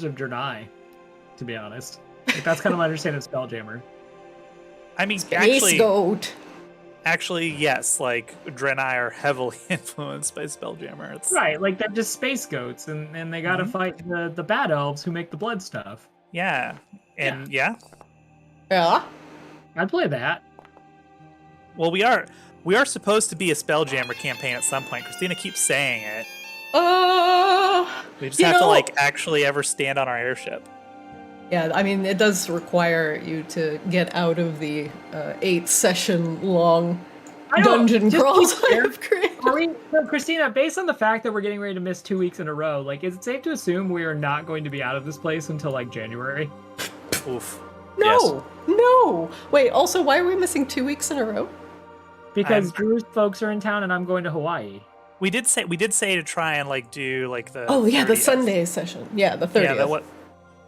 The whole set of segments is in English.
of Draenei, to be honest. Like, that's kind of my understanding of Spelljammer. I mean, actually, yes. Like Draenei are heavily influenced by Spelljammer. It's... Right, like they're just space goats, and they gotta fight the bad elves who make the blood stuff. Yeah, and yeah. I'd play that. Well, we are supposed to be a Spelljammer campaign at some point. Christina keeps saying it. We just have to like actually ever stand on our airship. Yeah, I mean, it does require you to get out of the 8-session-long dungeon crawls I have created. So Christina, based on the fact that we're getting ready to miss 2 weeks in a row, like, is it safe to assume we are not going to be out of this place until, like, January? Oof. No! Yes. No! Wait, also, why are we missing 2 weeks in a row? Because Drew's folks are in town and I'm going to Hawaii. We did say to try and, like, do, like, the... Oh, yeah, 30th. the Sunday session. Yeah, the 30th. Yeah,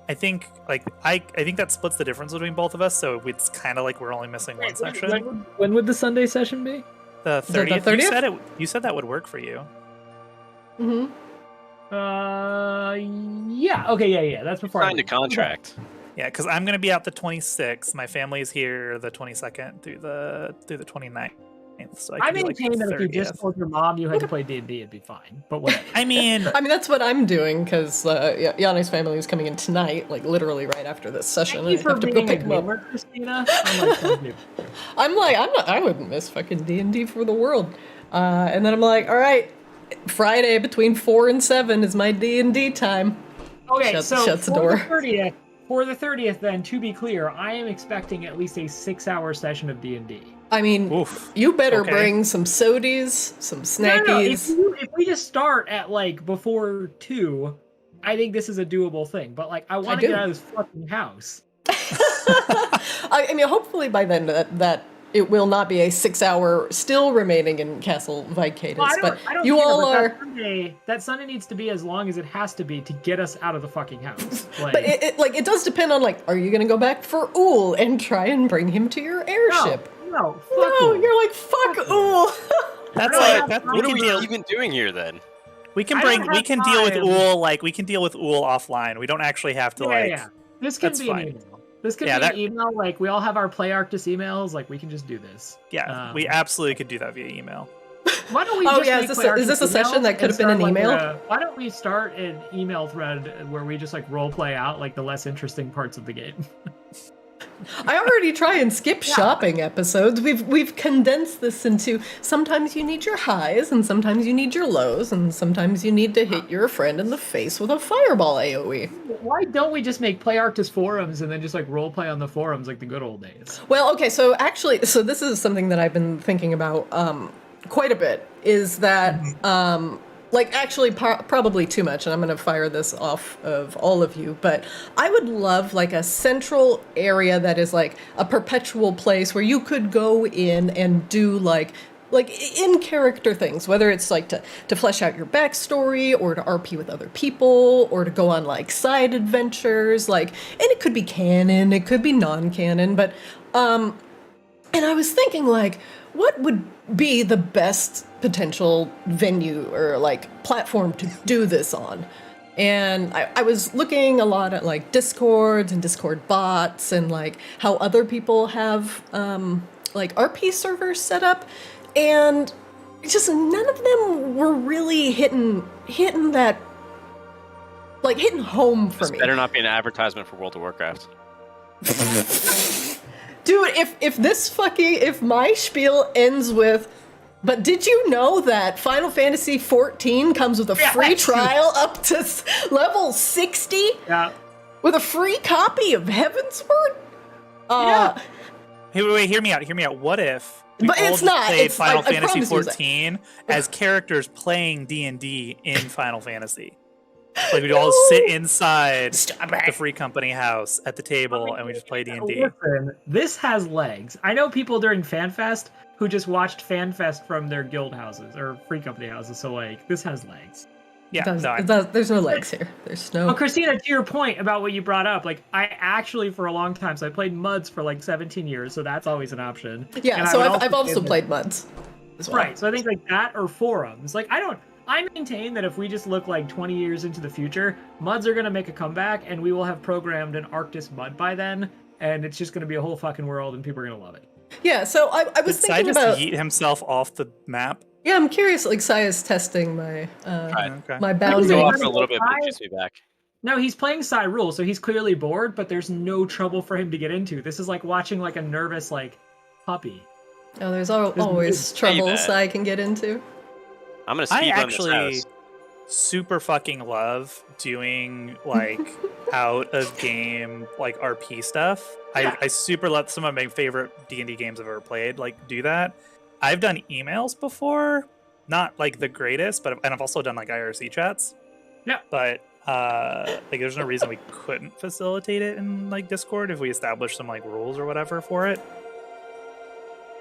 I think I think that splits the difference between both of us, so it's kind of like we're only missing one section. When would the Sunday session be? The 30th. The 30th? You said that would work for you. Mm-hmm. Yeah. Okay. Yeah. That's before signed a contract. Yeah, because I'm gonna be out the 26th. My family is here the 22nd through the 29th. So I maintain that if you just told your mom you had to play D&D, it'd be fine. But whatever. I mean, that's what I'm doing because Yanni's family is coming in tonight, like literally right after this session. I have to go pick them up. Christina. I wouldn't miss fucking D&D for the world. And then I'm like, all right, Friday between 4 and 7 is my D&D time. Okay, shuts the door. For the 30th, then, to be clear, I am expecting at least a 6-hour session of D&D. I mean, you better bring some sodies, some snackies. No. If we just start at, like, before 2, I think this is a doable thing. But, like, I want to get out of this fucking house. I mean, hopefully by then that it will not be a 6-hour still remaining in Castle Vicatus. But you all are... That Sunday needs to be as long as it has to be to get us out of the fucking house. Like, but it does depend on, like, are you going to go back for Ool and try and bring him to your airship? No, you're like, fuck Ool. What are we even doing here then? We can deal with Ool offline. We don't actually have to This can be an email. This could be an email. Like, we all have our Play Arctis emails. Like, we can just do this. Yeah, we absolutely could do that via email. Why don't we? Is this a session that could have been an email? Why don't we start an email thread where we just like role play out like the less interesting parts of the game? I already try and skip shopping episodes. We've condensed this into sometimes you need your highs and sometimes you need your lows and sometimes you need to hit your friend in the face with a fireball AoE. Why don't we just make Play Arctis forums and then just like role play on the forums like the good old days? Well, okay, so this is something that I've been thinking about quite a bit, is that probably too much, and I'm going to fire this off of all of you, but I would love like a central area that is like a perpetual place where you could go in and do like in character things, whether it's like to flesh out your backstory or to RP with other people or to go on like side adventures, like, and it could be canon, it could be non-canon, but and I was thinking like, what would be the best potential venue or like platform to do this on? And I was looking a lot at like Discords and Discord bots and like how other people have like RP servers set up, and just none of them were really hitting that, like hitting home for me. Better not be an advertisement for World of Warcraft. Dude, if my spiel ends with, but did you know that Final Fantasy XIV comes with a free trial up to level 60? Yeah. With a free copy of Heavensward? Hey, wait, hear me out. What if we played Final Fantasy XIV as characters playing D&D in Final Fantasy? Like we'd all sit inside the Free Company house at the table and we just play D&D. Listen, this has legs. I know people during FanFest who just watched FanFest from their guild houses or Free Company houses, so like this has legs. Yeah, there's no legs here. There's no. Well, Christina, to your point about what you brought up, like I actually for a long time, so I played MUDs for like 17 years, so that's always an option. Yeah, so I've also played MUDs. Right, so I think like that or forums. Like I maintain that if we just look like 20 years into the future, muds are going to make a comeback, and we will have programmed an Arctis mud by then, and it's just going to be a whole fucking world, and people are going to love it. Yeah, so I was thinking about... yeet himself off the map? Yeah, I'm curious, like, Saya's testing my my boundary. Go off for a little bit, but just be back. No, he's playing Psy Rule, so he's clearly bored, but there's no trouble for him to get into. This is like watching like a nervous, like, puppy. Oh, there's always troubles I can get into. I'm gonna speed I run this house. Super fucking love doing like out of game like RP stuff. Yeah. I super love some of my favorite D&D games I've ever played. Like do that. I've done emails before, not like the greatest, and I've also done like IRC chats. Yeah, but like there's no reason we couldn't facilitate it in like Discord if we established some like rules or whatever for it.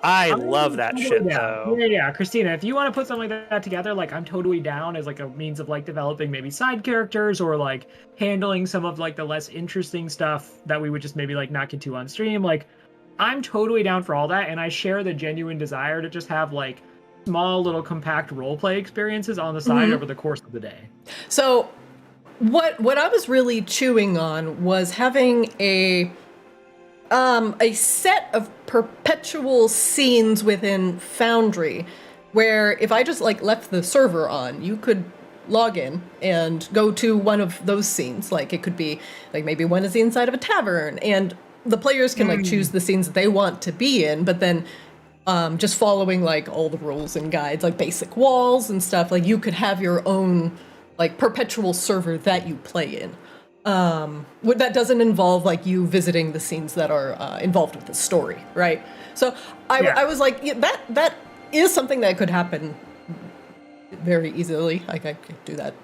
I love that shit though. Yeah, Christina, if you want to put something like that together, like I'm totally down as like a means of like developing maybe side characters or like handling some of like the less interesting stuff that we would just maybe like not get to on stream. Like I'm totally down for all that, and I share the genuine desire to just have like small little compact roleplay experiences on the side over the course of the day. So what I was really chewing on was having a set of perpetual scenes within Foundry where if I just like left the server on, you could log in and go to one of those scenes. Like it could be like maybe one is the inside of a tavern, and the players can like choose the scenes that they want to be in, but then just following like all the rules and guides, like basic walls and stuff, like you could have your own like perpetual server that you play in. That doesn't involve like you visiting the scenes that are involved with the story, right? So I was like, yeah, that is something that could happen very easily. Like I could do that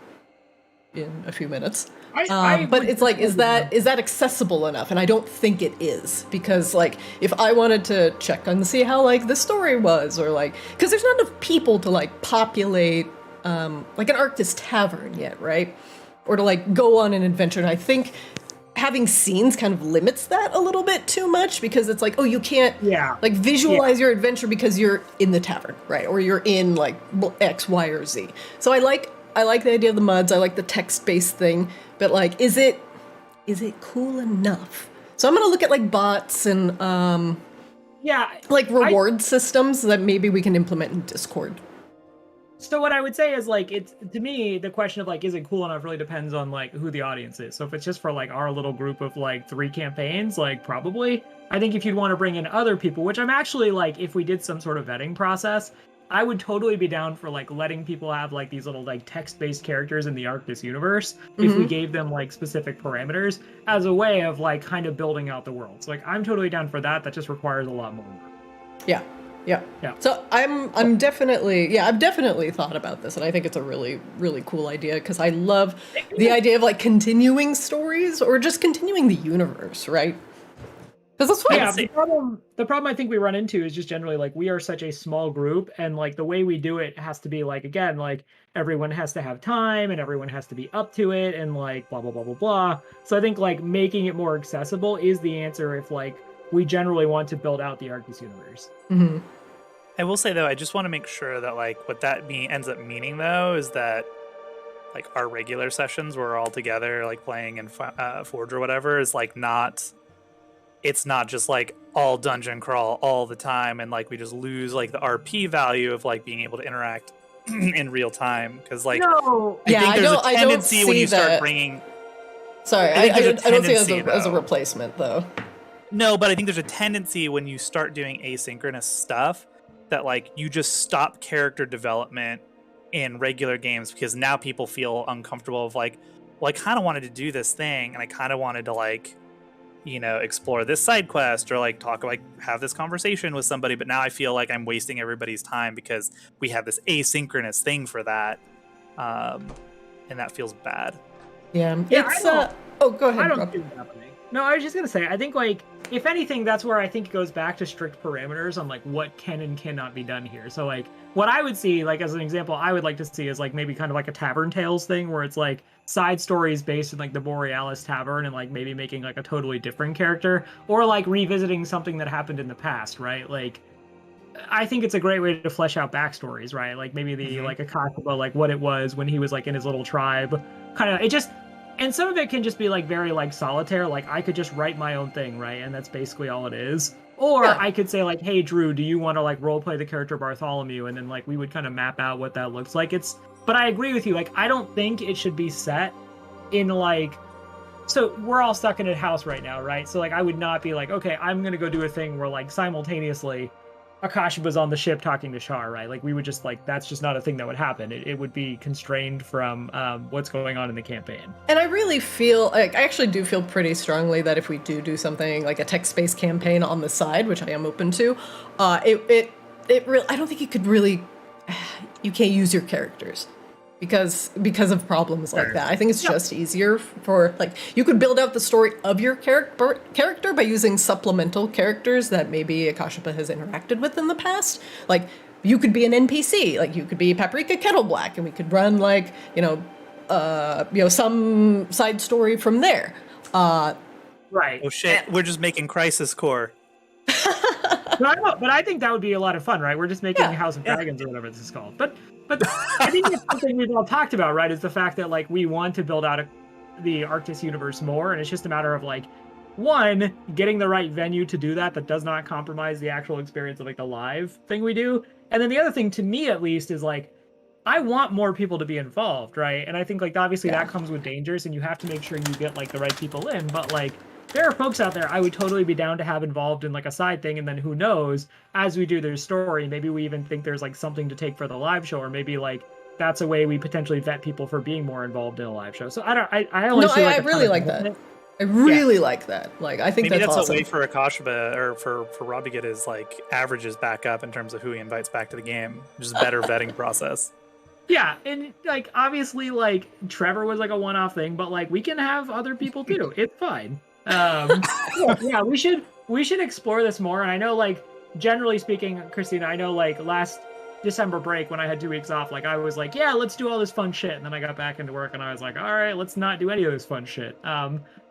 in a few minutes. But it's like, is that accessible enough? And I don't think it is, because like if I wanted to check and see how like the story was, or like, because there's not enough people to like populate like an Arctis tavern yet, right? Or to like go on an adventure. And I think having scenes kind of limits that a little bit too much, because it's like, oh, you can't like visualize your adventure because you're in the tavern, right? Or you're in like X, Y, or Z. So I like the idea of the muds. I like the text-based thing, but like, is it cool enough? So I'm gonna look at like bots and like reward systems that maybe we can implement in Discord. So what I would say is like, it's, to me, the question of like, is it cool enough really depends on like who the audience is. So if it's just for like our little group of like 3 campaigns, like probably. I think if you'd want to bring in other people, which I'm actually like, if we did some sort of vetting process, I would totally be down for like letting people have like these little like text-based characters in the Arctis universe if we gave them like specific parameters as a way of like kind of building out the world. So like I'm totally down for that. That just requires a lot more work. Yeah. So I'm definitely, I've definitely thought about this, and I think it's a really, really cool idea, because I love the idea of like continuing stories or just continuing the universe, right? Because that's what the problem I think we run into is just generally like we are such a small group, and like the way we do it has to be like, again, like everyone has to have time and everyone has to be up to it and like blah blah blah blah blah. So I think like making it more accessible is the answer if like we generally want to build out the Arctis universe. Mm-hmm. I will say though, I just want to make sure that like what that ends up meaning though is that like our regular sessions where we're all together like playing in Forge or whatever is like it's not just like all dungeon crawl all the time and like we just lose like the RP value of like being able to interact in real time, because like I think there's a tendency when you start bringing. Sorry, I don't see it as a replacement though. No, but I think there's a tendency when you start doing asynchronous stuff that like you just stop character development in regular games, because now people feel uncomfortable of like, well, I kind of wanted to do this thing and I kind of wanted to like, you know, explore this side quest or like talk, like have this conversation with somebody, but now I feel like I'm wasting everybody's time because we have this asynchronous thing for that, and that feels bad. It's go ahead. I don't see that happening. No, I was just gonna say, I think like, if anything, that's where I think it goes back to strict parameters on like what can and cannot be done here. So like what I would see, like as an example, I would like to see is like maybe kind of like a Tavern Tales thing where it's like side stories based in like the Borealis Tavern and like maybe making like a totally different character, or like revisiting something that happened in the past, right? Like I think it's a great way to flesh out backstories, right? Like maybe the like Akashiba, like what it was when he was like in his little tribe, kind of. It just, and some of it can just be like very like solitaire. Like I could just write my own thing, right? And that's basically all it is. Or I could say like, hey Drew, do you want to like role play the character Bartholomew? And then like we would kind of map out what that looks like. But I agree with you. Like I don't think it should be set in like. So we're all stuck in a house right now, right? So like I would not be like, okay, I'm gonna go do a thing where like simultaneously Akashiba's on the ship talking to Char, right? Like we would just like, that's just not a thing that would happen. It would be constrained from what's going on in the campaign. And I really feel, like, I actually do feel pretty strongly that if we do something like a text-based campaign on the side, which I am open to, it really, I don't think you could really, you can't use your characters. Because of problems like that. I think it's just easier for, like, you could build out the story of your character by using supplemental characters that maybe Akashiba has interacted with in the past. Like, you could be an NPC, like you could be Paprika Kettleblack, and we could run like, some side story from there. Right. Oh shit, we're just making Crisis Core. But I think that would be a lot of fun, right? We're just making House of Dragons or whatever this is called. But I think it's something we've all talked about, right? Is the fact that like we want to build out the Arctis universe more, and it's just a matter of like, one, getting the right venue to do that does not compromise the actual experience of like the live thing we do. And then the other thing, to me at least, is like, I want more people to be involved, right? And I think like obviously that comes with dangers, and you have to make sure you get like the right people in. But like, there are folks out there I would totally be down to have involved in like a side thing, and then who knows, as we do their story, maybe we even think there's like something to take for the live show, or maybe like that's a way we potentially vet people for being more involved in a live show. So I really like that. I really like that. Like I think maybe that's awesome. a way for Akashiba or for Rob to get his like averages back up in terms of who he invites back to the game. Just a better vetting process. Yeah, and like obviously like Trevor was like a one-off thing, but like we can have other people too. It's fine. We should explore this more. And I know like generally speaking, Christina, I know like last December break when I had 2 weeks off, like I was like, yeah, let's do all this fun shit, and then I got back into work and I was like, all right, let's not do any of this fun shit.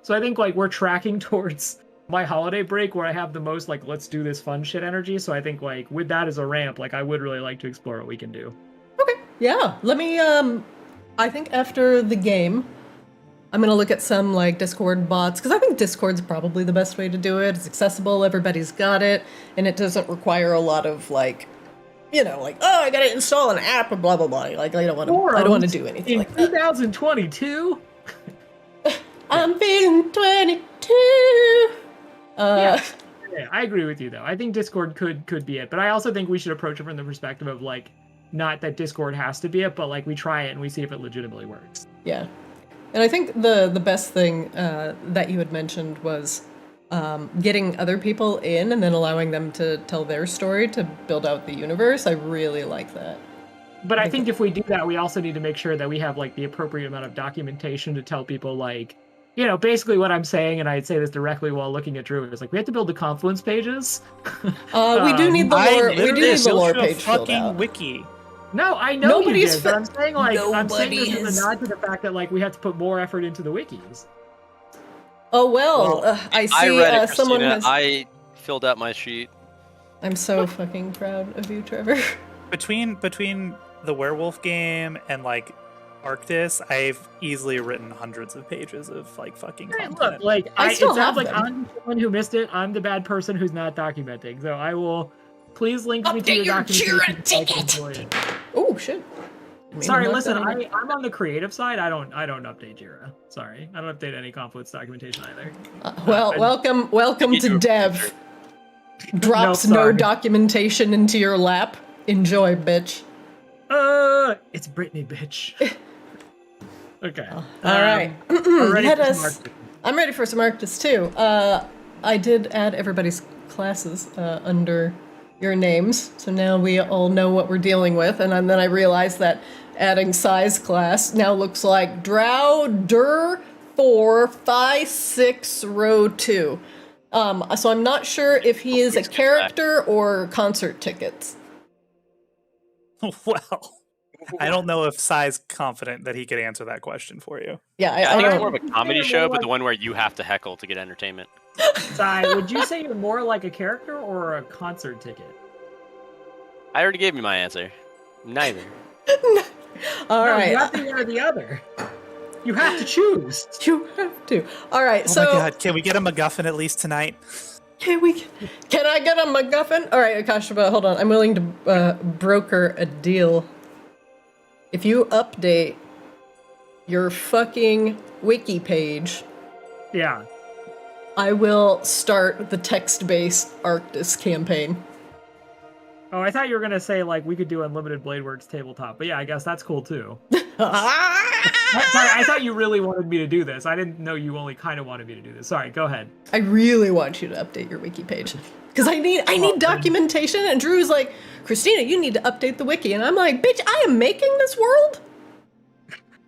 So I think like we're tracking towards my holiday break where I have the most like let's do this fun shit energy. So I think like with that as a ramp, like I would really like to explore what we can do. Okay, yeah, let me I think after the game I'm going to look at some like Discord bots, because I think Discord's probably the best way to do it. It's accessible, everybody's got it, and it doesn't require a lot of like, like, oh, I got to install an app and blah blah blah. Like I don't want to do anything like that. 2022. I'm feeling 22. Yeah, I agree with you though. I think Discord could be it, but I also think we should approach it from the perspective of like, not that Discord has to be it, but like we try it and we see if it legitimately works. Yeah. And I think the best thing that you had mentioned was getting other people in and then allowing them to tell their story to build out the universe. I really like that. But I think if we do that, we also need to make sure that we have like the appropriate amount of documentation to tell people like, basically what I'm saying, and I'd say this directly while looking at Drew, is like we have to build the Confluence pages. We do need the lore. We do need the lore page filled out. Wiki. No, I know you did, but I'm saying like I'm saying this is a nod to the fact that like we have to put more effort into the wikis. Oh well, I see. I read it, someone Christina. has. I filled out my sheet. I'm so fucking proud of you, Trevor. Between the werewolf game and like Arctis, I've easily written hundreds of pages of like fucking content. Look, like I still it sounds have like them. I'm the one who missed it. I'm the bad person who's not documenting. So I will. Please link me to your documentation. Ticket. Oh shit! Sorry, listen. I'm on the creative side. I don't update Jira. Sorry, I don't update any Confluence documentation either. Welcome to Dev. Drops no documentation into your lap. Enjoy, bitch. It's Brittany, bitch. Okay. All right. I'm ready for some Arctis too. I did add everybody's classes under your names, so now we all know what we're dealing with. And then I realized that adding size class now looks like Drow Dur 4 5 6 row 2. So I'm not sure if he is a character or concert tickets. Well, I don't know if Sai's confident that he could answer that question for you. Yeah, I think it's more of a comedy show, but the one where you have to heckle to get entertainment. Sai, would you say you're more like a character or a concert ticket? I already gave you my answer. Neither. All right. You have to one or the other. You have to choose. You have to. All right. Oh my god! Can we get a MacGuffin at least tonight? Can I get a MacGuffin? All right, Akashaba, hold on. I'm willing to broker a deal. If you update your fucking wiki page, Yeah. I will start the text-based Arctis campaign. Oh, I thought you were gonna say like we could do unlimited Bladeworks tabletop, but yeah, I guess that's cool too. Sorry, I thought you really wanted me to do this. I didn't know you only kind of wanted me to do this. Sorry, go ahead. I really want you to update your wiki page because I need documentation. And Drew's like, Christina, you need to update the wiki, and I'm like, bitch, I am making this world.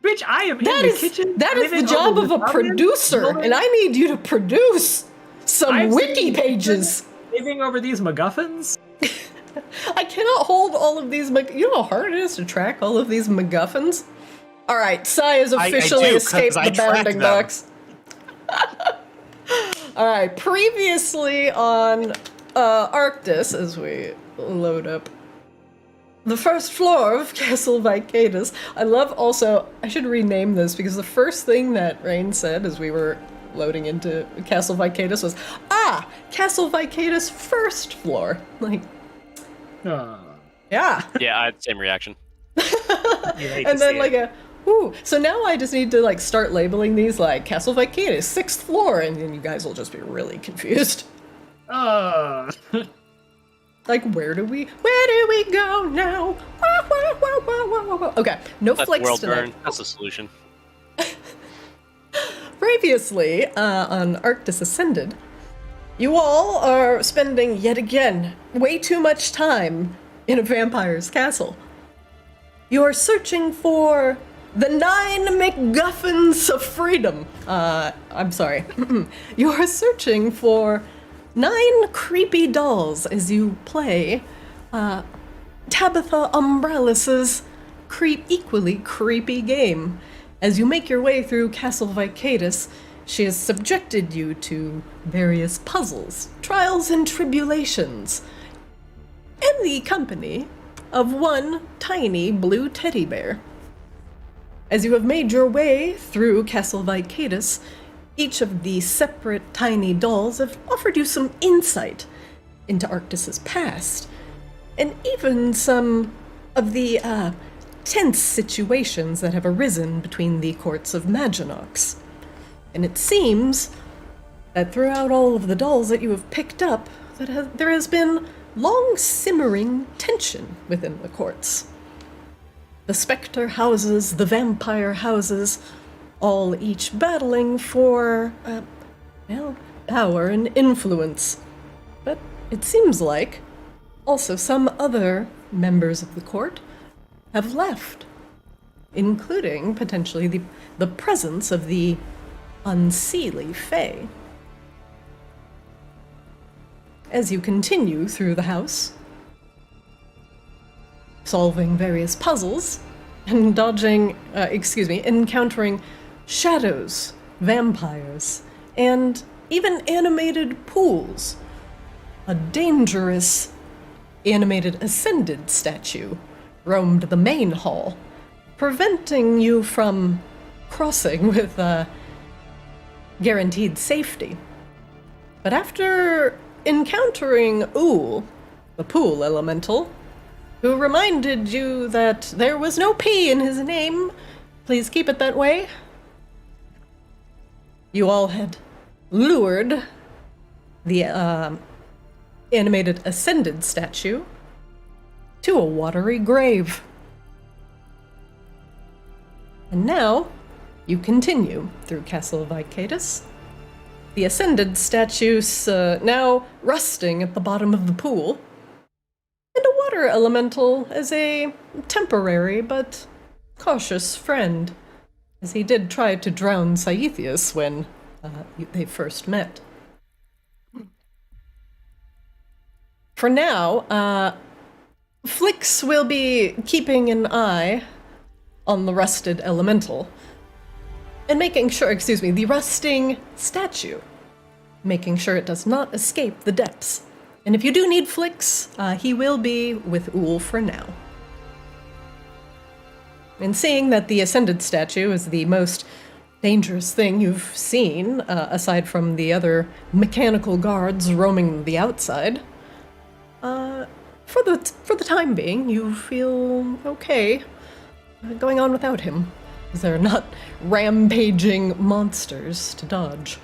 Bitch, I am in the kitchen. That is the job of a producer, and I need you to produce some wiki pages. Living over these MacGuffins. I cannot hold all of these. You know how hard it is to track all of these MacGuffins? All right, Sai has officially escaped the bounding box. All right, previously on Arctis, as we load up the first floor of Castle Vicatus. I love also, I should rename this because the first thing that Rain said as we were loading into Castle Vicatus was, Castle Vicatus first floor. Like, yeah. Yeah, I had the same reaction. And then like so now I just need to like start labeling these like Castle Vicatus 6th floor, and then you guys will just be really confused. Like, where do we go now? Okay, no Let flicks the world tonight. burn. That's the solution. Previously, on Arctis Ascended, you all are spending, yet again, way too much time in a vampire's castle. You are searching for the 9 MacGuffins of freedom. I'm sorry. You are searching for 9 creepy dolls as you play Tabitha Umbrellis's equally creepy game. As you make your way through Castle Vicatus, she has subjected you to various puzzles, trials, and tribulations, in the company of one tiny blue teddy bear. As you have made your way through Castle Vicatus, each of the separate tiny dolls have offered you some insight into Arctis's past, and even some of the tense situations that have arisen between the courts of Maginox. And it seems that throughout all of the dolls that you have picked up, there has been long simmering tension within the courts. The spectre houses, the vampire houses, all each battling for, power and influence. But it seems like also some other members of the court have left, including potentially the presence of the unseelie Fae. As you continue through the house, solving various puzzles and encountering shadows, vampires, and even animated pools. A dangerous animated ascended statue roamed the main hall, preventing you from crossing with guaranteed safety. But after encountering Ool, the pool elemental, who reminded you that there was no P in his name, please keep it that way, you all had lured the animated ascended statue to a watery grave. And now, you continue through Castle Vicatus. The ascended statue's now rusting at the bottom of the pool, and a water elemental as a temporary but cautious friend, as he did try to drown Saethius when they first met. For now, Flix will be keeping an eye on the rusted elemental, and making sure, the rusting statue, making sure it does not escape the depths And if you do need Flix, he will be with Ool for now. And seeing that the Ascended statue is the most dangerous thing you've seen, aside from the other mechanical guards roaming the outside, for the time being, you feel okay going on without him. There are not rampaging monsters to dodge.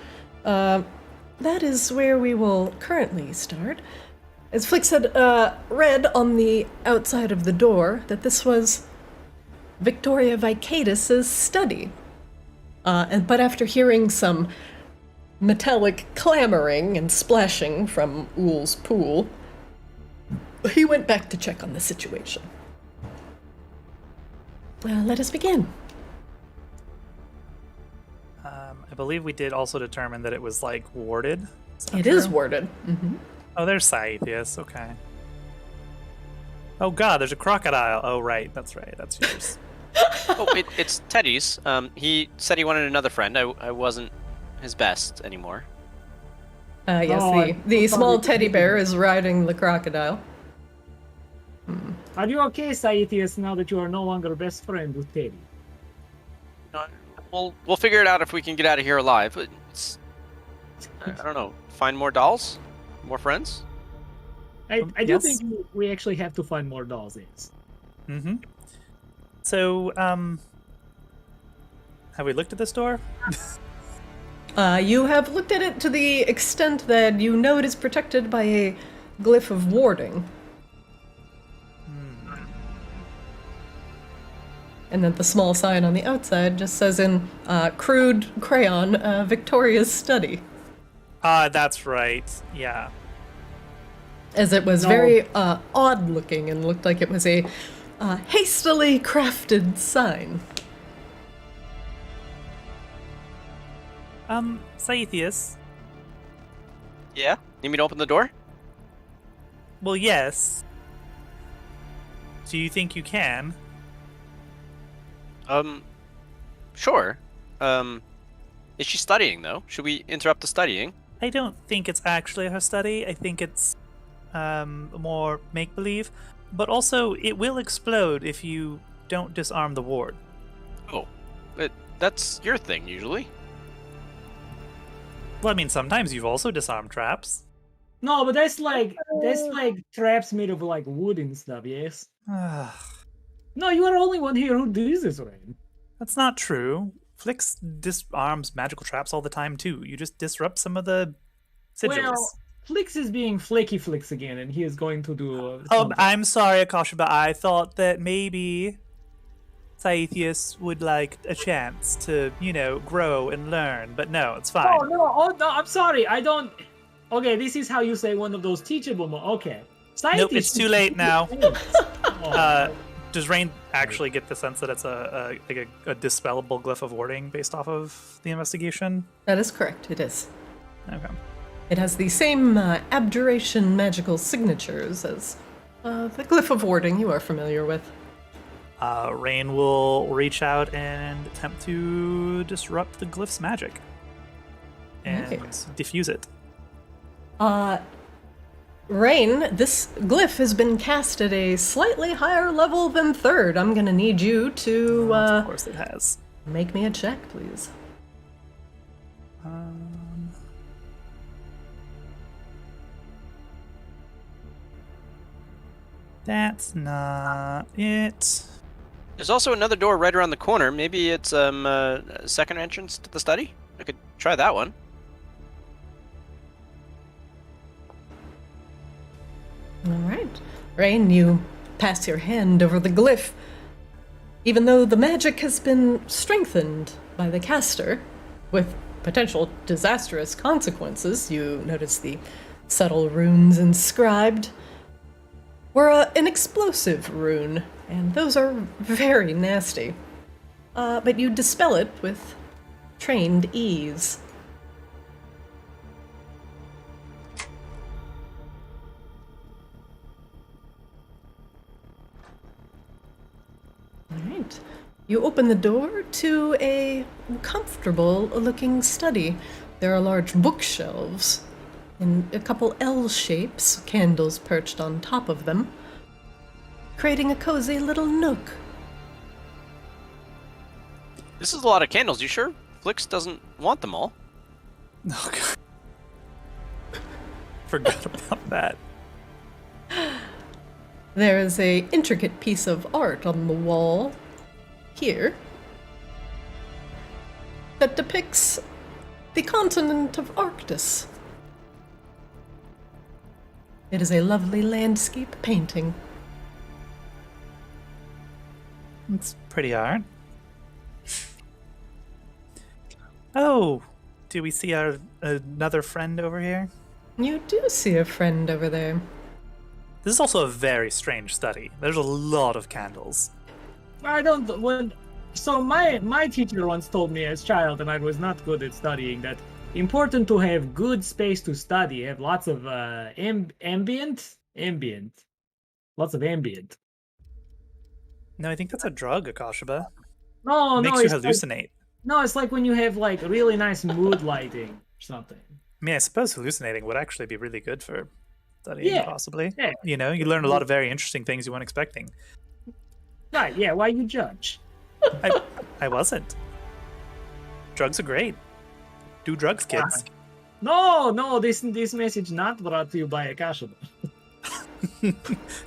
That is where we will currently start. As Flix had read on the outside of the door that this was Victoria Vicadis' study. But after hearing some metallic clamoring and splashing from Ool's pool, he went back to check on the situation. Let us begin. I believe we did also determine that it was, like, warded. It is warded. Mm-hmm. Oh, there's Scythius. Okay. Oh, God, there's a crocodile. Oh, right. That's right. That's yours. It's Teddy's. He said he wanted another friend. I wasn't his best anymore. Yes, the small teddy bear is riding the crocodile. Are you okay, Scythius, now that you are no longer best friend with Teddy? We'll figure it out if we can get out of here alive. But I don't know. Find more dolls? More friends? I do think we actually have to find more dolls. Yes. Mm-hmm. So, have we looked at this door? You have looked at it to the extent that you know it is protected by a glyph of warding. And then the small sign on the outside just says in crude crayon, Victoria's study. That's right. Yeah. As it was very odd looking and looked like it was a hastily crafted sign. Scythius? Yeah? Need me to open the door? Well, yes. Do you think you can? Sure. Is she studying, though? Should we interrupt the studying? I don't think it's actually her study. I think it's, more make-believe. But also, it will explode if you don't disarm the ward. Oh. That's your thing, usually. Well, I mean, sometimes you've also disarmed traps. No, but that's like traps made of like wood and stuff, yes? No, you are the only one here who does this, Rain. That's not true. Flix disarms magical traps all the time, too. You just disrupt some of the sigils. Well, Flix is being flaky Flix again, and he is going to do... I'm sorry, Akasha, but I thought that maybe Scythius would like a chance to, grow and learn. But no, it's fine. Oh, no, I'm sorry. I don't... Okay, this is how you say one of those teachable Okay. Nope, it's too late now. Does Rain actually get the sense that it's a dispellable glyph of warding based off of the investigation? That is correct, it is. Okay. It has the same abjuration magical signatures as the glyph of warding you are familiar with. Rain will reach out and attempt to disrupt the glyph's magic. And diffuse it. Rain, this glyph has been cast at a slightly higher level than 3rd. I'm gonna need you to, of course it has. Make me a check, please. That's not it. There's also another door right around the corner. Maybe it's a second entrance to the study? I could try that one. All right. Rain, you pass your hand over the glyph. Even though the magic has been strengthened by the caster, with potential disastrous consequences, you notice the subtle runes inscribed were an explosive rune, and those are very nasty. But you dispel it with trained ease. Alright. You open the door to a comfortable-looking study. There are large bookshelves in a couple L shapes, candles perched on top of them, creating a cozy little nook. This is a lot of candles. You sure Flix doesn't want them all? Oh, God. Forgot about that. There is a intricate piece of art on the wall here that depicts the continent of Arctis. It is a lovely landscape painting. It's pretty art. Oh, do we see another friend over here? You do see a friend over there. This is also a very strange study. There's a lot of candles. So my teacher once told me as a child, and I was not good at studying, that important to have good space to study, have lots of ambient. Lots of ambient. No, I think that's a drug, Akashaba. No, Makes you hallucinate. No, it's like when you have like really nice mood lighting or something. I mean, I suppose hallucinating would actually be really good for studying, possibly. Yeah. You know, you learn a lot of very interesting things you weren't expecting. Right, yeah, why you judge? I wasn't. Drugs are great. Do drugs, kids. No, this message not brought to you by Akashaba.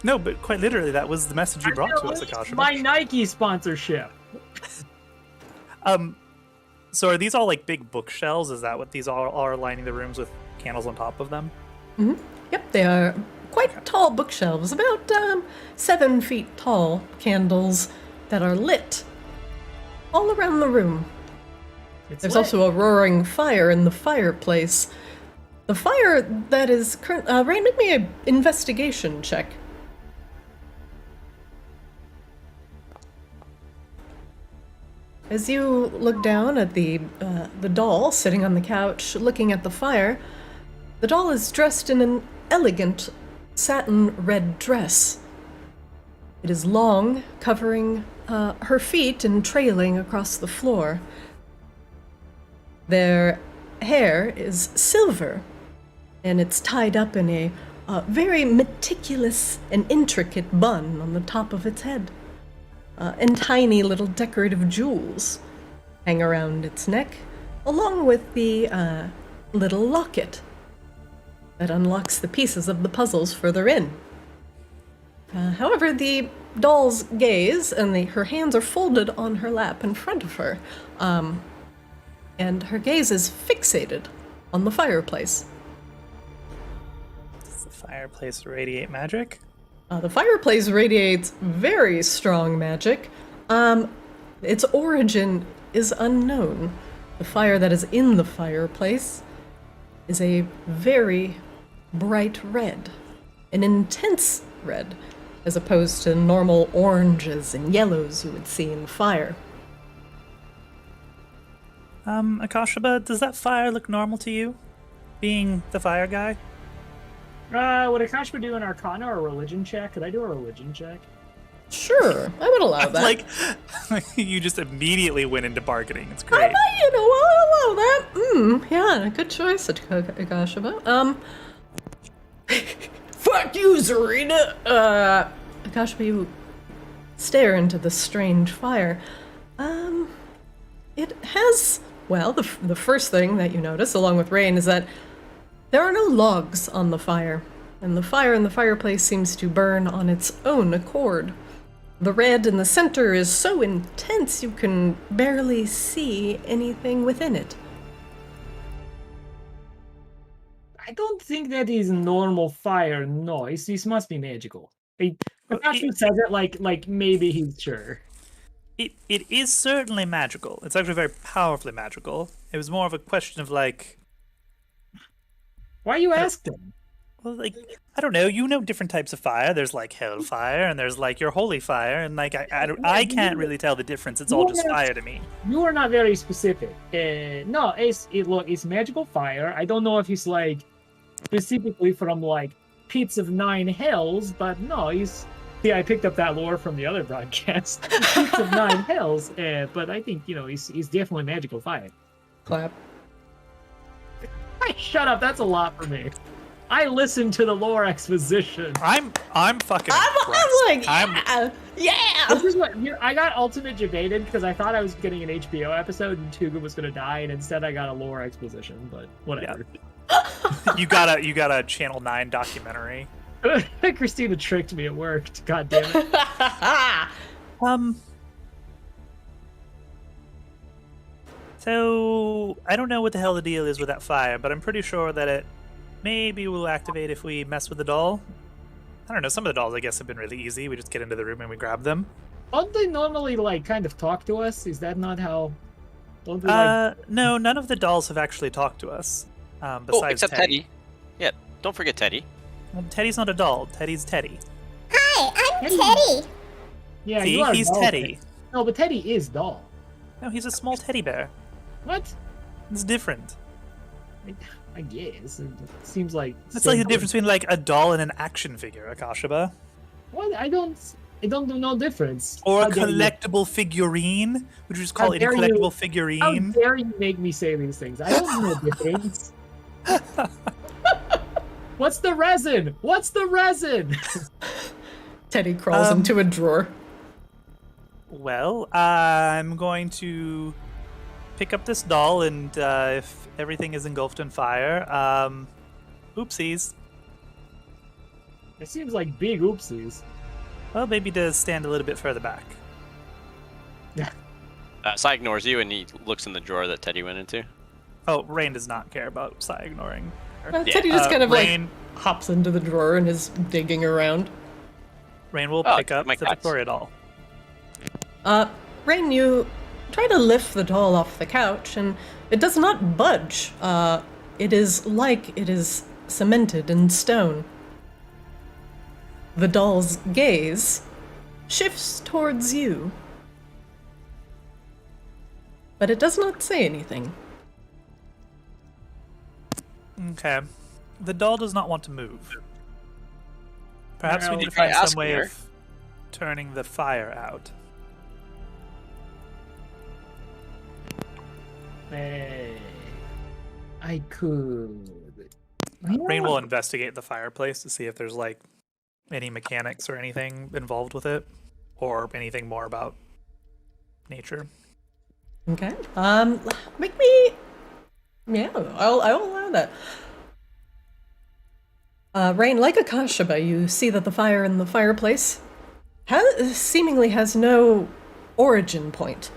No, but quite literally, that was the message you brought to us, Akashaba. My Nike sponsorship. So are these all like big bookshelves? Is that what these all are, lining the rooms with candles on top of them? Mm-hmm. Yep, they are quite tall bookshelves, about 7 feet tall candles that are lit all around the room. There's also a roaring fire in the fireplace. The fire that is current. Rain, make me an investigation check. As you look down at the doll sitting on the couch, looking at the fire, the doll is dressed in an elegant satin red dress. It is long, covering her feet and trailing across the floor. Their hair is silver, and it's tied up in a very meticulous and intricate bun on the top of its head. And tiny little decorative jewels hang around its neck, along with the little locket that unlocks the pieces of the puzzles further in. However, the doll's gaze, and her hands are folded on her lap in front of her, and her gaze is fixated on the fireplace. Does the fireplace radiate magic? The fireplace radiates very strong magic. Its origin is unknown. The fire that is in the fireplace is a very bright red, an intense red, as opposed to normal oranges and yellows you would see in fire. Akashaba, does that fire look normal to you? Being the fire guy? Would Akashaba do an Arcana or a Religion check? Could I do a Religion check? Sure, I would allow that. Like, you just immediately went into bargaining. It's great. I'll allow that. Yeah, good choice, Akashaba. Fuck you, Zarina! Akashaba, you stare into the strange fire. It has, well, the first thing that you notice, along with Rain, is that there are no logs on the fire, and the fire in the fireplace seems to burn on its own accord. The red in the center is so intense you can barely see anything within it. I don't think that is normal fire noise. This must be magical. Akashaba says it like maybe he's sure. It is certainly magical. It's actually very powerfully magical. It was more of a question of like... Why you asked him? Well, like, I don't know. You know different types of fire. There's like hellfire, and there's like your holy fire, and like I can't really tell the difference. It's all just fire to me. You are not very specific. No, it's magical fire. I don't know if he's like specifically from like pits of 9 hells, but no, he's. Yeah, I picked up that lore from the other broadcast. Pits of 9 hells, but I think he's definitely magical fire. Clap. Shut up, that's a lot for me. I listened to the lore exposition. I'm fucking I'm impressed. yeah. This is what I got ultimate debated because I thought I was getting an HBO episode and Tuga was gonna die, and instead I got a lore exposition. But whatever. Yeah. you got a Channel 9 documentary. Christina tricked me. It worked. God damn it. So I don't know what the hell the deal is with that fire, but I'm pretty sure that it maybe will activate if we mess with the doll. I don't know. Some of the dolls, I guess, have been really easy. We just get into the room and we grab them. Don't they normally like kind of talk to us? Is that not how? Don't they, no, none of the dolls have actually talked to us. Besides except Teddy. Yeah, don't forget Teddy. Well, Teddy's not a doll. Teddy's Teddy. Hi, I'm Teddy. Yeah, See, you are he's doll Teddy. No, but Teddy is doll. No, he's a small teddy bear. What? It's different. I guess it seems like It's like the difference between like a doll and an action figure, Akashaba. What? I don't do no difference. Or How a dare you. collectible figurine. Would you just call How it a dare collectible you. How figurine? dare you make me say these things? I don't know difference. What's the resin? What's the resin? Teddy crawls into a drawer. Well, I'm going to pick up this doll, and if everything is engulfed in fire, oopsies. It seems like big oopsies. Well, maybe to stand a little bit further back. Yeah. Sai ignores you and he looks in the drawer that Teddy went into. Oh, Rain does not care about Sai ignoring her. Teddy just kind of Rain, like hops into the drawer and is digging around. Rain will Oh, pick up my the cats. Victoria doll. Rain, you try to lift the doll off the couch, and it does not budge. It is like it is cemented in stone. The doll's gaze shifts towards you, but it does not say anything. Okay. The doll does not want to move. Perhaps we Well, need to if I find ask some way her- of turning the fire out. Hey, I could. Rain will investigate the fireplace to see if there's like any mechanics or anything involved with it, or anything more about nature. Okay. Make me. Yeah, I'll allow that. Rain, like Akashaba, you see that the fire in the fireplace seemingly has no origin point.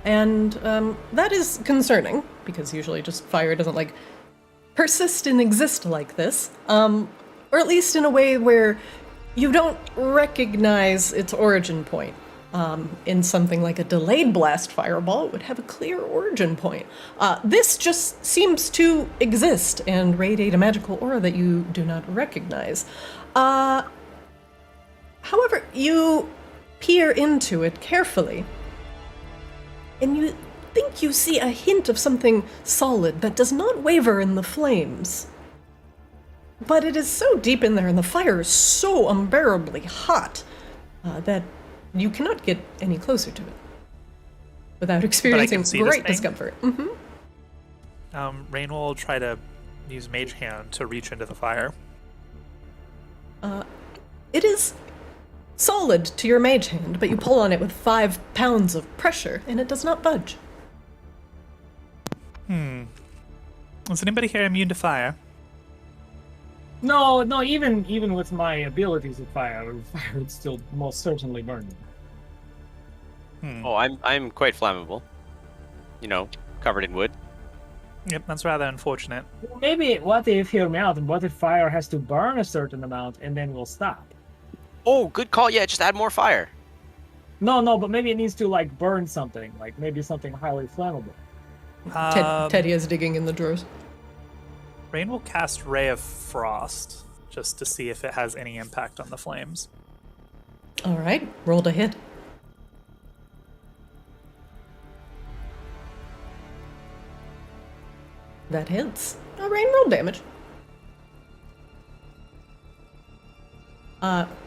And that is concerning, because usually just fire doesn't, like, persist and exist like this. Or at least in a way where you don't recognize its origin point. In something like a delayed blast fireball, it would have a clear origin point. This just seems to exist and radiate a magical aura that you do not recognize. However, you peer into it carefully, and you think you see a hint of something solid that does not waver in the flames. But it is so deep in there, and the fire is so unbearably hot, that you cannot get any closer to it without experiencing see this great thing? discomfort. Rain will try to use Mage Hand to reach into the fire. It is solid to your mage hand, but you pull on it with 5 pounds of pressure, and it does not budge. Is anybody here immune to fire? No, even with my abilities of fire would still most certainly burn me. Oh, I'm quite flammable. You know, covered in wood. Yep, that's rather unfortunate. Maybe, what if, hear me out, and what if fire has to burn a certain amount and then we'll stop? Oh, good call. Yeah, just add more fire. No, but maybe it needs to, like, burn something, like maybe something highly flammable. Teddy is digging in the drawers. Rain will cast Ray of Frost just to see if it has any impact on the flames. All right, roll to hit. That hits. Rain, roll damage.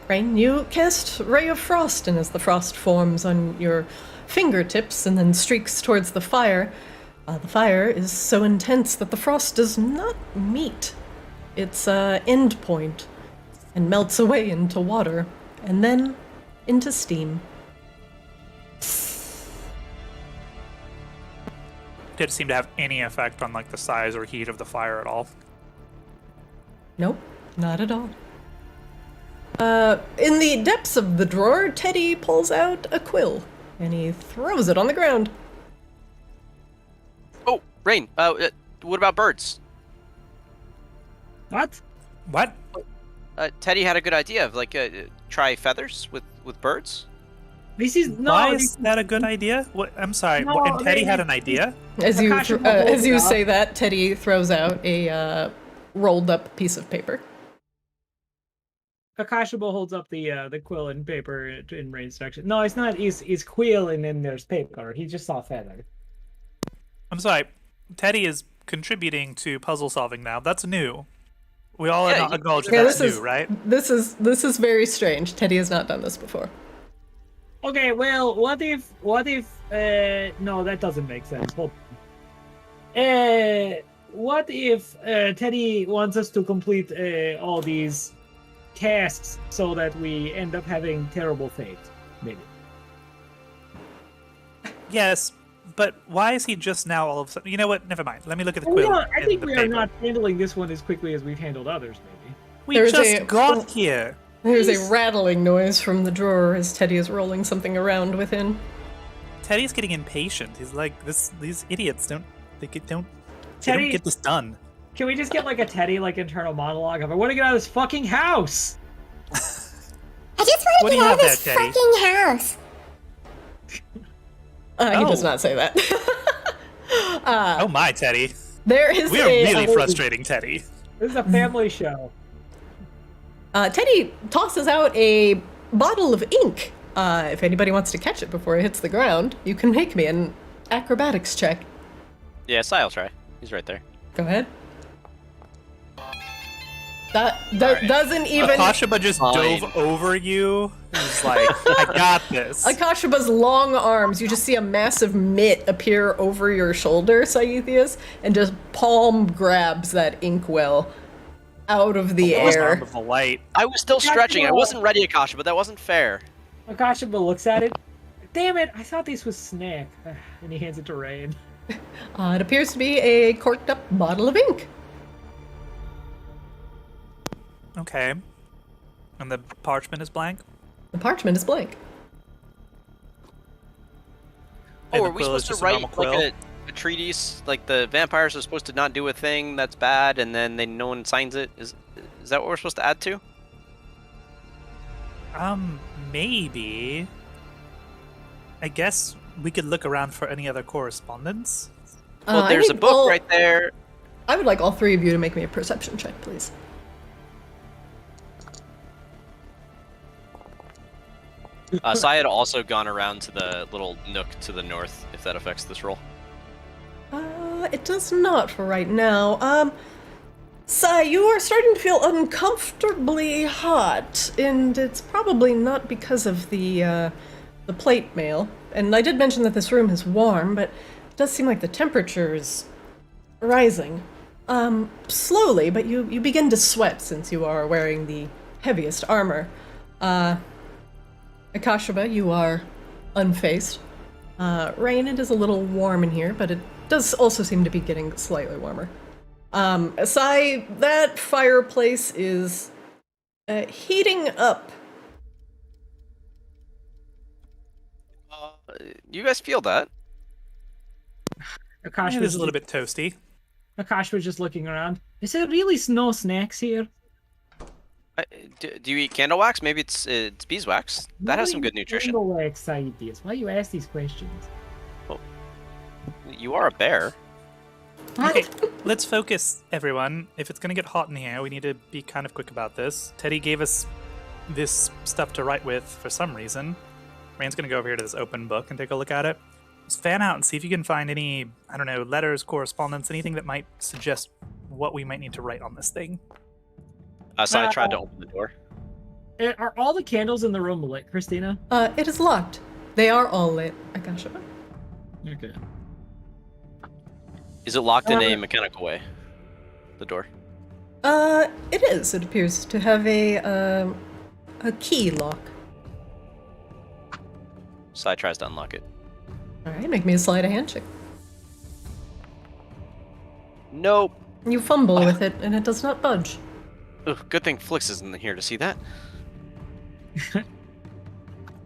Rain, you cast Ray of Frost, and as the frost forms on your fingertips and then streaks towards the fire, The fire is so intense that the frost does not meet its end point and melts away into water and then into steam. Did it seem to have any effect on like the size or heat of the fire at all? Nope, not at all. In the depths of the drawer, Teddy pulls out a quill and he throws it on the ground. Oh, Rain. What about birds? What? What? Teddy had a good idea of like try feathers with birds. This is Why is that a good idea? What? I'm sorry. No, and Teddy had an idea. As you say that, Teddy throws out a rolled up piece of paper. Akashaba holds up the quill and paper in Rain's direction. No, it's not. It's quill and then there's paper. He just saw feather. I'm sorry. Teddy is contributing to puzzle solving now. That's new. We all acknowledge that's new, right? This is very strange. Teddy has not done this before. Okay, well, what if no, that doesn't make sense. Hold on. What if Teddy wants us to complete all these tasks so that we end up having terrible fate? Maybe. Yes, but why is he just now all of a sudden? You know what? Never mind. Let me look at the quill. I think we are not handling this one as quickly as we've handled others, maybe. We just got here. There's a rattling noise from the drawer as Teddy is rolling something around within. Teddy's getting impatient. He's like, these idiots don't get this done. Can we just get like a Teddy internal monologue of I want to get out of this fucking house? I just want to get out of this fucking house. He does not say that. Oh my, Teddy. We are really frustrating Teddy. This is a family show. Teddy tosses out a bottle of ink. If anybody wants to catch it before it hits the ground, you can make me an acrobatics check. Yeah, I'll try. He's right there. Go ahead. That doesn't even... Akashaba just dove over you. He's like, I got this. Akashaba's long arms, you just see a massive mitt appear over your shoulder, Saithius, and just palm grabs that inkwell out of the air. Of the light. I was still stretching. I wasn't ready, Akasha, but that wasn't fair. Akashaba looks at it. Damn it! I thought this was snack. And he hands it to Rain. It appears to be a corked up bottle of ink. Okay. And the parchment is blank? The parchment is blank. Oh, are we supposed to write like a treatise? Like the vampires are supposed to not do a thing that's bad, and then no one signs it? Is that what we're supposed to add to? Maybe. I guess we could look around for any other correspondence. Well, there's a book right there. I would like all three of you to make me a perception check, please. Sai had also gone around to the little nook to the north, if that affects this roll. It does not for right now. Sai, you are starting to feel uncomfortably hot, and it's probably not because of the plate mail. And I did mention that this room is warm, but it does seem like the temperature is rising. Slowly, but you begin to sweat since you are wearing the heaviest armor. Akashaba, you are unfazed. Rain, it is a little warm in here, but it does also seem to be getting slightly warmer. Sai, that fireplace is heating up. You guys feel that? Akash was a little bit toasty. Akash was just looking around. Is there really no snacks here? Do you eat candle wax? Maybe it's beeswax. That has some good nutrition. Candle wax, Saithius. Why you ask these questions? Well, you are a bear. Okay, let's focus, everyone. If it's gonna get hot in here, we need to be kind of quick about this. Teddy gave us this stuff to write with for some reason. Rain's gonna go over here to this open book and take a look at it. Just fan out and see if you can find any, I don't know, letters, correspondence, anything that might suggest what we might need to write on this thing. So I tried to open the door. Are all the candles in the room lit, Christina? It is locked. They are all lit, Akashaba. Okay. Is it locked in a mechanical way? The door. It is. It appears to have a key lock. Sai tries to unlock it. All right, make me a sleight of hand check. Nope. You fumble with it, and it does not budge. Ugh, good thing Flix isn't here to see that.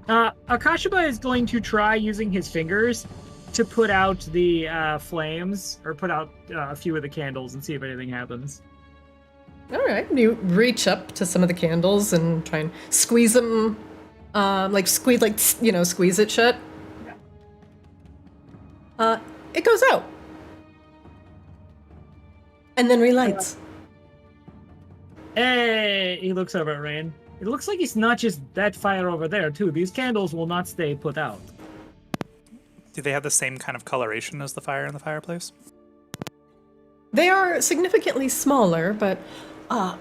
Akashiba is going to try using his fingers to put out the flames, or put out a few of the candles and see if anything happens. All right, you reach up to some of the candles and try and squeeze them, squeeze it shut. Yeah. It goes out. And then relights. Hey, he looks over at Rain. It looks like it's not just that fire over there, too. These candles will not stay put out. Do they have the same kind of coloration as the fire in the fireplace? They are significantly smaller, but I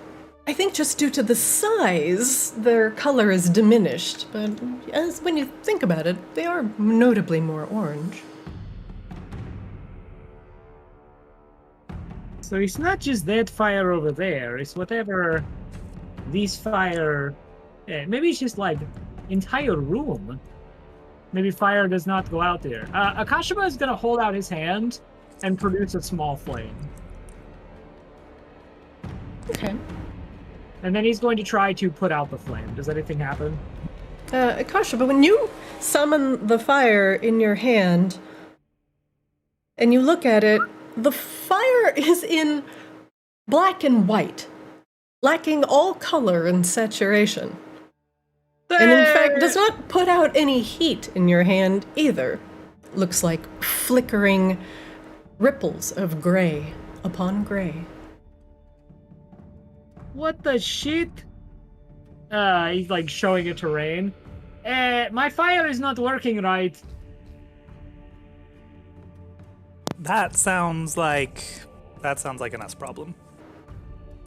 think just due to the size, their color is diminished. But when you think about it, they are notably more orange. So it's not just that fire over there, it's whatever these fire... maybe it's just like entire room. Maybe fire does not go out there. Akashiba is going to hold out his hand and produce a small flame. Okay. And then he's going to try to put out the flame. Does anything happen? Akashiba, when you summon the fire in your hand and you look at it, the fire is in black and white, lacking all color and saturation. And in fact, does not put out any heat in your hand either. Looks like flickering ripples of gray upon gray. What the shit? He's like showing it to Rain. My fire is not working right. That sounds like an us problem.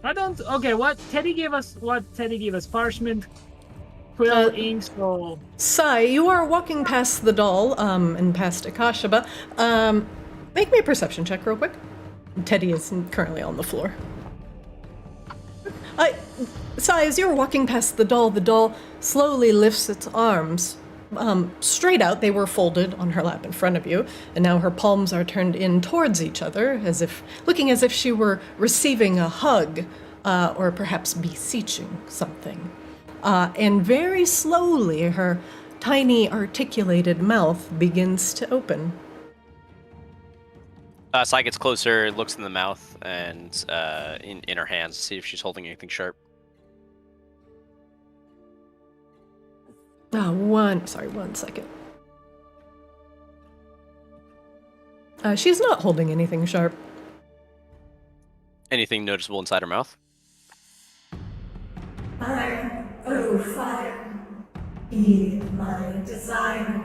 I don't. Okay, what Teddy gave us? Parchment, quill, ink, scroll. Sai, you are walking past the doll, and past Akashiba. Make me a perception check real quick. Teddy is currently on the floor. Sai, as you're walking past the doll slowly lifts its arms. Straight out, they were folded on her lap in front of you, and now her palms are turned in towards each other, looking as if she were receiving a hug, or perhaps beseeching something. And very slowly, her tiny articulated mouth begins to open. Sai gets closer, looks in the mouth, and in her hands to see if she's holding anything sharp. One second. She's not holding anything sharp. Anything noticeable inside her mouth? Fire, oh fire, heed my desire.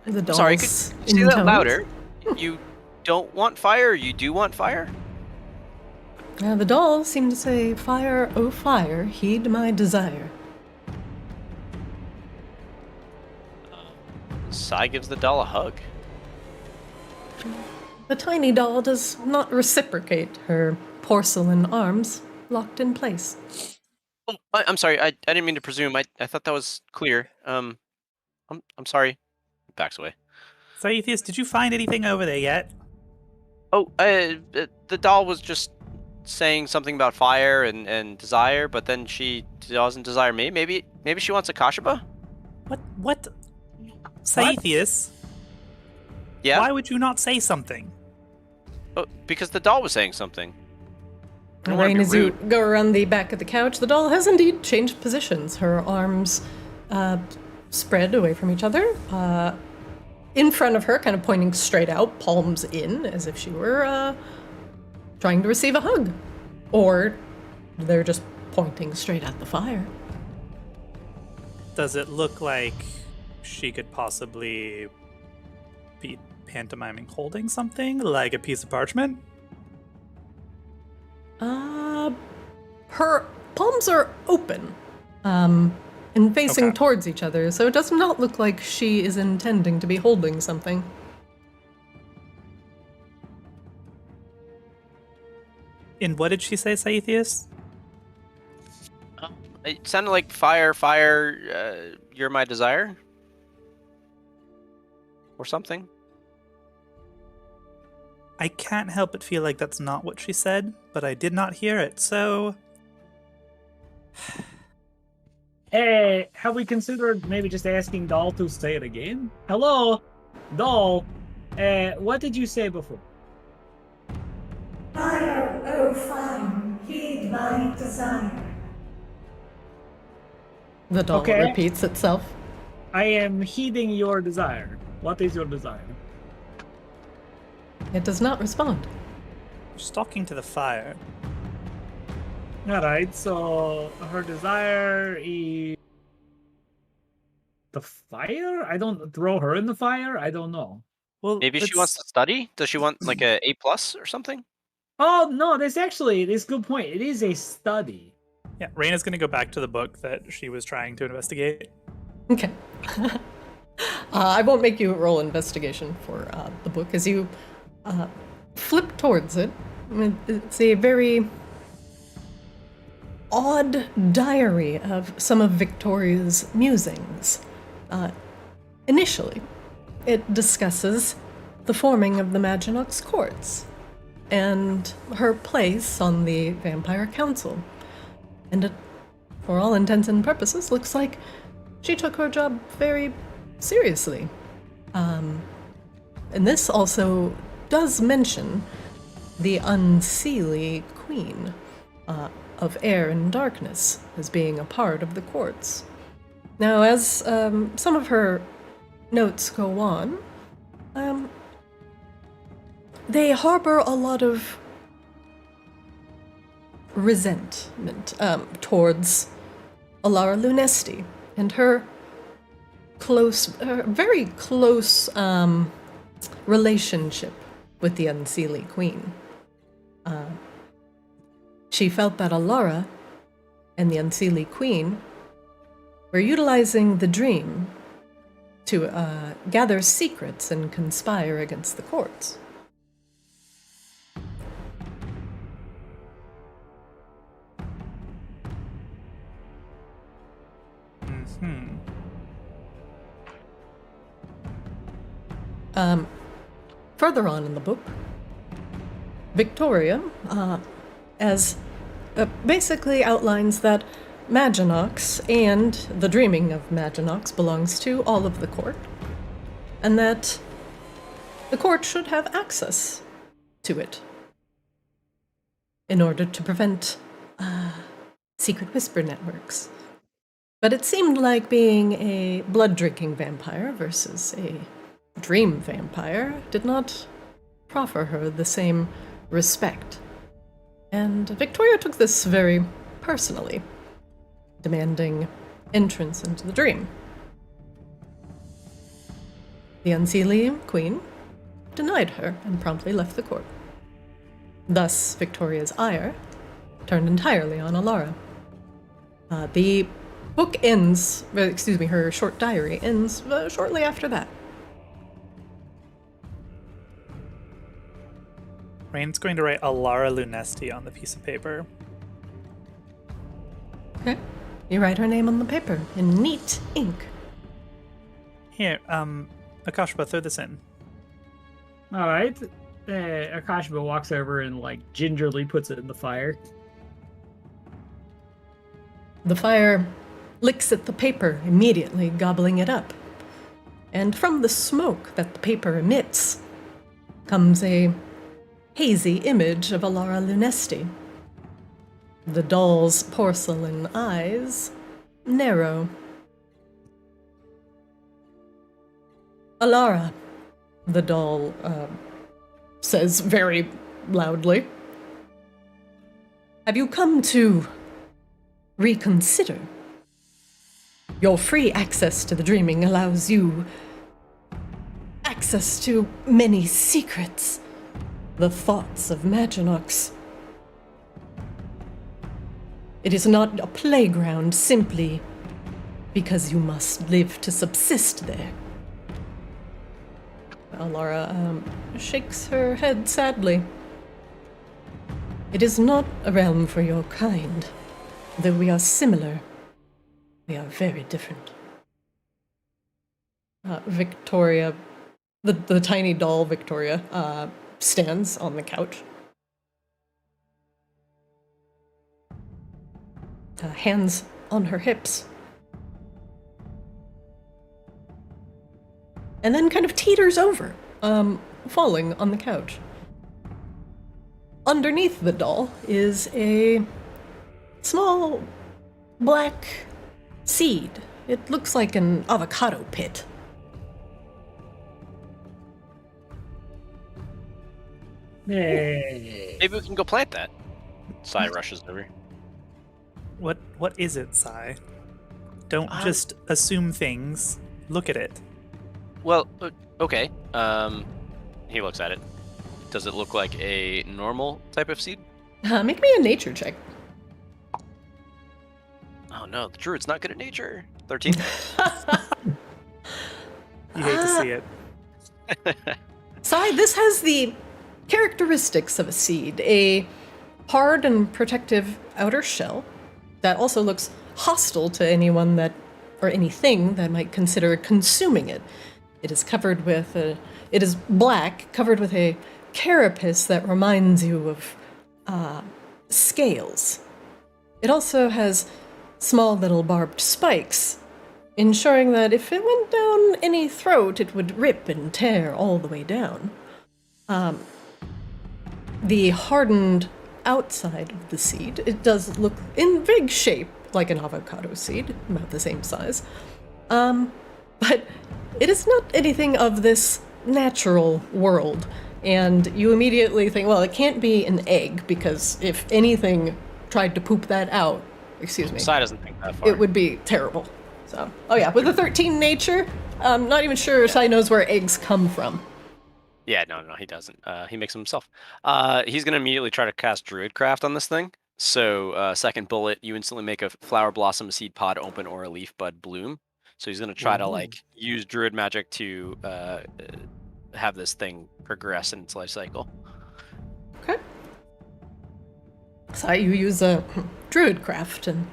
The doll's Sorry, could you say that louder? You don't want fire, or you do want fire? The doll seemed to say, fire, oh fire, heed my desire. Sai gives the doll a hug. The tiny doll does not reciprocate, her porcelain arms locked in place. Oh, I'm sorry. I didn't mean to presume. I thought that was clear. I'm sorry. Backs away. Saithius, did you find anything over there yet? Oh, the doll was just saying something about fire and desire, but then she doesn't desire me. Maybe she wants Akashiba? What? Saithius? Yeah? Why would you not say something? Oh, because the doll was saying something. Rain, as you go around the back of the couch, the doll has indeed changed positions. Her arms spread away from each other. In front of her, kind of pointing straight out, palms in, as if she were trying to receive a hug. Or they're just pointing straight at the fire. Does it look like she could possibly be pantomiming holding something, like a piece of parchment? Her palms are open. and facing towards each other, so it does not look like she is intending to be holding something. And what did she say, Saethius? It sounded like fire, you're my desire. Or something. I can't help but feel like that's not what she said, but I did not hear it, so... Hey, have we considered maybe just asking Doll to say it again? Hello? Doll, what did you say before? Fire, oh fire, heed my desire. The doll repeats itself. I am heeding your desire. What is your desire? It does not respond. Just talking to the fire. Alright, so her desire is... the fire? I don't throw her in the fire? I don't know. Well, maybe she wants to study? Does she want like a A+ or something? Oh, no, this is a good point. It is a study. Yeah, Raina's going to go back to the book that she was trying to investigate. Okay. I won't make you roll investigation for the book as you flip towards it. It's a very odd diary of some of Victoria's musings. Initially, it discusses the forming of the Maginox courts and her place on the Vampire Council. And it, for all intents and purposes, looks like she took her job very seriously. And this also does mention the Unseelie Queen of Air and Darkness as being a part of the courts. Now, as some of her notes go on, they harbor a lot of resentment towards Alara Lunesti and her very close relationship with the Unseelie Queen. She felt that Alara and the Unseelie Queen were utilizing the dream to gather secrets and conspire against the courts. Further on in the book, Victoria basically outlines that Maginox and the dreaming of Maginox belongs to all of the court, and that the court should have access to it in order to prevent secret whisper networks. But it seemed like being a blood-drinking vampire versus a dream vampire did not proffer her the same respect. And Victoria took this very personally, demanding entrance into the dream. The Unseelie Queen denied her and promptly left the court. Thus, Victoria's ire turned entirely on Alara. The book ends, her short diary ends shortly after that. Rain's going to write Alara Lunesti on the piece of paper. Okay. You write her name on the paper in neat ink. Here, Akashba, throw this in. All right. Akashba walks over and gingerly puts it in the fire. The fire licks at the paper, immediately gobbling it up. And from the smoke that the paper emits comes a hazy image of Alara Lunesti. The doll's porcelain eyes narrow. Alara, the doll says very loudly, have you come to reconsider? Your free access to the dreaming allows you access to many secrets, the thoughts of Maginox. It is not a playground simply because you must live to subsist there. Aurora shakes her head sadly. It is not a realm for your kind. Though we are similar, we are very different. Victoria, the tiny doll Victoria, stands on the couch. Hands on her hips. And then kind of teeters over, falling on the couch. Underneath the doll is a small black seed. It looks like an avocado pit. Hey. Maybe we can go plant that. Sai rushes over. What is it, Sai? Don't just assume things. Look at it. Well, okay. He looks at it. Does it look like a normal type of seed? Make me a nature check. Oh no, the druid's not good at nature. 13. You hate to see it. Sai, this has the characteristics of a seed. A hard and protective outer shell that also looks hostile to anyone that, or anything that might consider consuming it. It is covered with it is black, covered with a carapace that reminds you of scales. It also has small little barbed spikes, ensuring that if it went down any throat, it would rip and tear all the way down. The hardened outside of the seed, it does look in big shape like an avocado seed, about the same size. But it is not anything of this natural world. And you immediately think, well, it can't be an egg, because if anything tried to poop that out, excuse me, Sai doesn't think that far. it would be terrible. So, oh yeah, with a 13 nature, I'm not even sure Sai knows where eggs come from. Yeah, no, he doesn't. He makes them himself. He's going to immediately try to cast Druidcraft on this thing. So, second bullet, you instantly make a flower blossom, a seed pod open, or a leaf bud bloom. So he's going to try to, like, use Druid magic to have this thing progress in its life cycle. Okay. So you use a Druidcraft, and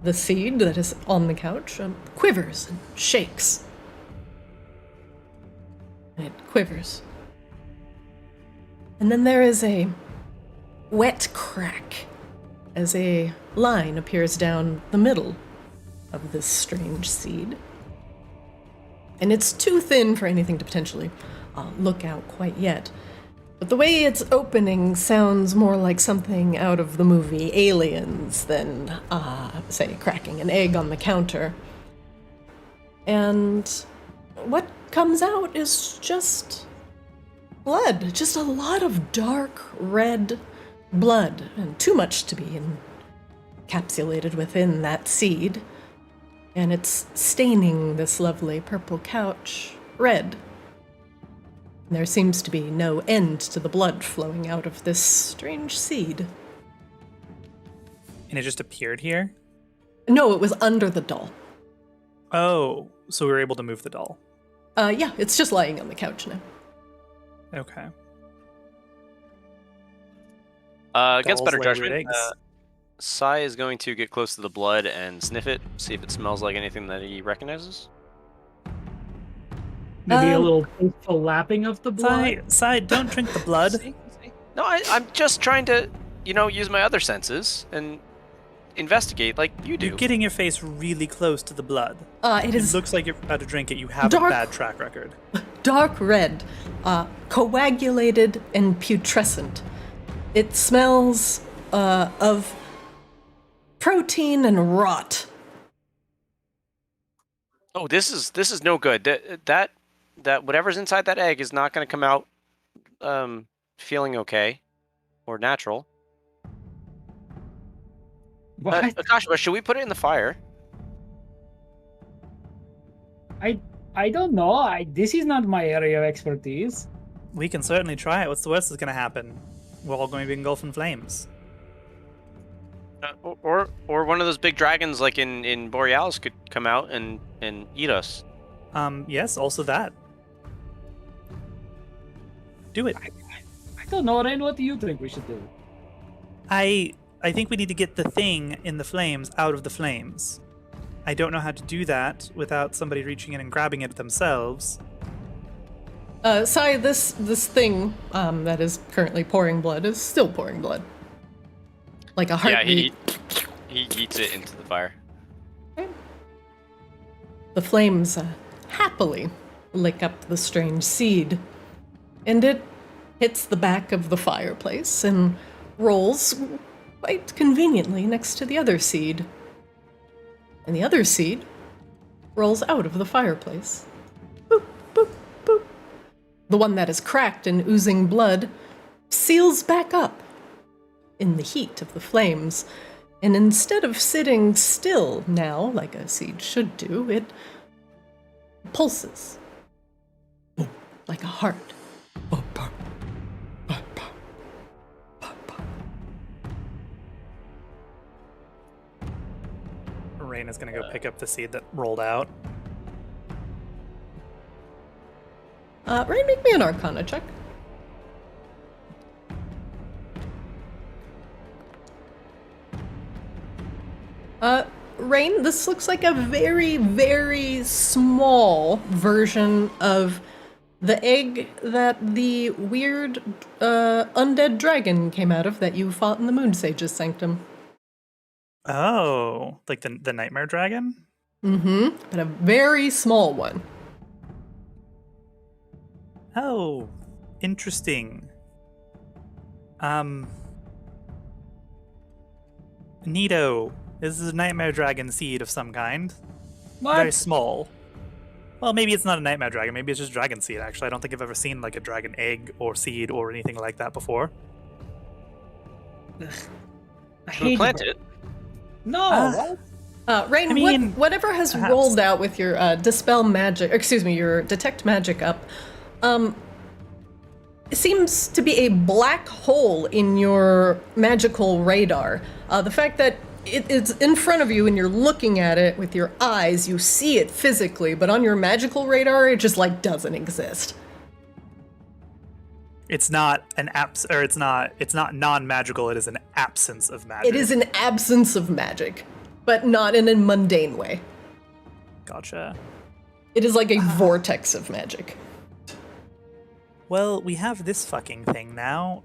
the seed that is on the couch quivers and shakes. And it quivers. And then there is a wet crack as a line appears down the middle of this strange seed. And it's too thin for anything to potentially look out quite yet. But the way it's opening sounds more like something out of the movie Aliens than, say, cracking an egg on the counter. And what comes out is just blood. Just a lot of dark red blood, and too much to be encapsulated within that seed. And it's staining this lovely purple couch red. There seems to be no end to the blood flowing out of this strange seed. And it just appeared here? No, it was under the doll. Oh, so we were able to move the doll. Yeah, it's just lying on the couch now. Okay. Against better Dolls lay judgment, eggs. Sai is going to get close to the blood and sniff it, see if it smells like anything that he recognizes. Maybe a little tasteful lapping of the blood. Sai, don't drink the blood. No, I'm just trying to, use my other senses and investigate like you do. You're getting your face really close to the blood. It looks like you're about to drink it. You have dark- a bad track record. dark red, coagulated and putrescent. It smells of protein and rot. Oh, this is no good. That whatever's inside that egg is not going to come out feeling okay or natural. What? Akasha, should we put it in the fire? I don't know. This is not my area of expertise. We can certainly try it. What's the worst that's going to happen? We're all going to be engulfed in flames. Or one of those big dragons like in Borealis could come out and eat us. Yes, also that. Do it. I don't know, Rain. What do you think we should do? I think we need to get the thing in the flames out of the flames. I don't know how to do that without somebody reaching in and grabbing it themselves. Sai, this thing that is currently pouring blood is still pouring blood. Like a heartbeat. Yeah, he eats it into the fire. The flames happily lick up the strange seed, and it hits the back of the fireplace and rolls quite conveniently next to the other seed. And the other seed rolls out of the fireplace. Boop, boop, boop. The one that is cracked and oozing blood seals back up in the heat of the flames, and instead of sitting still now, like a seed should do, it pulses. Boom, like a heart. Boom, boom, boom, boom, boom, boom. Rain is going to go pick up the seed that rolled out. Rain, make me an Arcana check. Rain, this looks like a very, very small version of the egg that the weird undead dragon came out of that you fought in the Moon Sage's Sanctum. Oh, like the nightmare dragon? Mm-hmm, but a very small one. Oh, interesting. Neato. This is a nightmare dragon seed of some kind. What? Very small. Well, maybe it's not a nightmare dragon. Maybe it's just dragon seed, actually. I don't think I've ever seen like a dragon egg or seed or anything like that before. I Should we plant it? No. Rain, I mean, whatever has perhaps. rolled out with your dispel magic, your detect magic up, seems to be a black hole in your magical radar. The fact that it's in front of you and you're looking at it with your eyes, you see it physically, but on your magical radar, it just like doesn't exist. It's not an it's not non-magical, it is an absence of magic. It is an absence of magic, but not in a mundane way. Gotcha. It is like a vortex of magic. Well, we have this fucking thing now.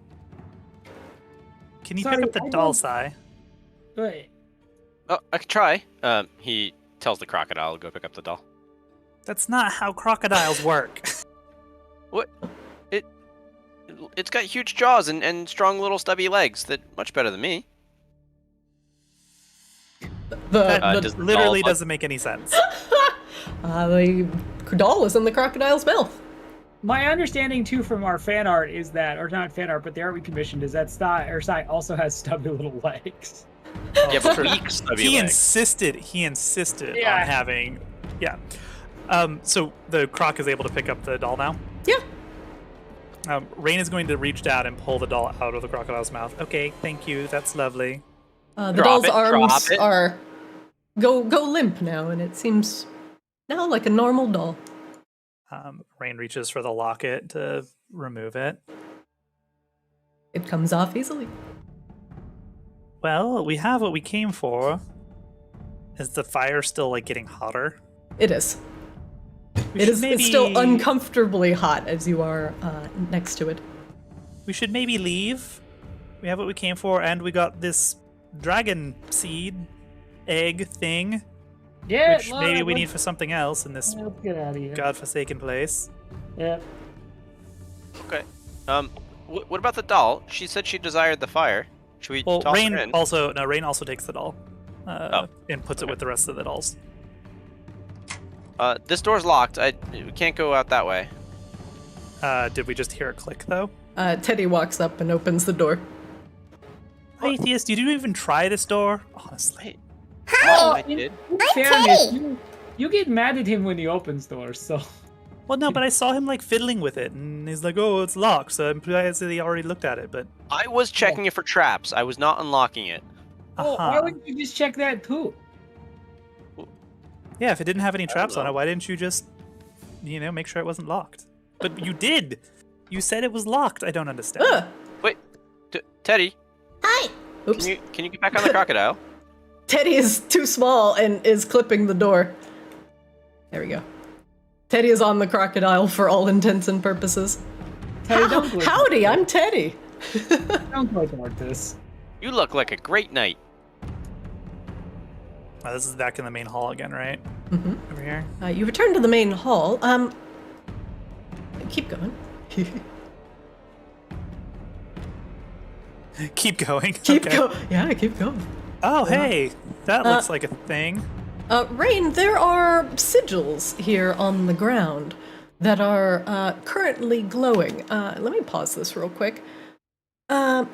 Can you Sorry, pick up the I doll, don't- Sai? Wait. Oh, I could try. He tells the crocodile to go pick up the doll. That's not how crocodiles work. What? It's got huge jaws and strong little stubby legs that much better than me. That does the literally doll- doesn't make any sense. The doll is in the crocodile's mouth. My understanding too from our fan art is that, or not fan art, but the art we commissioned is that Sai also has stubby little legs. Yeah, but weak stubby He legs. insisted Yeah. on having, yeah. So the croc is able to pick up the doll now. Yeah. Rain is going to reach down and pull the doll out of the crocodile's mouth. Okay, thank you. That's lovely. The Drop doll's it, arms drop it. are go limp now, and it seems now like a normal doll. Rain reaches for the locket to remove it. It comes off easily. Well, we have what we came for. Is the fire still like getting hotter? It is. We It should is. maybe- It's still uncomfortably hot as you are next to it. We should maybe leave. We have what we came for, and we got this dragon seed egg thing, Yeah. which maybe we need for something else in this Let's get out of here. godforsaken place. Yeah. Okay. What about the doll? She said she desired the fire. Should we Well, toss Rain her in? Rain also takes the doll, Oh. and puts it with the rest of the dolls. This door's locked. We can't go out that way. Did we just hear it click though? Teddy walks up and opens the door. Atheist, did you even try this door? Honestly. Wait. Hi, I did. I'm Fairness, Teddy. you get mad at him when he opens doors, so. Well, no, but I saw him like fiddling with it, and he's like, "Oh, it's locked." So I'm surprised that he already looked at it. But I was checking it for traps. I was not unlocking it. Oh, why wouldn't you just check that too? Yeah, if it didn't have any traps on it, why didn't you just, make sure it wasn't locked? But you did. You said it was locked. I don't understand. Wait, Teddy. Hi. Oops. Can you get back on the crocodile? Teddy is too small and is clipping the door. There we go. Teddy is on the crocodile for all intents and purposes. Teddy, Howdy, I'm Teddy. Don't go toward this. You look like a great knight. Oh, this is back in the main hall again, right? Mm-hmm. Over here. You return to the main hall. Keep going. Keep going. Keep going. Yeah, keep going. Oh, hey, that looks like a thing. Rain, there are sigils here on the ground that are currently glowing. Let me pause this real quick. Rain,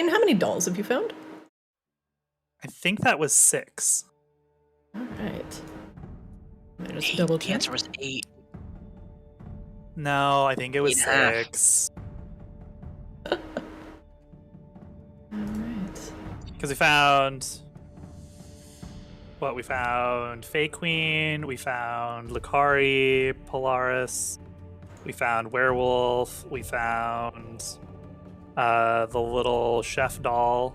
how many dolls have you found? I think that was 6. All right. Let me just double check. The answer was 8. No, I think it was 6. All right. Because we found... We found Fey Queen, we found Lucari, Polaris, we found Werewolf, we found the little chef doll,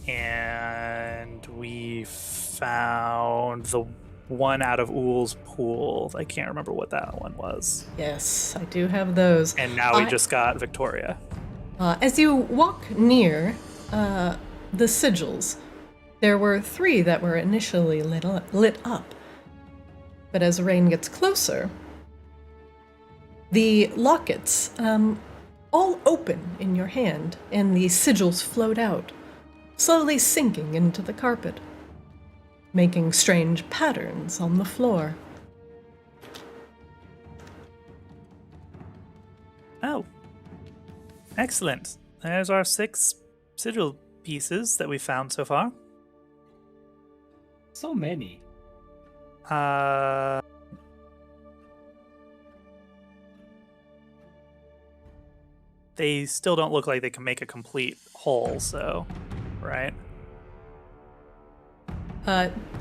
and we found the one out of Ool's pool. I can't remember what that one was. Yes, I do have those. And now we just got Victoria. As you walk near the sigils, there were 3 that were initially lit up. But as Rain gets closer, the lockets all open in your hand, and the sigils float out, slowly sinking into the carpet, making strange patterns on the floor. Oh. Excellent. There's our 6 sigil pieces that we found so far. So many. They still don't look like they can make a complete whole, so, right?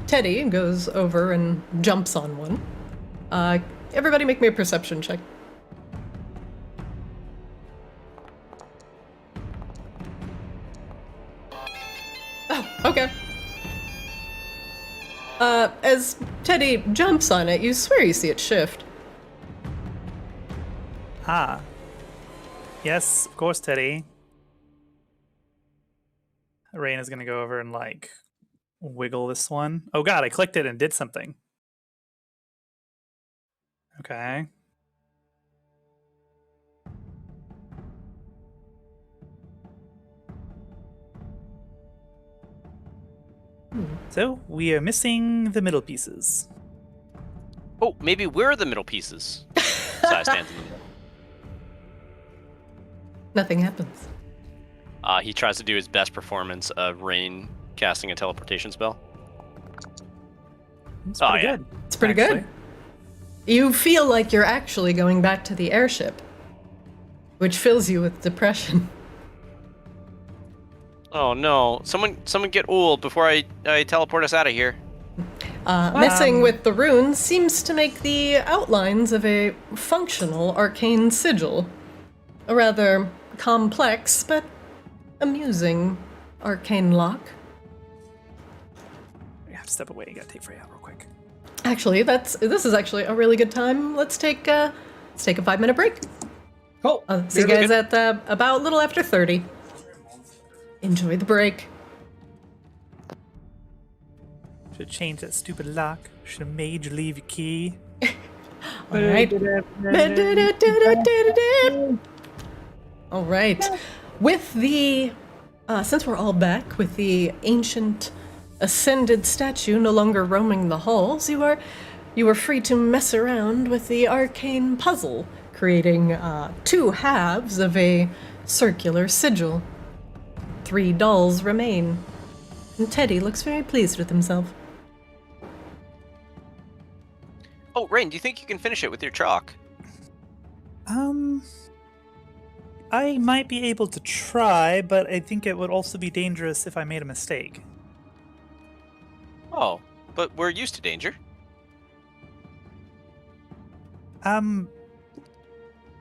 Teddy goes over and jumps on one. Everybody make me a perception check. Oh, okay. As Teddy jumps on it, you swear you see it shift. Ah. Yes, of course, Teddy. Rain is gonna go over and, wiggle this one. Oh god, I clicked it and did something. Okay. So, we are missing the middle pieces. Oh, maybe we're the middle pieces. Sai stands in the middle. Nothing happens. He tries to do his best performance of Rain casting a teleportation spell. It's pretty good. It's pretty good. You feel like you're actually going back to the airship, which fills you with depression. Oh no! Someone get Ool before I teleport us out of here. Messing with the runes seems to make the outlines of a functional arcane sigil. A rather complex but amusing arcane lock. We have to step away. You gotta take Frey out real quick. Actually, this is actually a really good time. Let's take a 5-minute break. Cool. See you guys at about a little after 30. Enjoy the break. Should change that stupid lock. Should have made you leave your key. All right. All right. With the since we're all back with the ancient ascended statue no longer roaming the halls, you are free to mess around with the arcane puzzle, creating 2 halves of a circular sigil. 3 dolls remain, and Teddy looks very pleased with himself. Oh, Rain, do you think you can finish it with your chalk? I might be able to try, but I think it would also be dangerous if I made a mistake. Oh, but we're used to danger.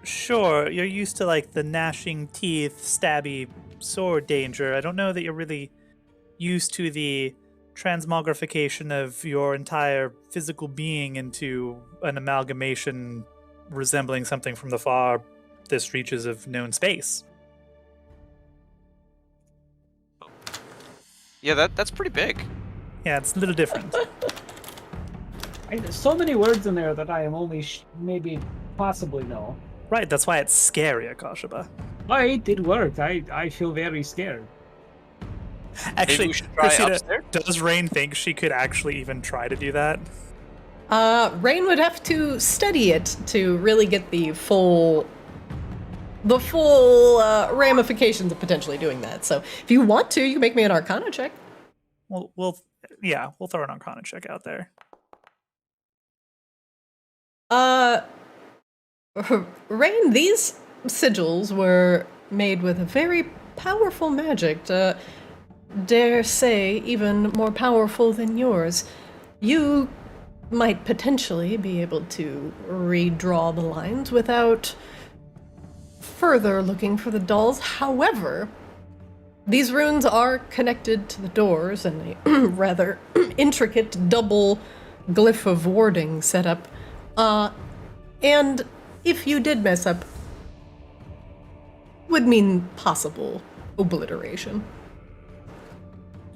Sure, you're used to, like, the gnashing teeth, stabby sword danger. I don't know that you're really used to the transmogrification of your entire physical being into an amalgamation resembling something from the farthest reaches of known space. Yeah, that's pretty big. Yeah, it's a little different. There's so many words in there that I am only maybe possibly know. Right, that's why it's scary, Akashaba. It did work. I feel very scared. Actually, we should try Christina, upstairs? does Rain think she could actually even try to do that? Rain would have to study it to really get the full ramifications of potentially doing that. So if you want to, you can make me an Arcana check. We'll throw an Arcana check out there. Rain, these sigils were made with a very powerful magic. Dare say, even more powerful than yours. You might potentially be able to redraw the lines without further looking for the dolls. However, these runes are connected to the doors in a rather intricate double glyph of warding setup. And if you did mess up, would mean possible obliteration.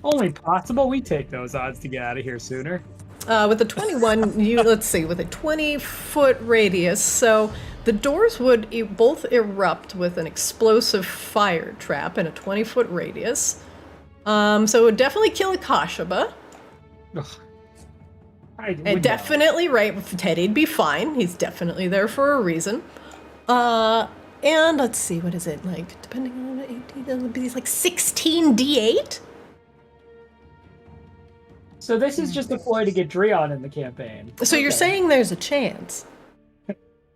Only possible. We take those odds to get out of here sooner. With the 21, let's see, with a 20-foot radius, so the doors would both erupt with an explosive fire trap in a 20-foot radius. So it would definitely kill Akashaba. And definitely, right, Teddy'd be fine. He's definitely there for a reason. And let's see, what is it, like, depending on the 18, it would be like 16 D8? So this is just a ploy to get Dreon in the campaign. So you're saying there's a chance.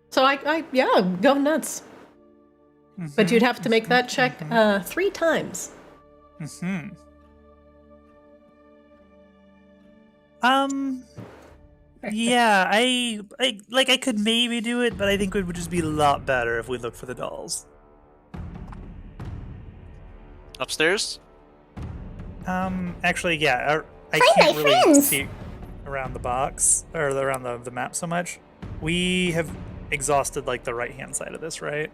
So yeah, go nuts. Mm-hmm. But you'd have to make that check 3 times. Mm-hmm. Yeah, I could maybe do it, but I think it would just be a lot better if we looked for the dolls. Upstairs? Actually, yeah. I can't really see around the box or around the map so much. We have exhausted like the right-hand side of this, right?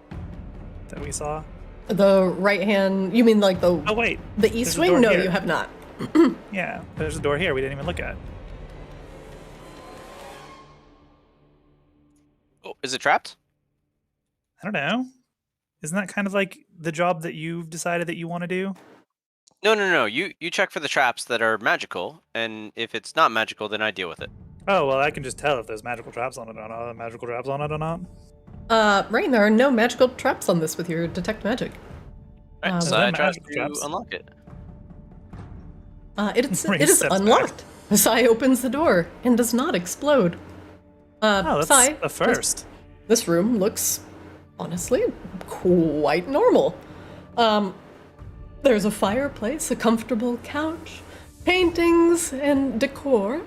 That we saw. The right hand. You mean like the? Oh wait. The east wing? No, here. You have not. Yeah, there's a door here we didn't even look at. Oh, is it trapped? I don't know. Isn't that kind of like the job that you've decided that you want to do? No. You check for the traps that are magical, and if it's not magical, then I deal with it. Oh, well, I can just tell if there's magical traps on it or not. Rain, there are no magical traps on this with your detect magic. Right, so I try to unlock it. It is unlocked. Sai opens the door and does not explode. That's Sai, a first. This room looks, honestly, quite normal. There's a fireplace, a comfortable couch, paintings, and decor.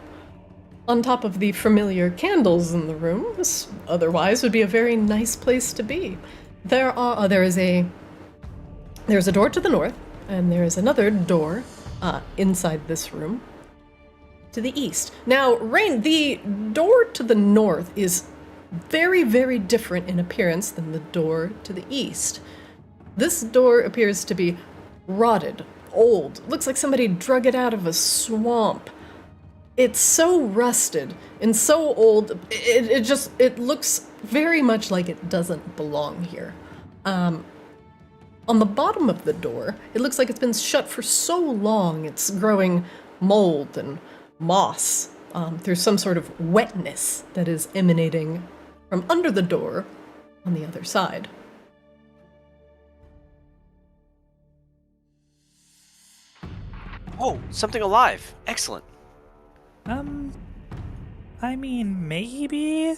On top of the familiar candles in the room, this otherwise would be a very nice place to be. There's a door to the north, and there is another door inside this room to the east. Now, Rain, the door to the north is very, very different in appearance than the door to the east. This door appears to be rotted, old. Looks like somebody drug it out of a swamp. It's so rusted and so old, it looks very much like it doesn't belong here. On the bottom of the door, it looks like it's been shut for so long it's growing mold and moss through some sort of wetness that is emanating from under the door on the other side. Oh, something alive. Excellent. I mean, maybe?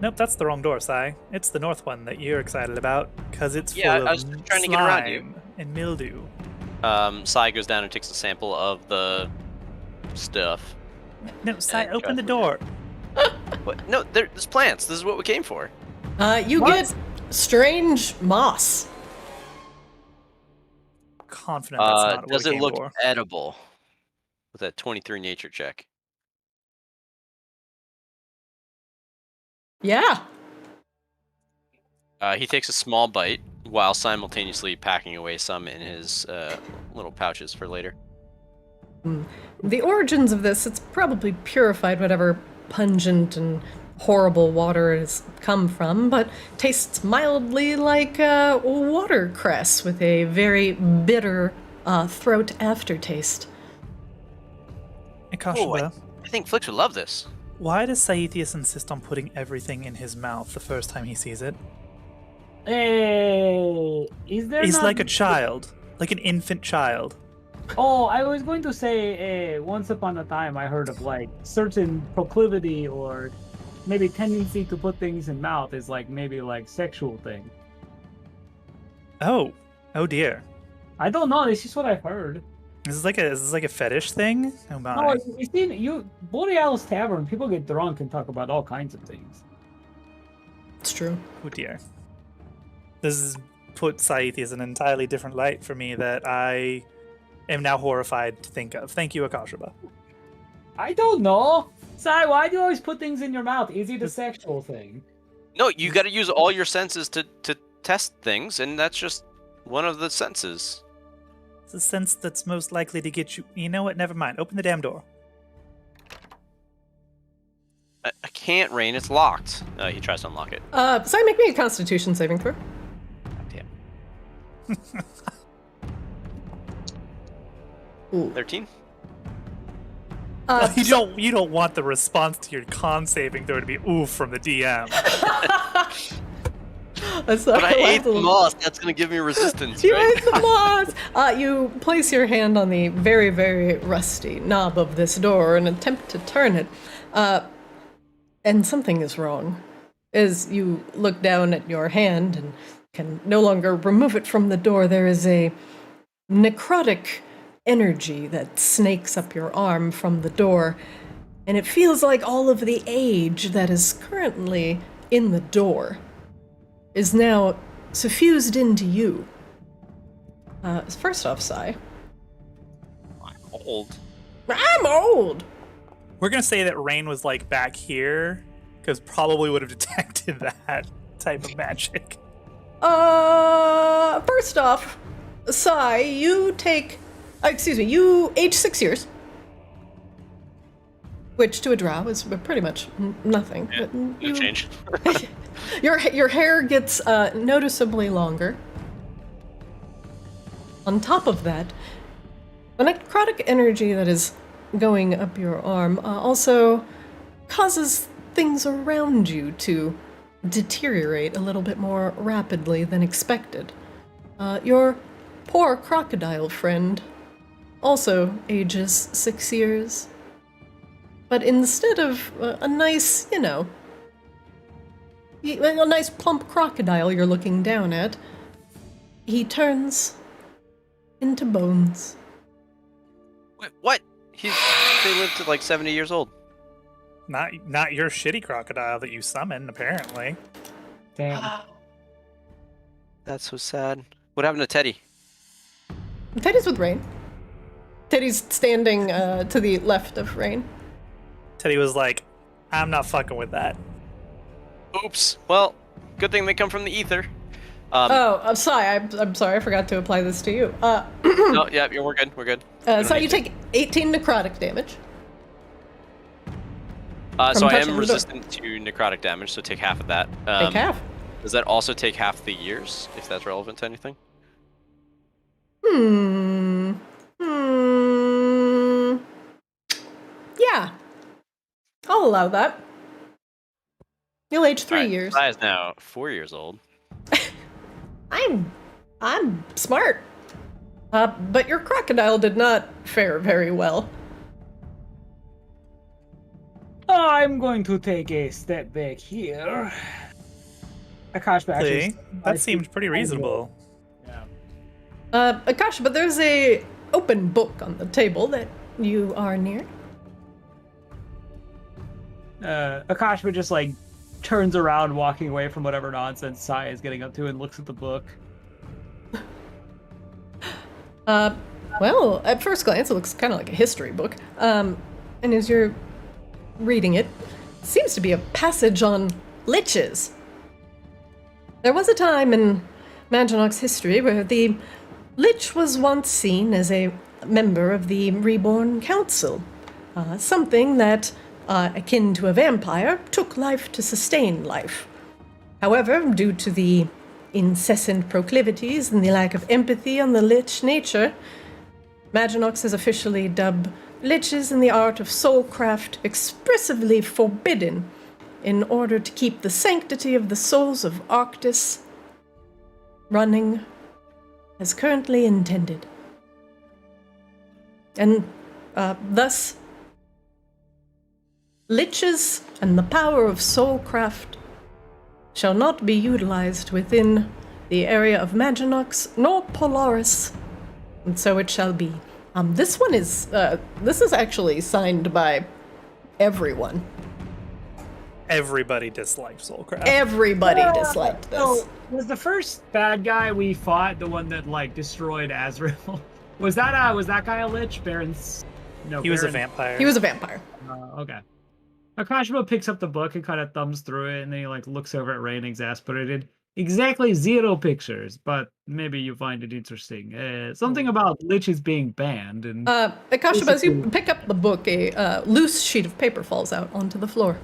Nope, that's the wrong door, Sai. It's the north one that you're excited about, because it's full I of was just trying to get around you. slime and mildew. Sai goes down and takes a sample of the stuff. No, Sai, open the door. What? No, there's plants. This is what we came for. You get strange moss. Confident that's not what Does we it came look for. edible? With that 23 nature check. Yeah. He takes a small bite while simultaneously packing away some in his little pouches for later. The origins of this, it's probably purified whatever pungent and horrible water it has come from, but tastes mildly like watercress with a very bitter throat aftertaste. And Kashuba, I think Flix would love this. why does Saithius insist on putting everything in his mouth the first time he sees it? Hey, is there? He's not... like a child, like an infant child. Oh, I was going to say, once upon a time, I heard of like certain proclivity or maybe tendency to put things in mouth is like maybe like sexual thing. Oh dear. I don't know. It's just what I've heard. Is this like a fetish thing? Oh my. No, you see, Borealis Tavern, people get drunk and talk about all kinds of things. It's true. Oh dear. This has put Saithius in an entirely different light for me that I am now horrified to think of. Thank you, Akashaba. I don't know. Sai, why do you always put things in your mouth? Is it a sexual thing? No, you got to use all your senses to test things, and that's just one of the senses. It's a sense that's most likely to get you. You know what? Never mind. Open the damn door. I can't, Rain. It's locked. He tries to unlock it. So make me a Constitution saving throw. Damn. Ooh. 13? You don't want the response to your con saving throw to be oof from the DM. That's not But I ate the moss. That's going to give me resistance, You right? ate the moss! You place your hand on the very, very rusty knob of this door and attempt to turn it. And something is wrong. As you look down at your hand and can no longer remove it from the door, there is a necrotic energy that snakes up your arm from the door. And it feels like all of the age that is currently in the door is now suffused into you. First off, Sai. I'm old. I'm old! We're gonna say that Rain was like back here, because probably would have detected that type of magic. First off, Sai, you age 6 years. Which to a drow is pretty much nothing. Yeah, no change. Your hair gets noticeably longer. On top of that, the necrotic energy that is going up your arm also causes things around you to deteriorate a little bit more rapidly than expected. Your poor crocodile friend also ages 6 years. But instead of a nice, a nice plump crocodile you're looking down at, he turns into bones. Wait, what? They live to like 70 years old. Not your shitty crocodile that you summoned, apparently. Damn. That's so sad. What happened to Teddy? Teddy's with Rain. Teddy's standing to the left of Rain. Teddy was like, I'm not fucking with that. Oops. Well, good thing they come from the ether. I'm sorry. I'm sorry. I forgot to apply this to you. No, yeah, we're good. We're good. So you take 18 necrotic damage. So I touching am the door. resistant to necrotic damage, so take half of that. Take half. Does that also take half the years, if that's relevant to anything? Yeah. I'll allow that. You'll age 3 years. I is now 4 years old. I'm smart. But your crocodile did not fare very well. I'm going to take a step back here. Akash, that seems pretty reasonable. Yeah. Akash, but there's a open book on the table that you are near. Akash just like turns around, walking away from whatever nonsense Sai is getting up to, and looks at the book. Well, at first glance, it looks kind of like a history book. And as you're reading it, it seems to be a passage on liches. There was a time in Maginok's history where the lich was once seen as a member of the Reborn Council. Something that, akin to a vampire, took life to sustain life. However, due to the incessant proclivities and the lack of empathy on the lich nature, Maginox has officially dubbed liches in the art of soulcraft expressively forbidden in order to keep the sanctity of the souls of Arctis running as currently intended. And thus, liches and the power of soulcraft shall not be utilized within the area of Maginox nor Polaris, and so it shall be. This one is, this is actually signed by everyone. Everybody disliked Soulcraft. Everybody disliked this. So, was the first bad guy we fought the one that like destroyed Azrael? Was that guy a lich? He was a vampire. He was a vampire. Okay. Akashima picks up the book and kind of thumbs through it, and then he like looks over at Rain exasperated. Exactly 0 pictures, but maybe you find it interesting. Something about liches being banned. And Akashima, as you pick up the book, a loose sheet of paper falls out onto the floor.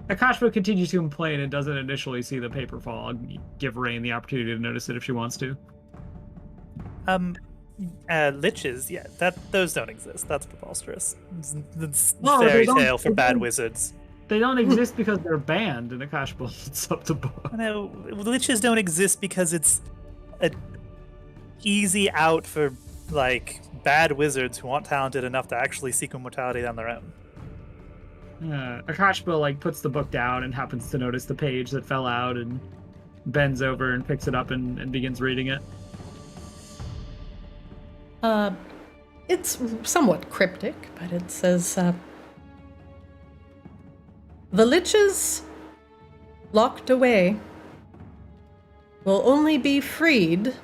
Akashima continues to complain and doesn't initially see the paper fall. I'll give Rain the opportunity to notice it if she wants to. Liches, yeah, those don't exist. That's preposterous. It's No, fairy tale for bad wizards. They don't exist because they're banned, and Akashima holds up the book. No, liches don't exist because it's an easy out for like bad wizards who aren't talented enough to actually seek immortality on their own. Akashima like puts the book down and happens to notice the page that fell out and bends over and picks it up and begins reading it. It's somewhat cryptic, but it says, the liches locked away will only be freed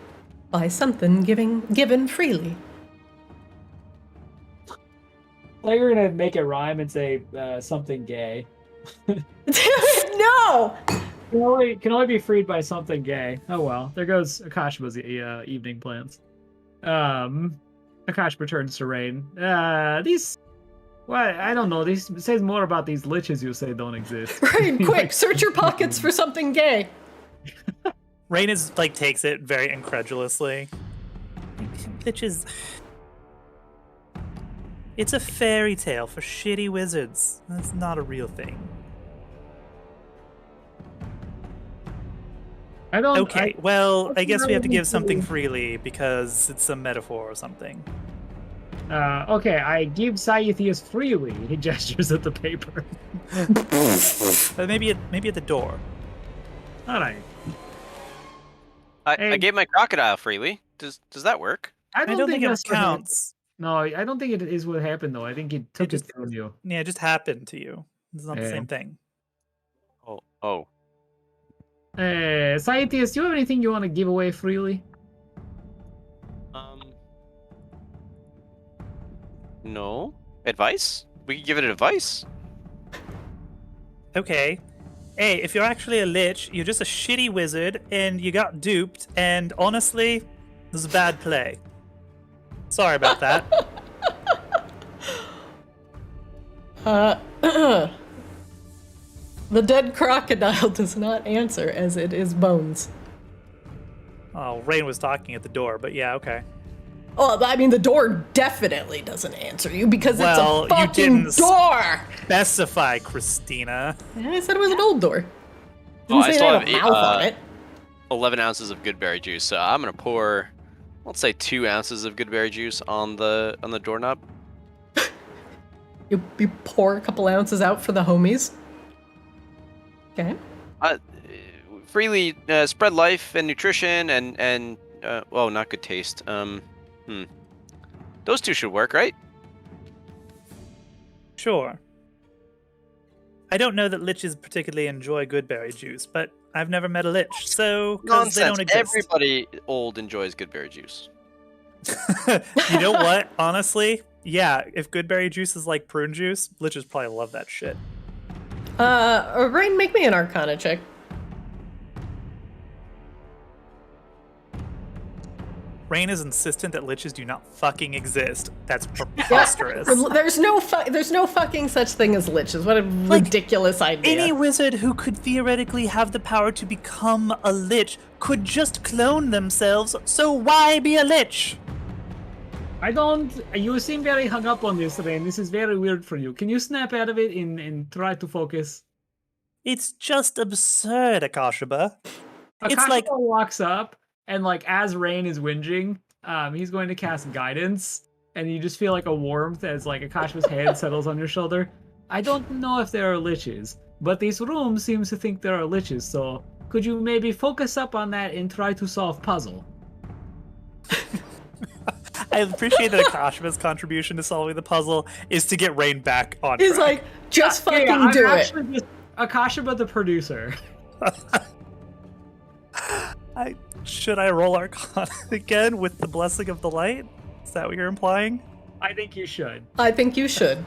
by something given freely. Like you're gonna make it rhyme and say something gay. No! Can only be freed by something gay. Oh well, there goes Akashima's evening plans. Akash returns to Rain. I don't know. This says more about these liches you say don't exist. Rain, quick, search your pockets for something gay. Rain is like takes it very incredulously. Liches. It's a fairy tale for shitty wizards. That's not a real thing. I guess we have to give something freely because it's a metaphor or something. Okay, I give Saithius freely. He gestures at the paper. Maybe at the door. All right. I gave my crocodile freely. Does that work? I don't think it counts. No, I don't think it is what happened though. I think it took it from you. Yeah, it just happened to you. It's not the same thing. Oh. Saithius, do you have anything you want to give away freely? No. Advice? We can give it advice. Okay. Hey, if you're actually a lich, you're just a shitty wizard, and you got duped, and honestly, this is a bad play. Sorry about that. The dead crocodile does not answer, as it is bones. Oh, Rain was talking at the door, but yeah, okay. Well, I mean, the door definitely doesn't answer you because it's a fucking door! Specify, Christina. Yeah, I said it was an old door. I still have 11 ounces of goodberry juice, so I'm gonna pour, let's say 2 ounces of goodberry juice on the doorknob. You pour a couple ounces out for the homies. Okay. Freely spread life and nutrition and well, not good taste. Those two should work, right? Sure. I don't know that liches particularly enjoy goodberry juice, but I've never met a lich, so Nonsense. they don't exist. Everybody old enjoys goodberry juice. You know what? Honestly, yeah, if goodberry juice is like prune juice, liches probably love that shit. Rain, make me an Arcana check. Rain is insistent that liches do not fucking exist. That's preposterous. There's no fucking such thing as liches. What a ridiculous idea. Any wizard who could theoretically have the power to become a lich could just clone themselves, so why be a lich? You seem very hung up on this, Rain. This is very weird for you. Can you snap out of it and try to focus? It's just absurd, Akashaba. Akashaba like walks up, and like as Rain is whinging, he's going to cast Guidance, and you just feel like a warmth as like Akashaba's head settles on your shoulder. I don't know if there are liches, but this room seems to think there are liches, so could you maybe focus up on that and try to solve puzzle? I appreciate that Akashaba's contribution to solving the puzzle is to get Rain back on track. He's like, just fucking do it. Just Akashaba the producer. Should I roll Arcana again with the blessing of the light? Is that what you're implying? I think you should. I think you should.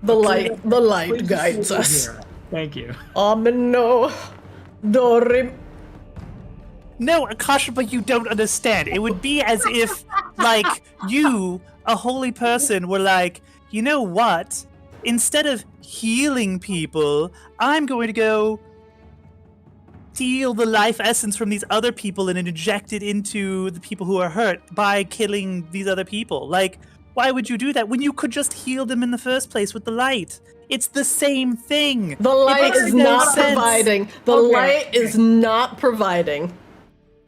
The light guides us. Thank you. Amino Dorim. No, Akashaba, you don't understand. It would be as if, like, you, a holy person, were like, you know what? Instead of healing people, I'm going to go steal the life essence from these other people and inject it into the people who are hurt by killing these other people. Like, why would you do that when you could just heal them in the first place with the light? It's the same thing. The light is not providing. The light is not providing.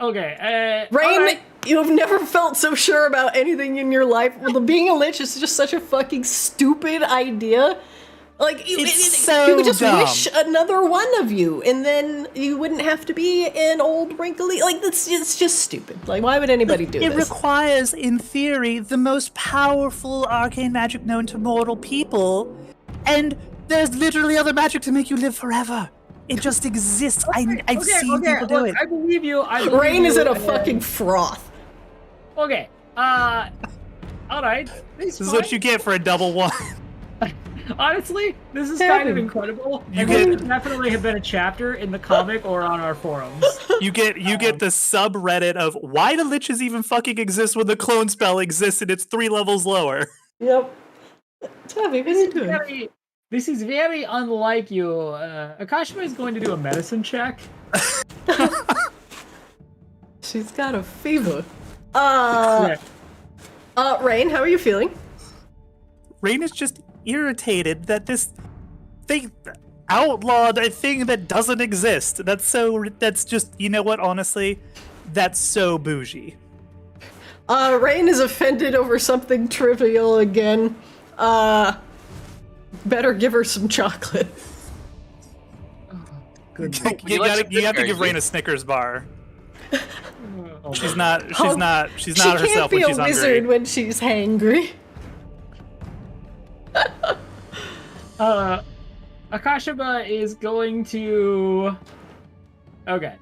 Okay, Rain, right. You have never felt so sure about anything in your life. Well, being a lich is just such a fucking stupid idea. Like, you could just wish another one of you, and then you wouldn't have to be an old wrinkly. Like, it's just stupid. Like, why would anybody do this? It requires, in theory, the most powerful arcane magic known to mortal people, and there's literally other magic to make you live forever. It just exists. I've seen people do it. I believe you. Rain is in a fucking froth. Okay. All right. This is what you get for a double one. Honestly, this is kind of incredible. You could definitely have been a chapter in the comic or on our forums. You get the subreddit of why do liches even fucking exist when the clone spell exists and it's 3 levels lower. Yep. Tavi, what are you doing? This is very unlike you. Akashima is going to do a medicine check. She's got a fever. Rain, how are you feeling? Rain is just irritated that this thing outlawed a thing that doesn't exist. That's just, you know what, honestly, that's so bougie. Rain is offended over something trivial again. Better give her some chocolate. You gotta give Rain a Snickers bar. She's not herself when she's hungry. She can't be a wizard when she's hangry. Akashaba is going to... Okay.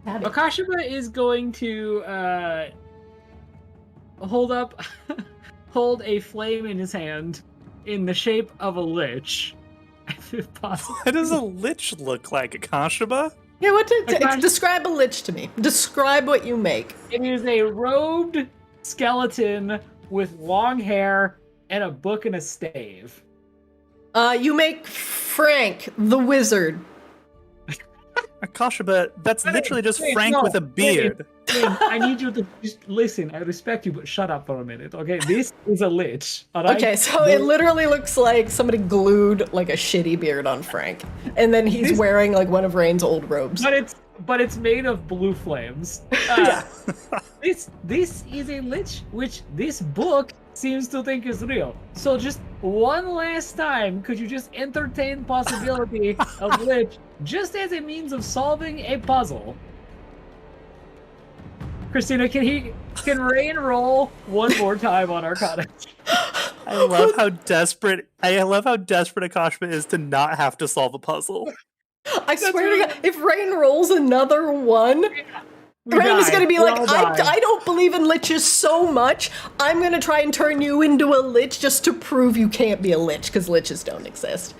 Akashaba is going to hold a flame in his hand in the shape of a lich, if possible. What does a lich look like, Akashaba? Yeah, describe a lich to me. Describe what you make. It is a robed skeleton with long hair and a book and a stave. You make Frank the wizard. Akashaba, that's literally just Frank with a beard. I need you to just listen. I respect you, but shut up for a minute, okay? This is a lich, all right? Okay, so it literally looks like somebody glued like a shitty beard on Frank, and then he's wearing like one of Rain's old robes. But it's made of blue flames. Yeah. This is a lich, which this book seems to think is real. So just one last time, could you just entertain possibility of Lich just as a means of solving a puzzle? Christina, can Rain roll one more time on Arcana? I love how desperate Akashma is to not have to solve a puzzle. I swear to God, if Rain rolls another one, Rain is going to be like, I don't believe in liches so much, I'm going to try and turn you into a lich just to prove you can't be a lich, because liches don't exist.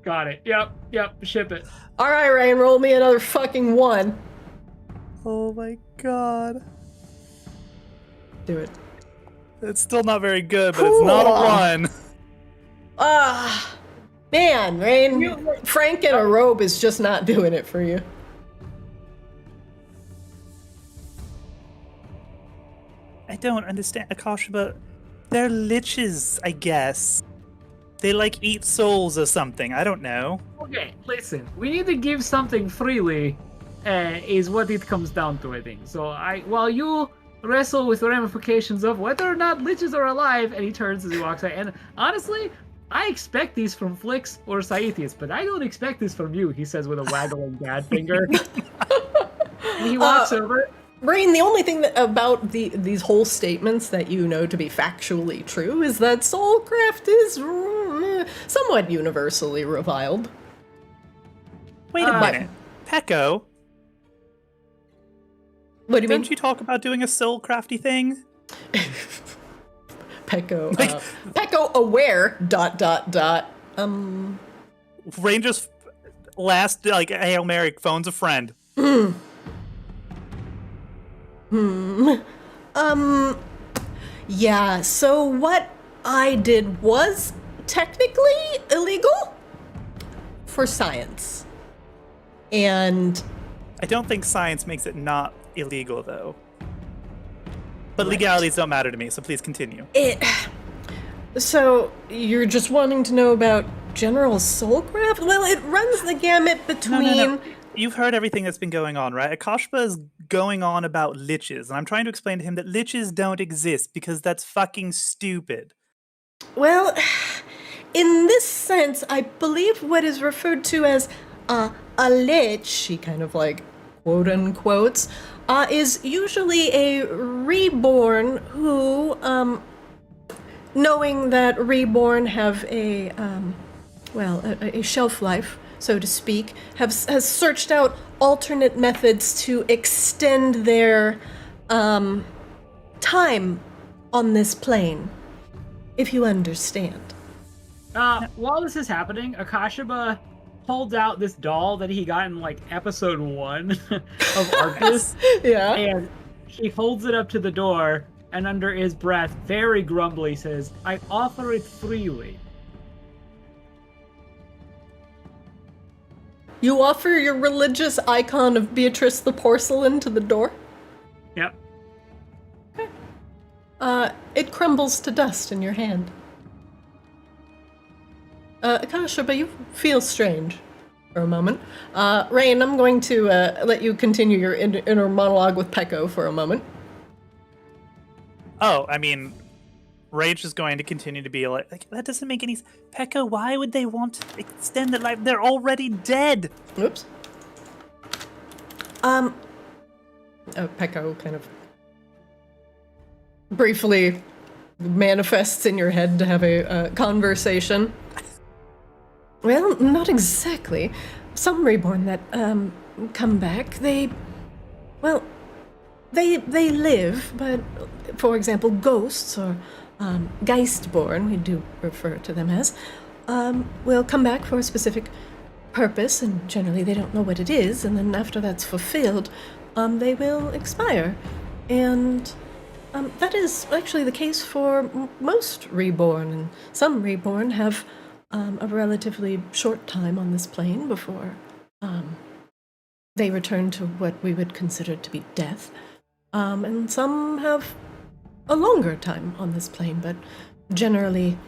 Got it. Yep, ship it. All right, Rain, roll me another fucking 1. Oh my god. Do it. It's still not very good, but it's not a 1. Man, Rain, Frank in a robe is just not doing it for you. I don't understand, Akashma. They're liches, I guess. They like eat souls or something. I don't know. Okay, listen. We need to give something freely, is what it comes down to, I think. So while you wrestle with the ramifications of whether or not liches are alive, and he turns as he walks out. And honestly, I expect these from Flix or Saithius, but I don't expect this from you, he says with a waggling bad finger. And he walks over. Rain, the only thing about these whole statements that you know to be factually true is that soulcraft is somewhat universally reviled. Wait a minute. Pecco? What do you mean? Don't you talk about doing a soulcrafty thing? Pecco. Pecco aware, ... Rain just last, Hail Mary, phone's a friend. Yeah, so what I did was technically illegal for science. And I don't think science makes it not illegal, though. But legalities don't matter to me, so please continue. So, you're just wanting to know about general soulcraft? Well, it runs the gamut between... No. You've heard everything that's been going on, right? Akashma is going on about liches, and I'm trying to explain to him that liches don't exist because that's fucking stupid. Well, in this sense, I believe what is referred to as a lich, he kind of quote unquotes, is usually a reborn who, knowing that reborn have a shelf life, so to speak, has searched out alternate methods to extend their time on this plane, if you understand. While this is happening, Akashima holds out this doll that he got in episode 1 of Arctis. Yeah. And he holds it up to the door, and under his breath, very grumbly says, "I offer it freely." You offer your religious icon of Beatrice the porcelain to the door? Yep. Okay. It crumbles to dust in your hand. Akasha, but you feel strange for a moment. Rain, I'm going to let you continue your inner monologue with Pecco for a moment. Oh, I mean, Rage is going to continue to be like that doesn't make any sense. Pecco, why would they want to extend their life? They're already dead. Oops. Pecco kind of briefly manifests in your head to have a conversation. Well, not exactly. Some reborn that come back, they live, but for example, ghosts or Geistborn, we do refer to them as, will come back for a specific purpose, and generally they don't know what it is, and then after that's fulfilled, they will expire. And that is actually the case for most reborn, and some reborn have a relatively short time on this plane before they return to what we would consider to be death. And some have a longer time on this plane, but generally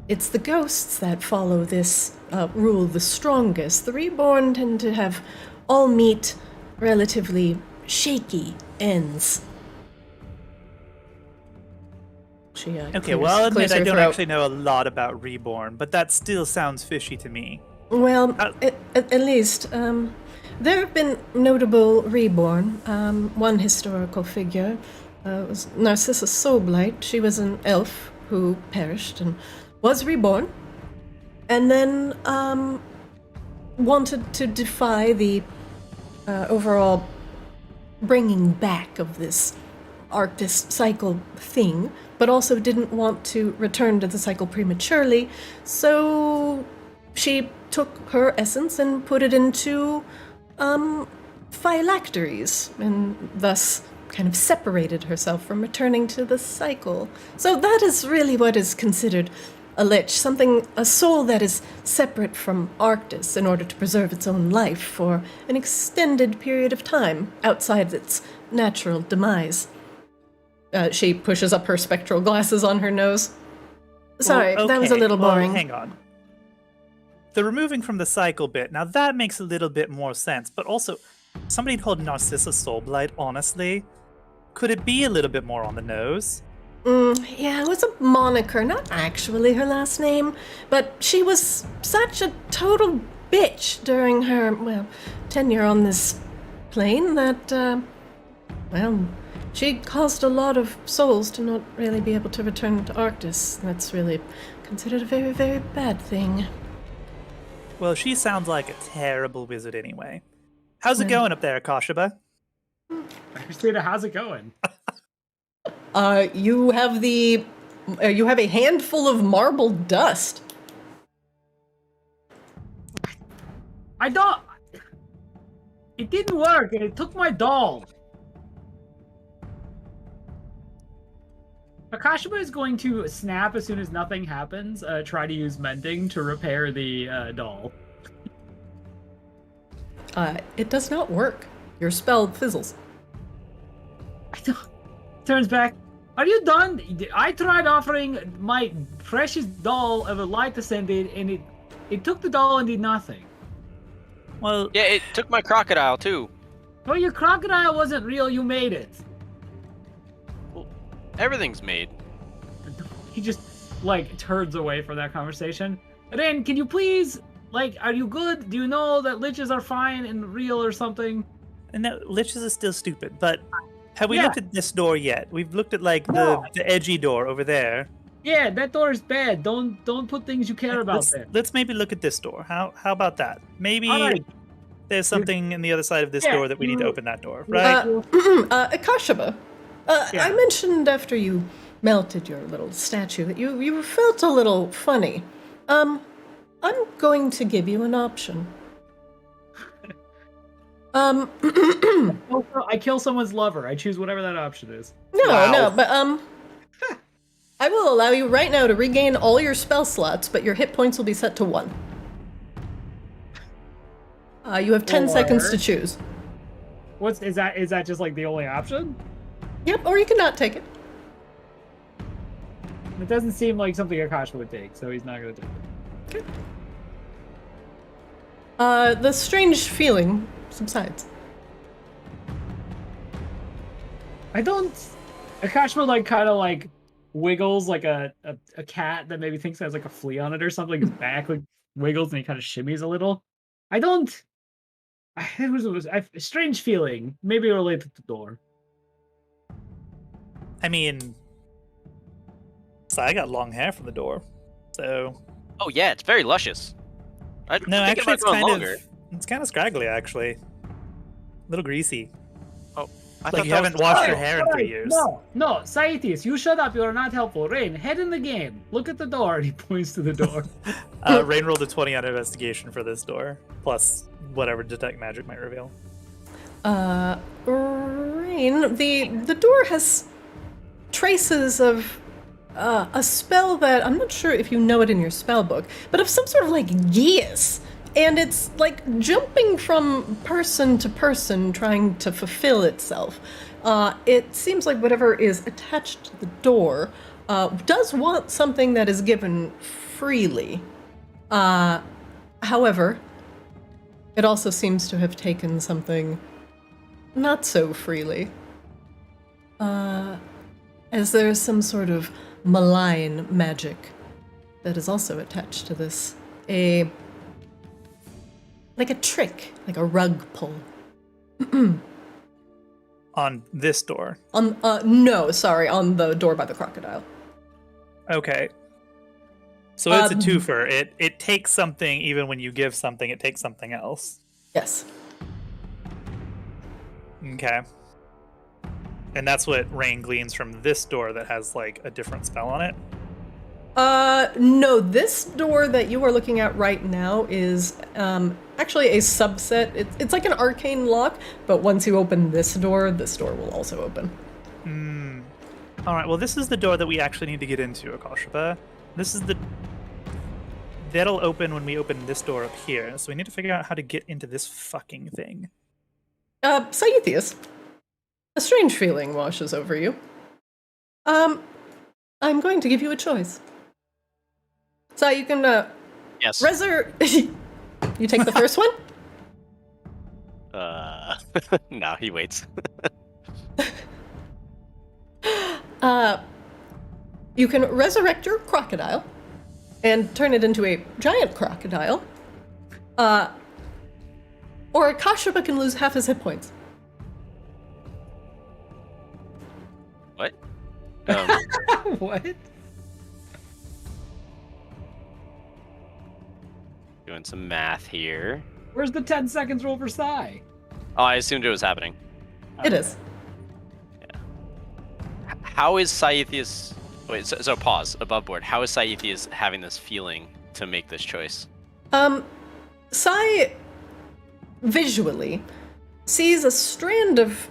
it's the ghosts that follow this rule the strongest. The reborn tend to have all meet relatively shaky ends. She okay, well, I'll admit I don't actually know a lot about Reborn, but that still sounds fishy to me. Well, at least, there have been notable Reborn. One historical figure was Narcissa Soulblight. She was an elf who perished and was reborn, and then wanted to defy the overall bringing back of this Arctis cycle thing, but also didn't want to return to the cycle prematurely, so she took her essence and put it into phylacteries, and thus kind of separated herself from returning to the cycle. So that is really what is considered a lich, a soul that is separate from Arctis in order to preserve its own life for an extended period of time outside its natural demise. She pushes up her spectral glasses on her nose. Sorry, that was a little boring. Hang on. The removing from the cycle bit, now that makes a little bit more sense, but also, somebody called Narcissa Soulblight, honestly, could it be a little bit more on the nose? Yeah, it was a moniker, not actually her last name, but she was such a total bitch during her, tenure on this plane that, she caused a lot of souls to not really be able to return to Arctis. That's really considered a very, very bad thing. Well, she sounds like a terrible wizard anyway. How's it going up there, Kashaba? Christina, how's it going? You have a handful of marble dust. It didn't work, and it took my doll. Akashima is going to snap as soon as nothing happens, try to use mending to repair the doll. It does not work. Your spell fizzles. Turns back. Are you done? I tried offering my precious doll of a light ascended, and it took the doll and did nothing. Well, yeah, it took my crocodile too. Well, your crocodile wasn't real. You made it. Well, everything's made. He just turns away from that conversation. Ren, can you please? Are you good? Do you know that liches are fine and real or something? No, liches are still stupid, but have we looked at this door yet? We've looked at the edgy door over there. Yeah, that door is bad. Don't put things you care about there. Let's maybe look at this door. How about that? Maybe there's something in the other side of this door that we need to open that door, right? Akashaba, I mentioned after you melted your little statue that you felt a little funny. I'm going to give you an option. I kill someone's lover. I choose whatever that option is. No, but I will allow you right now to regain all your spell slots, but your hit points will be set to 1. You have 10 seconds to choose. Is that just the only option? Yep, or you can not take it. It doesn't seem like something Akash would take, so he's not going to take it. Okay. The strange feeling subsides. Akash wiggles like a cat that maybe thinks has a flea on it or something. His back wiggles and he kind of shimmies a little. It was a strange feeling, maybe related to the door. I mean, so I got long hair from the door, so. Oh yeah, it's very luscious. No, actually, it's kind of scraggly, actually. A little greasy. Oh, you haven't washed your hair in 3 years. No, Saithis, you shut up. You are not helpful. Rain, head in the game. Look at the door. And he points to the door. Rain rolled a 20 on investigation for this door, plus whatever detect magic might reveal. Rain, the door has traces of a spell that I'm not sure if you know it in your spell book, but of some sort of geas. And it's jumping from person to person trying to fulfill itself. It seems like whatever is attached to the door does want something that is given freely. However, it also seems to have taken something not so freely. As there is some sort of malign magic that is also attached to this. Like a trick, like a rug pull. On this door? On the door by the crocodile. Okay. So it's a twofer. It takes something, even when you give something, it takes something else. Yes. Okay. And that's what Rain gleans from this door that has, like, a different spell on it? No, this door that you are looking at right now is actually a subset. It's like an arcane lock, but once you open this door will also open. Alright, well, this is the door that we actually need to get into, Akashaba. That'll open when we open this door up here, so we need to figure out how to get into this fucking thing. Saithius, a strange feeling washes over you. I'm going to give you a choice. So you can, Yes. You take the first one? No, he waits. You can resurrect your crocodile and turn it into a giant crocodile. Or Akashaba can lose half his hit points. What? What? Doing some math here. Where's the 10 seconds rule for Sai? Oh, I assumed it was happening. It is. Yeah. How is Saithius... Wait, so pause. Above board. How is Saithius having this feeling to make this choice? Sai visually sees a strand of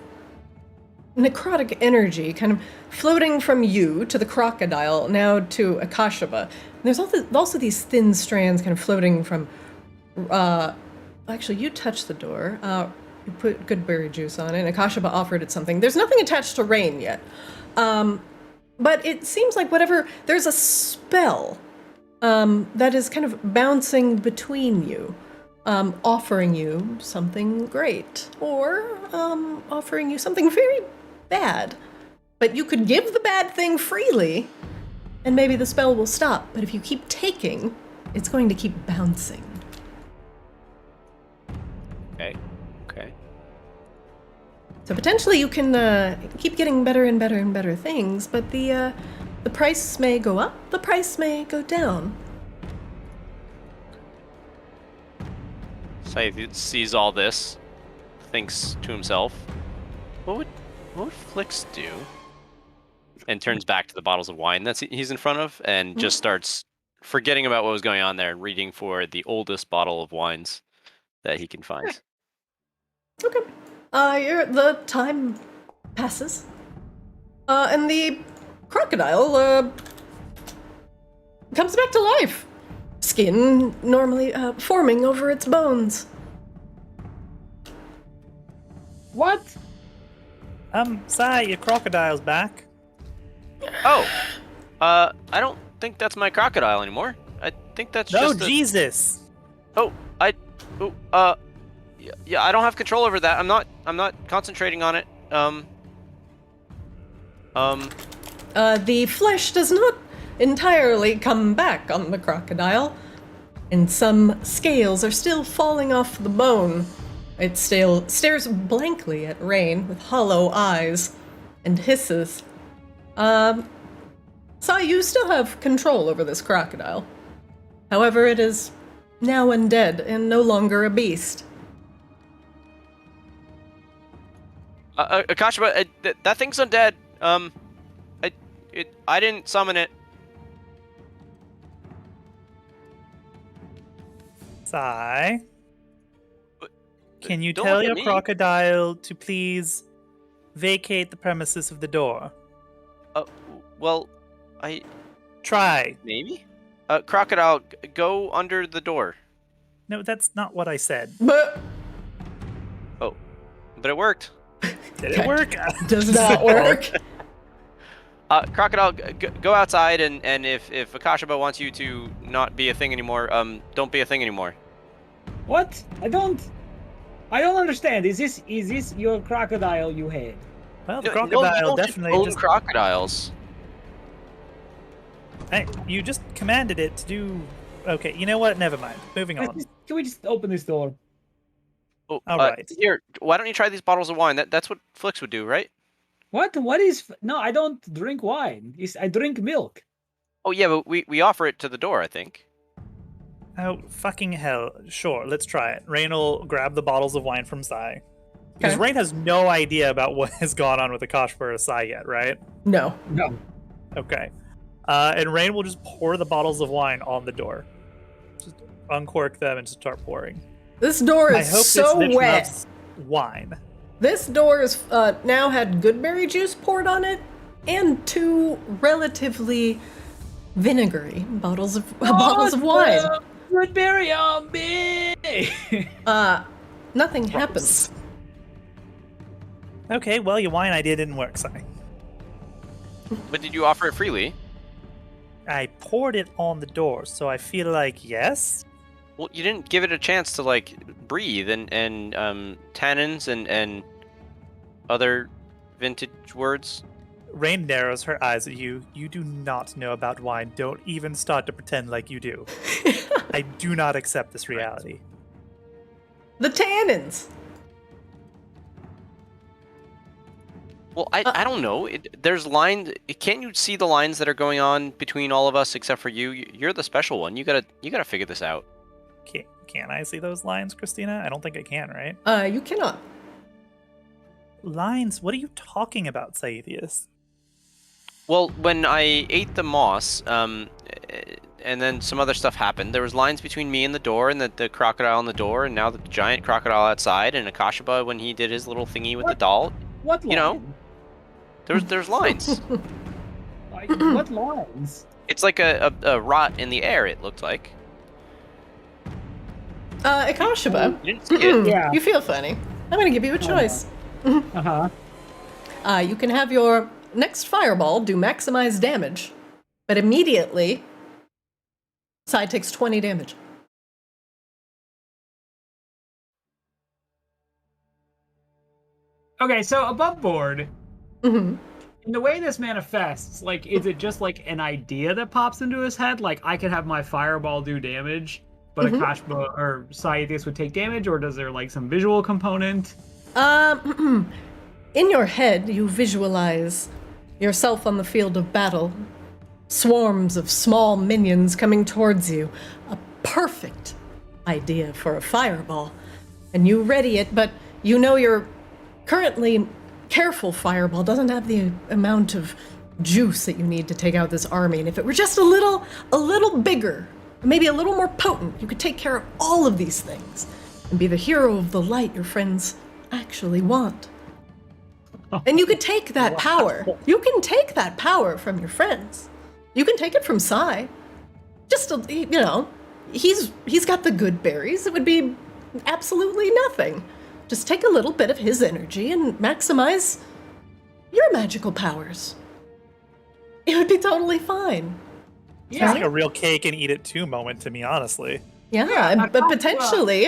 necrotic energy kind of floating from you to the crocodile, now to Akashaba. And there's also these thin strands kind of floating from... actually, you touched the door. You put good berry juice on it, and Akashaba offered it something. There's nothing attached to Rain yet. But it seems like there's a spell that is kind of bouncing between you, offering you something great, or offering you something very bad. But you could give the bad thing freely, and maybe the spell will stop. But if you keep taking, it's going to keep bouncing. Okay. So potentially you can keep getting better and better and better things, but the price may go up, the price may go down. Saithius sees all this, thinks to himself, what would Flix do? And turns back to the bottles of wine that he's in front of, and just starts forgetting about what was going on there and reading for the oldest bottle of wines that he can find. Okay. The time passes. And the crocodile comes back to life. Skin normally forming over its bones. What? Sai, your crocodile's back. Oh, I don't think that's my crocodile anymore. I think that's just Jesus. Yeah, I don't have control over that. I'm not concentrating on it. The flesh does not entirely come back on the crocodile, and some scales are still falling off the bone. It still stares blankly at Rain with hollow eyes and hisses. Sai, you still have control over this crocodile. However, it is now undead and no longer a beast. Akashaba, that thing's undead. I didn't summon it. Sai, can you Don't tell look at your me. crocodile to please vacate the premises of the door? Well, Try. maybe? Crocodile, go under the door. No, that's not what I said. But Oh, but it worked. Did it work? does not work. Crocodile, go outside, and if Akashaba wants you to not be a thing anymore, don't be a thing anymore. What? I don't understand. Is this your crocodile you had? Well, the No, you crocodile don't just definitely own just... crocodiles. Hey, you just commanded it to do... Okay, you know what? Never mind. Moving on. Can we just open this door? Oh, All right. Here, why don't you try these bottles of wine? That's what Flix would do, right? What? What is... No, I don't drink wine. I drink milk. Oh, yeah, but we offer it to the door, I think. Oh, fucking hell. Sure, let's try it. Rain will grab the bottles of wine from Sai. Because Rain has no idea about what has gone on with the Kosh for Sai yet, right? No. Okay. And Rain will just pour the bottles of wine on the door. Just uncork them and start pouring. This door is I hope so this wet. loves wine. This door is now had goodberry juice poured on it, and 2 relatively vinegary bottles of wine. Goodberry on me. Nothing happens. Okay, well, your wine idea didn't work, Sai. But did you offer it freely? I poured it on the door, so I feel like yes. Well, you didn't give it a chance to like breathe and tannins and other vintage words. Rain narrows her eyes at you. You do not know about wine. Don't even start to pretend like you do. I do not accept this reality. The tannins. Well, I don't know. There's lines. Can't you see the lines that are going on between all of us except for you? You're the special one. You gotta figure this out. Can I see those lines, Christina? I don't think I can, right? You cannot. Lines? What are you talking about, Saithius? Well, when I ate the moss, and then some other stuff happened, there was lines between me and the door, and the crocodile on the door, and now the giant crocodile outside, and Akashaba when he did his little thingy with the doll. What line? You know, there's lines. What lines? It's like a rot in the air, it looked like. Akashaba, You didn't see it. Yeah. you feel funny. I'm going to give you a choice. Uh-huh. You can have your next fireball do maximize damage, but immediately, Sai takes 20 damage. Okay, so above board, Mm-hmm. in the way this manifests, like, is it just like an idea that pops into his head? Like, I could have my fireball do damage, but Akashba or Saithius would take damage, or does there like some visual component? In your head, you visualize yourself on the field of battle. Swarms of small minions coming towards you. A perfect idea for a fireball. And you ready it, but you know your currently careful fireball doesn't have the amount of juice that you need to take out this army. And if it were just a little bigger, maybe a little more potent, you could take care of all of these things and be the hero of the light your friends actually want. And you could take that power. You can take that power from your friends. You can take it from Sai. Just, he's got the good berries. It would be absolutely nothing. Just take a little bit of his energy and maximize your magical powers. It would be totally fine. It's like a real cake and eat it too moment to me, honestly. Yeah, but potentially,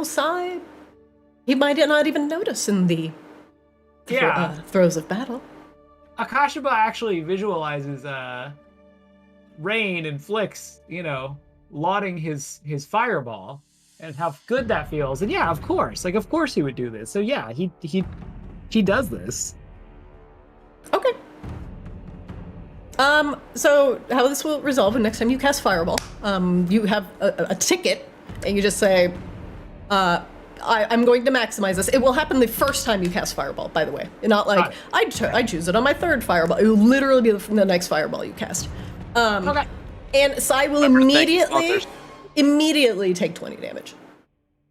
Sai, he might not even notice in the throes of battle. Akashaba actually visualizes Rain and Flix, lauding his fireball and how good that feels. And yeah, of course he would do this. So yeah, he does this. Okay. So how this will resolve, and next time you cast Fireball, you have a ticket, and you just say, I'm going to maximize this. It will happen the first time you cast Fireball, by the way. And not like, I choose it on my third Fireball. It will literally be the next Fireball you cast. Okay. And Sai will immediately take 20 damage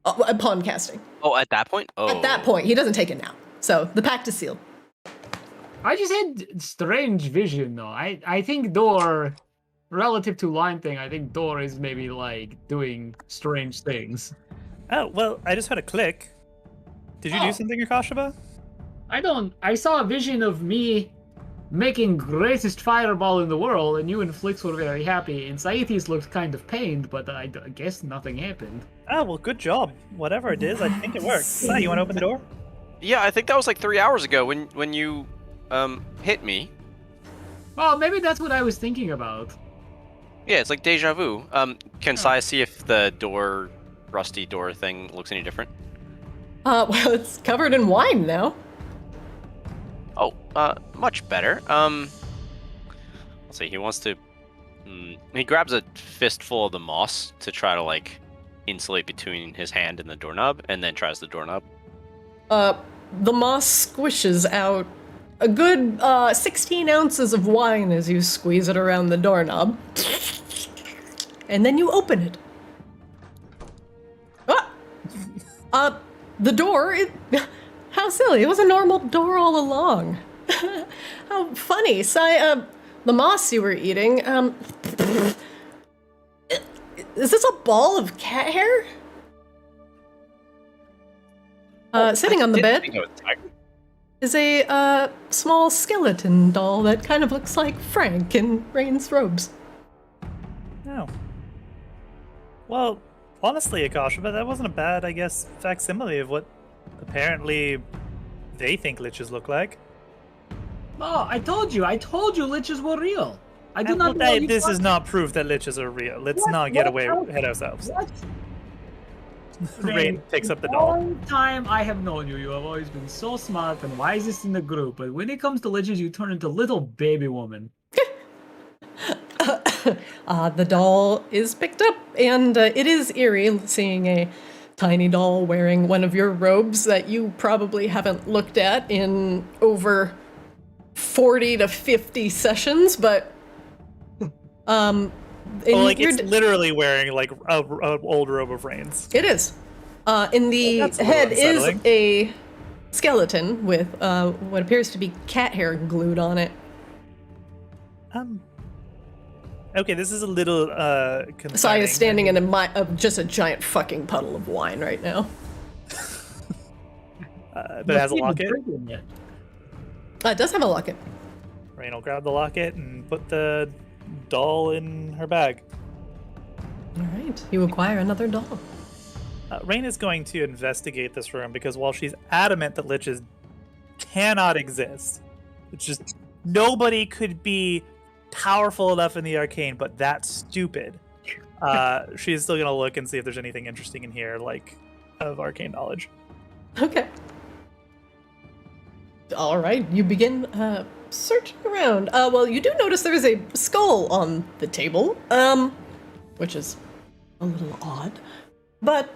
upon casting. Oh, at that point? Oh. At that point. He doesn't take it now. So the pact is sealed. I just had strange vision, though. I think Door, relative to line thing, I think Door is maybe, like, doing strange things. Oh, well, I just had a click. Did you do something, Akashaba? I saw a vision of me making greatest fireball in the world, and you and Flix were very happy, and Saithius looked kind of pained, but I guess nothing happened. Oh, well, good job. Whatever it is, I think it worked. Sai, you want to open the door? Yeah, I think that was like 3 hours ago when you hit me. Well, maybe that's what I was thinking about. Yeah, it's like deja vu. Can Sai see if the rusty door thing looks any different? Well, it's covered in wine now. Oh, much better. Let's see. He wants to. He grabs a fistful of the moss to try to like insulate between his hand and the doorknob, and then tries the doorknob. The moss squishes out a good 16 ounces of wine as you squeeze it around the doorknob. And then you open it. The door, how silly. It was a normal door all along. How funny. The moss you were eating, is this a ball of cat hair? Sitting on the bed is a small skeleton doll that kind of looks like Frank in Rain's robes. Oh. Well, honestly, Akasha, but that wasn't a bad, I guess, facsimile of what apparently they think liches look like. Oh, I told you liches were real. I do not know. This is not proof that liches are real. Let's not get ahead ourselves. What? Rain picks up the doll. All the time I have known you, you have always been so smart and wisest in the group. But when it comes to liches, you turn into little baby woman. The doll is picked up, and it is eerie seeing a tiny doll wearing one of your robes that you probably haven't looked at in over 40 to 50 sessions, but it's literally wearing like an old robe of Rain's. It is. In the head is a skeleton with what appears to be cat hair glued on it. Okay, this is a little concerning. Sai is standing in just a giant fucking puddle of wine right now. But it has a locket. It does have a locket. Rain will grab the locket and put the doll in her bag. All right, you acquire another doll. Rain is going to investigate this room because while she's adamant that liches cannot exist, it's just nobody could be powerful enough in the arcane, but that's stupid. She's still gonna look and see if there's anything interesting in here, like of arcane knowledge. Okay. All right, you begin searching around. Well, you do notice there is a skull on the table, which is a little odd. But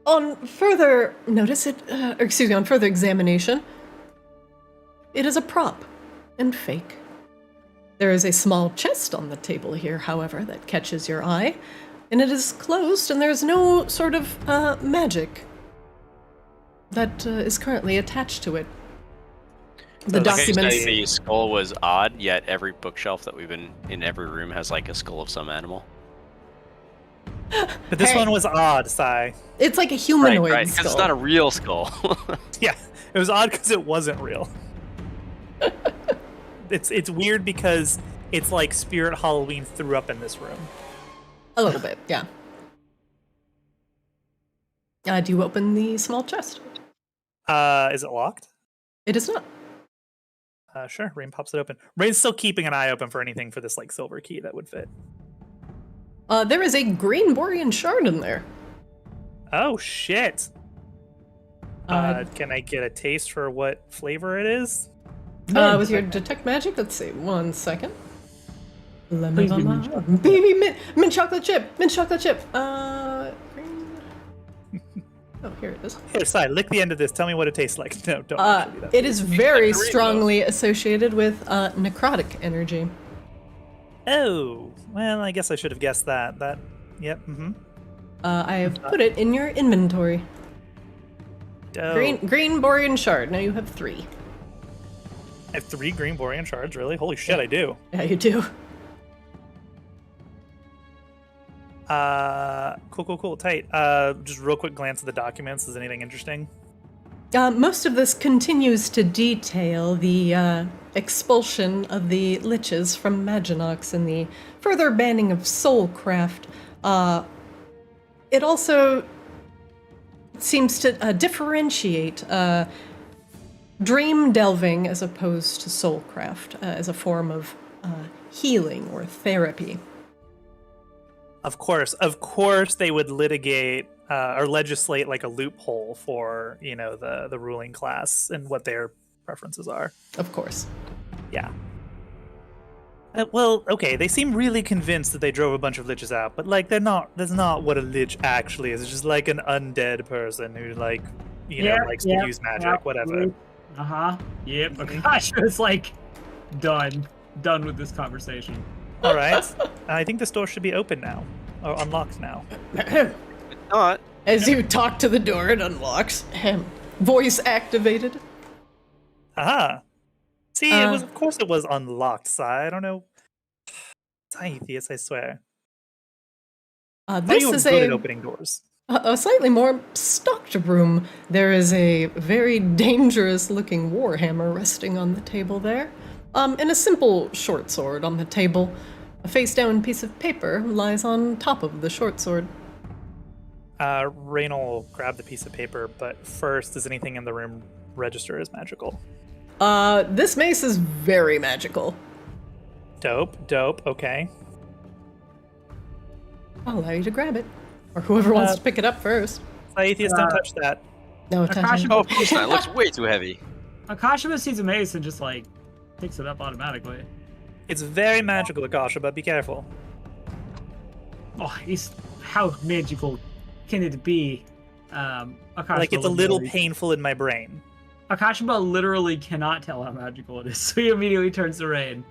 on further on further examination, it is a prop and fake. There is a small chest on the table here, however, that catches your eye, and it is closed, and there's no sort of magic that is currently attached to it. The documents. The skull was odd, yet every bookshelf that we've been in every room has like a skull of some animal. But this one was odd, Sai. It's like a humanoid right, skull. because it's not a real skull. Yeah, it was odd because it wasn't real. It's weird because it's like Spirit Halloween threw up in this room. A little bit, yeah. Do you open the small chest? Is it locked? It is not. Sure. Rain pops it open. Rain's still keeping an eye open for anything for this like silver key that would fit. There is a green Borean shard in there. Oh shit! Can I get a taste for what flavor it is? With your detect magic, let's see. 1 second. Baby mint chocolate chip. Green. Oh, here it is. Here, Sai, lick the end of this. Tell me what it tastes like. No, don't. Actually do that. It is very strongly associated with necrotic energy. Oh, well, I guess I should have guessed that. Yep. Mm-hmm. I have put it in your inventory. Oh. Green Borean shard. Now you have 3. I have 3 green Borean shards, really? Holy shit, I do. Yeah, you do. Cool, tight. Just real quick glance at the documents. Is anything interesting? Most of this continues to detail the expulsion of the liches from Maginox and the further banning of soulcraft. It also seems to differentiate dream delving as opposed to soulcraft as a form of healing or therapy. Of course, they would litigate or legislate like a loophole for the ruling class and what their preferences are. Of course. Yeah. Well, okay, they seem really convinced that they drove a bunch of liches out, but like that's not what a lich actually is. It's just like an undead person who likes to use magic, whatever. Yep. Gosh, it's like done with this conversation. All right. I think this door should be open now, or unlocked now. It's not. As you talk to the door, it unlocks. Voice activated. Aha. See, of course it was unlocked, Sai. I don't know. It's atheist, I swear. This is good at opening doors. A slightly more stocked room. There is a very dangerous-looking warhammer resting on the table there, and a simple short sword on the table. A face-down piece of paper lies on top of the short sword. Rain will grab the piece of paper, but first, does anything in the room register as magical? This mace is very magical. Dope, okay. I'll allow you to grab it. Or whoever wants to pick it up first. Atheist, don't touch that. No attention. Oh, of course not. It looks way too heavy. Akashima sees a mace and just like picks it up automatically. It's very magical, Akasha, but be careful. Oh, how magical can it be? Akashima Like it's a little painful in my brain. Akashima literally cannot tell how magical it is, so he immediately turns to Rain.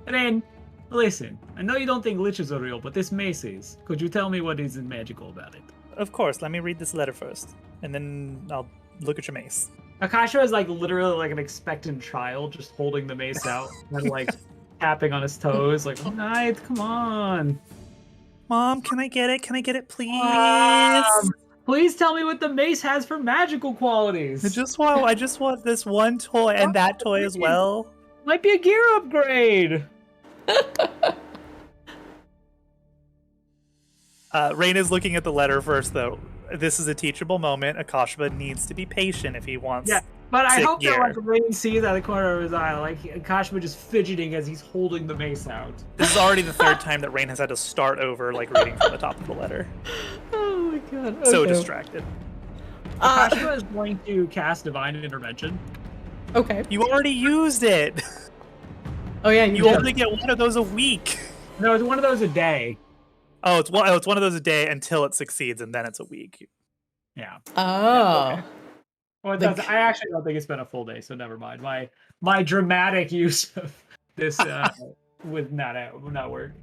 Rain, listen, I know you don't think liches are real, but this mace is. Could you tell me what is magical about it? Of course, let me read this letter first, and then I'll look at your mace. Akasha is like literally like an expectant child, just holding the mace out and like tapping on his toes, like, "Alright, come on. Mom, can I get it? Can I get it, please? Please tell me what the mace has for magical qualities. I just want this one toy and that toy as well. Might be a gear upgrade." Rain is looking at the letter first, though. This is a teachable moment. Akashima needs to be patient if he wants. Yeah, but I hope gear. that like Rain sees out of the corner of his eye, like Akashima just fidgeting as he's holding the mace out. This is already the third time that Rain has had to start over, like reading from the top of the letter. Oh my god. Okay. So distracted. Akashima is going to cast Divine Intervention. Okay. You already used it. Oh yeah, You only get one of those a week. No, it's one of those a day. Oh, it's one of those a day until it succeeds, and then it's a week. Yeah. Oh. Okay. Well, it does. I actually don't think it's been a full day, so never mind. My dramatic use of this would not work.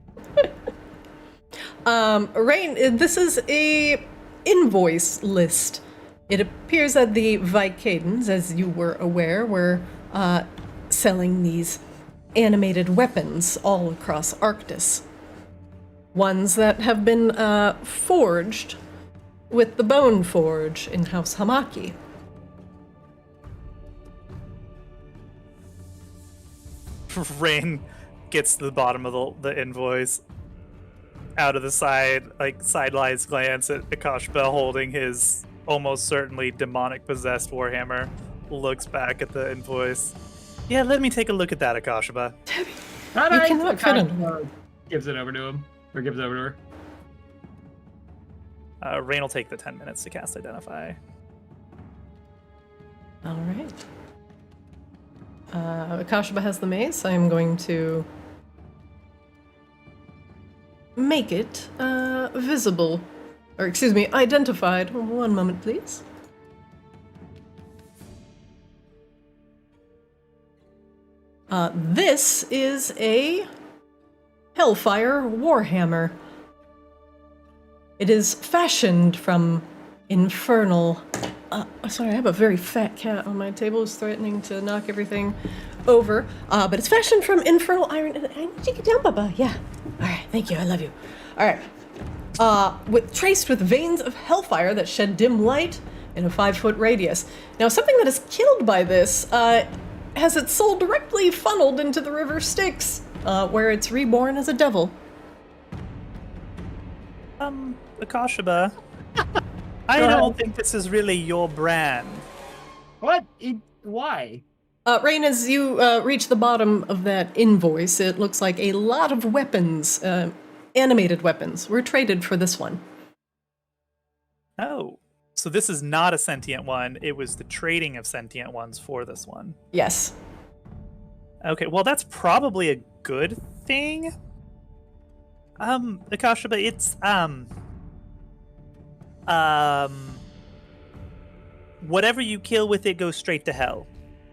Rain, this is a invoice list. It appears that the Vicadans, as you were aware, were selling these animated weapons all across Arctis. Ones that have been forged with the Bone Forge in House Hamaki. Rain gets to the bottom of the invoice, out of the sidelines glance at Akashba holding his almost certainly demonic possessed warhammer, looks back at the invoice. Yeah, let me take a look at that, Akashba. You cannot fit in. Gives it over to him. Or gives it over to her. Rain will take the 10 minutes to cast Identify. All right. Akashba has the mace. I am going to make it visible. Or, excuse me, identified. One moment, please. This is a Hellfire Warhammer. It is fashioned from infernal... sorry, I have a very fat cat on my table who's threatening to knock everything over. But it's fashioned from infernal iron... I need you to get down, Bubba. Yeah. Alright, thank you, I love you. Alright. Traced with veins of hellfire that shed dim light in a 5-foot radius. Now, something that is killed by this has its soul directly funneled into the river Styx, where it's reborn as a devil. Akashba, I don't think this is really your brand. What? Why? Rain, as you reach the bottom of that invoice, it looks like a lot of weapons animated weapons were traded for this one. Oh. So this is not a sentient one. It was the trading of sentient ones for this one. Yes. Okay, well that's probably a good thing. Akasha, but it's whatever you kill with it goes straight to hell.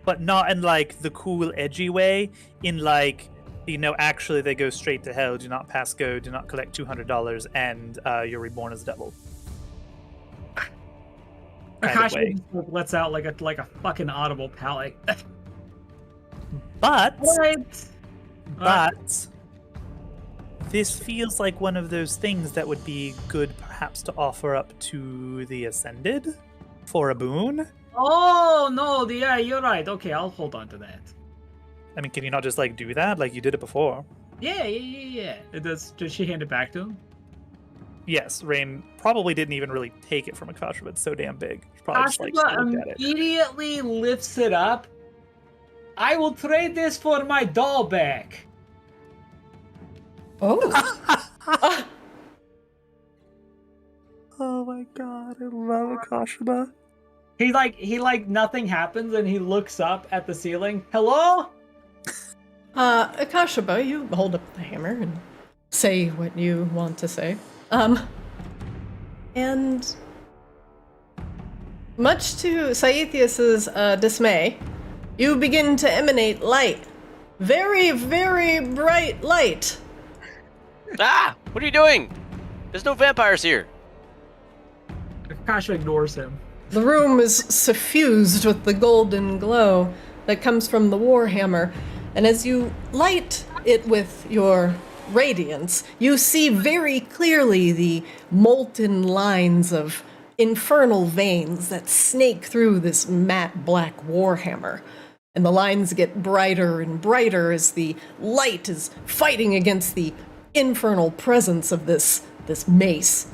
But not in like the cool edgy way, in like, you know, actually they go straight to hell, do not pass go, do not collect $200, and you're reborn as a devil. Akasha lets out like a fucking audible palate. But What? this feels like one of those things that would be good perhaps to offer up to the Ascended for a boon. Oh no, yeah, you're right. Okay, I'll hold on to that. I mean, can you not just like do that like you did it before? Yeah. Does she hand it back to him? Yes, Rain probably didn't even really take it from Akasha, but it's so damn big. She probably just like looked at it. Immediately lifts it up. I will trade this for my doll back. Oh. Oh my god, I love Akasha. He like nothing happens and he looks up at the ceiling. Hello? Akashaba, you hold up the hammer and say what you want to say. And much to Saethius's dismay, you begin to emanate light. Very, very bright light. Ah! What are you doing? There's no vampires here. Akasha ignores him. The room is suffused with the golden glow that comes from the warhammer, and as you light it with your radiance, you see very clearly the molten lines of infernal veins that snake through this matte black warhammer. And the lines get brighter and brighter as the light is fighting against the infernal presence of this mace.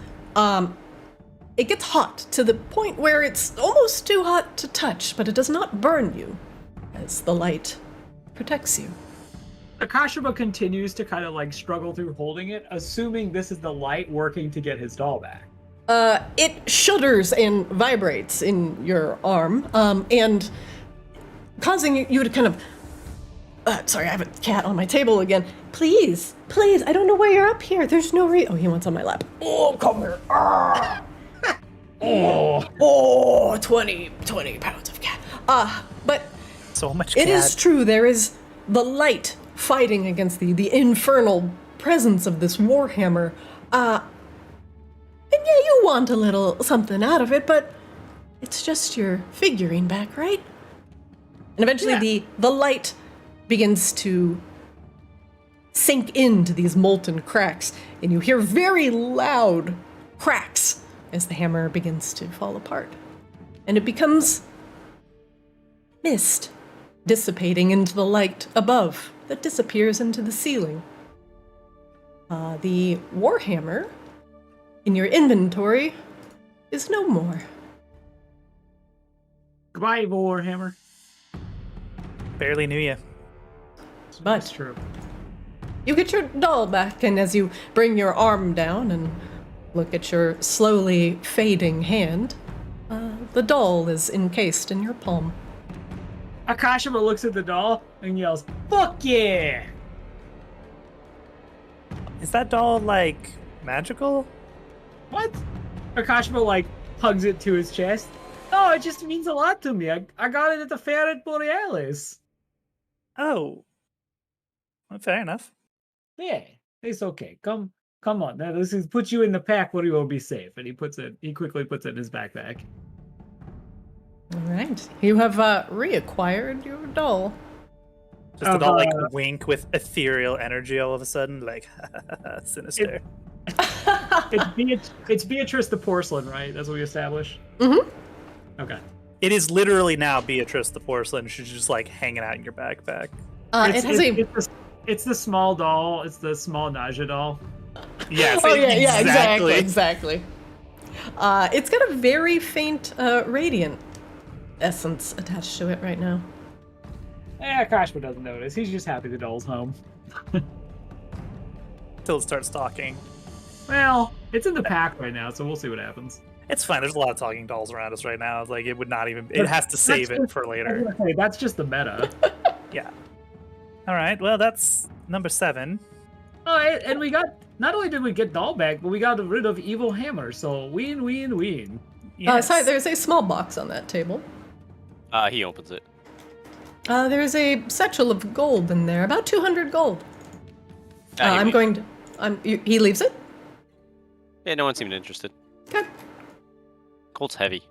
It gets hot to the point where it's almost too hot to touch, but it does not burn you, as the light protects you. Akashaba continues to kind of like struggle through holding it, assuming this is the light working to get his doll back. It shudders and vibrates in your arm, and causing you to kind of... sorry, I have a cat on my table again. Please, I don't know why you're up here. There's no Oh, he wants on my lap. Oh, come here. Ah. Oh, 20 pounds of cat. But So much cat. it is true, there is the light fighting against the infernal presence of this warhammer. And yeah, you want a little something out of it, but it's just your figurine back, right? And eventually the light begins to sink into these molten cracks, and you hear very loud cracks as the hammer begins to fall apart. And it becomes mist dissipating into the light above that disappears into the ceiling. The warhammer in your inventory is no more. Goodbye, Warhammer. Barely knew you. But That's true. you get your doll back, and as you bring your arm down and look at your slowly fading hand, the doll is encased in your palm. Akashaba looks at the doll and yells, "Fuck yeah!" Is that doll like magical? What? Akashaba like hugs it to his chest. Oh, it just means a lot to me. I got it at the fair at Borealis. Oh. Well, fair enough. Yeah, it's okay. Come on. Now this is put you in the pack where you will be safe. And he quickly puts it in his backpack. All right. You have reacquired your doll. Just a doll like wink with ethereal energy all of a sudden, like sinister. It's Beatrice the porcelain, right? That's what we established? Mm-hmm. Okay. It is literally now Beatrice the porcelain. She's just like hanging out in your backpack. It's the small doll. It's the small Naja doll. Yes. Oh yeah, exactly. It's got a very faint radiant essence attached to it right now. Kashma doesn't notice. He's just happy the doll's home. till it starts talking. Well, it's in the pack right now, so we'll see what happens. It's fine. There's a lot of talking dolls around us right now. Like, it would not even... It has to save it for later. Okay, that's just the meta. Yeah. All right, well, that's number 7. Oh, and we got... Not only did we get doll back, but we got rid of evil hammer, so win. Yes. Sorry, there's a small box on that table. He opens it. There's a satchel of gold in there, about 200 gold. I'm going to... he leaves it? Yeah, no one seemed interested. Okay. Gold's heavy.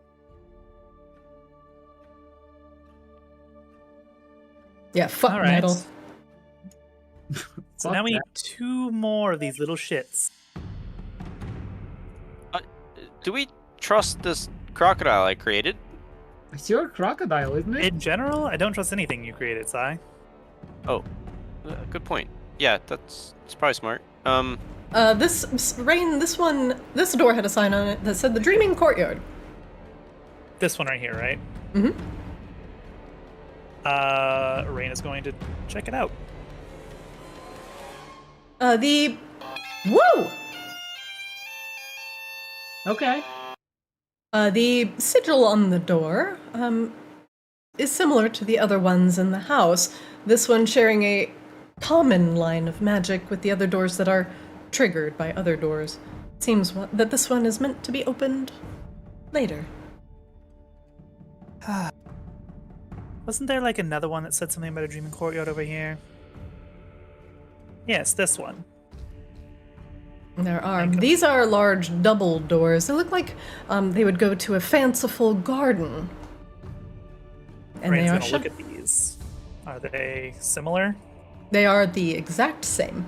Yeah, fuck All right. metal. So now we need 2 more of these little shits. Do we trust this crocodile I created? It's your crocodile, isn't it? In general, I don't trust anything you created, Sai. Oh, good point. Yeah, it's probably smart. This door had a sign on it that said the Dreaming Courtyard. This one right here, right? Mm-hmm. Rain is going to check it out. Woo! Okay. The sigil on the door, is similar to the other ones in the house. This one sharing a common line of magic with the other doors that are triggered by other doors. It seems that this one is meant to be opened later. Wasn't there like another one that said something about a dreaming courtyard over here? Yes, this one. There are. These are large double doors. They look like they would go to a fanciful garden. And Rain's they are gonna shut. look at these. Are they similar? They are the exact same.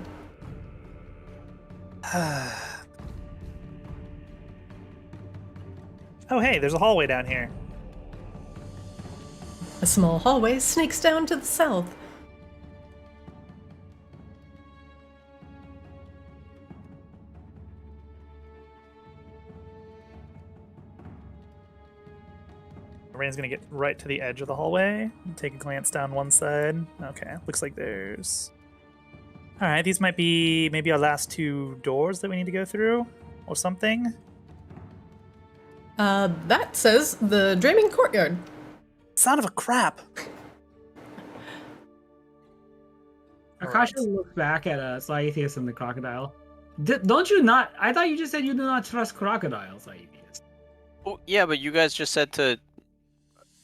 Oh, hey, there's a hallway down here. A small hallway snakes down to the south. Rain's gonna get right to the edge of the hallway and take a glance down one side. Okay, looks like there's... Alright, these might be maybe our last 2 doors that we need to go through, or something. That says the Dreaming Courtyard. Son of a crap! Akasha looks back at Scythius and the crocodile. Don't you not... I thought you just said you do not trust crocodiles, Scythius. Oh, yeah, but you guys just said to...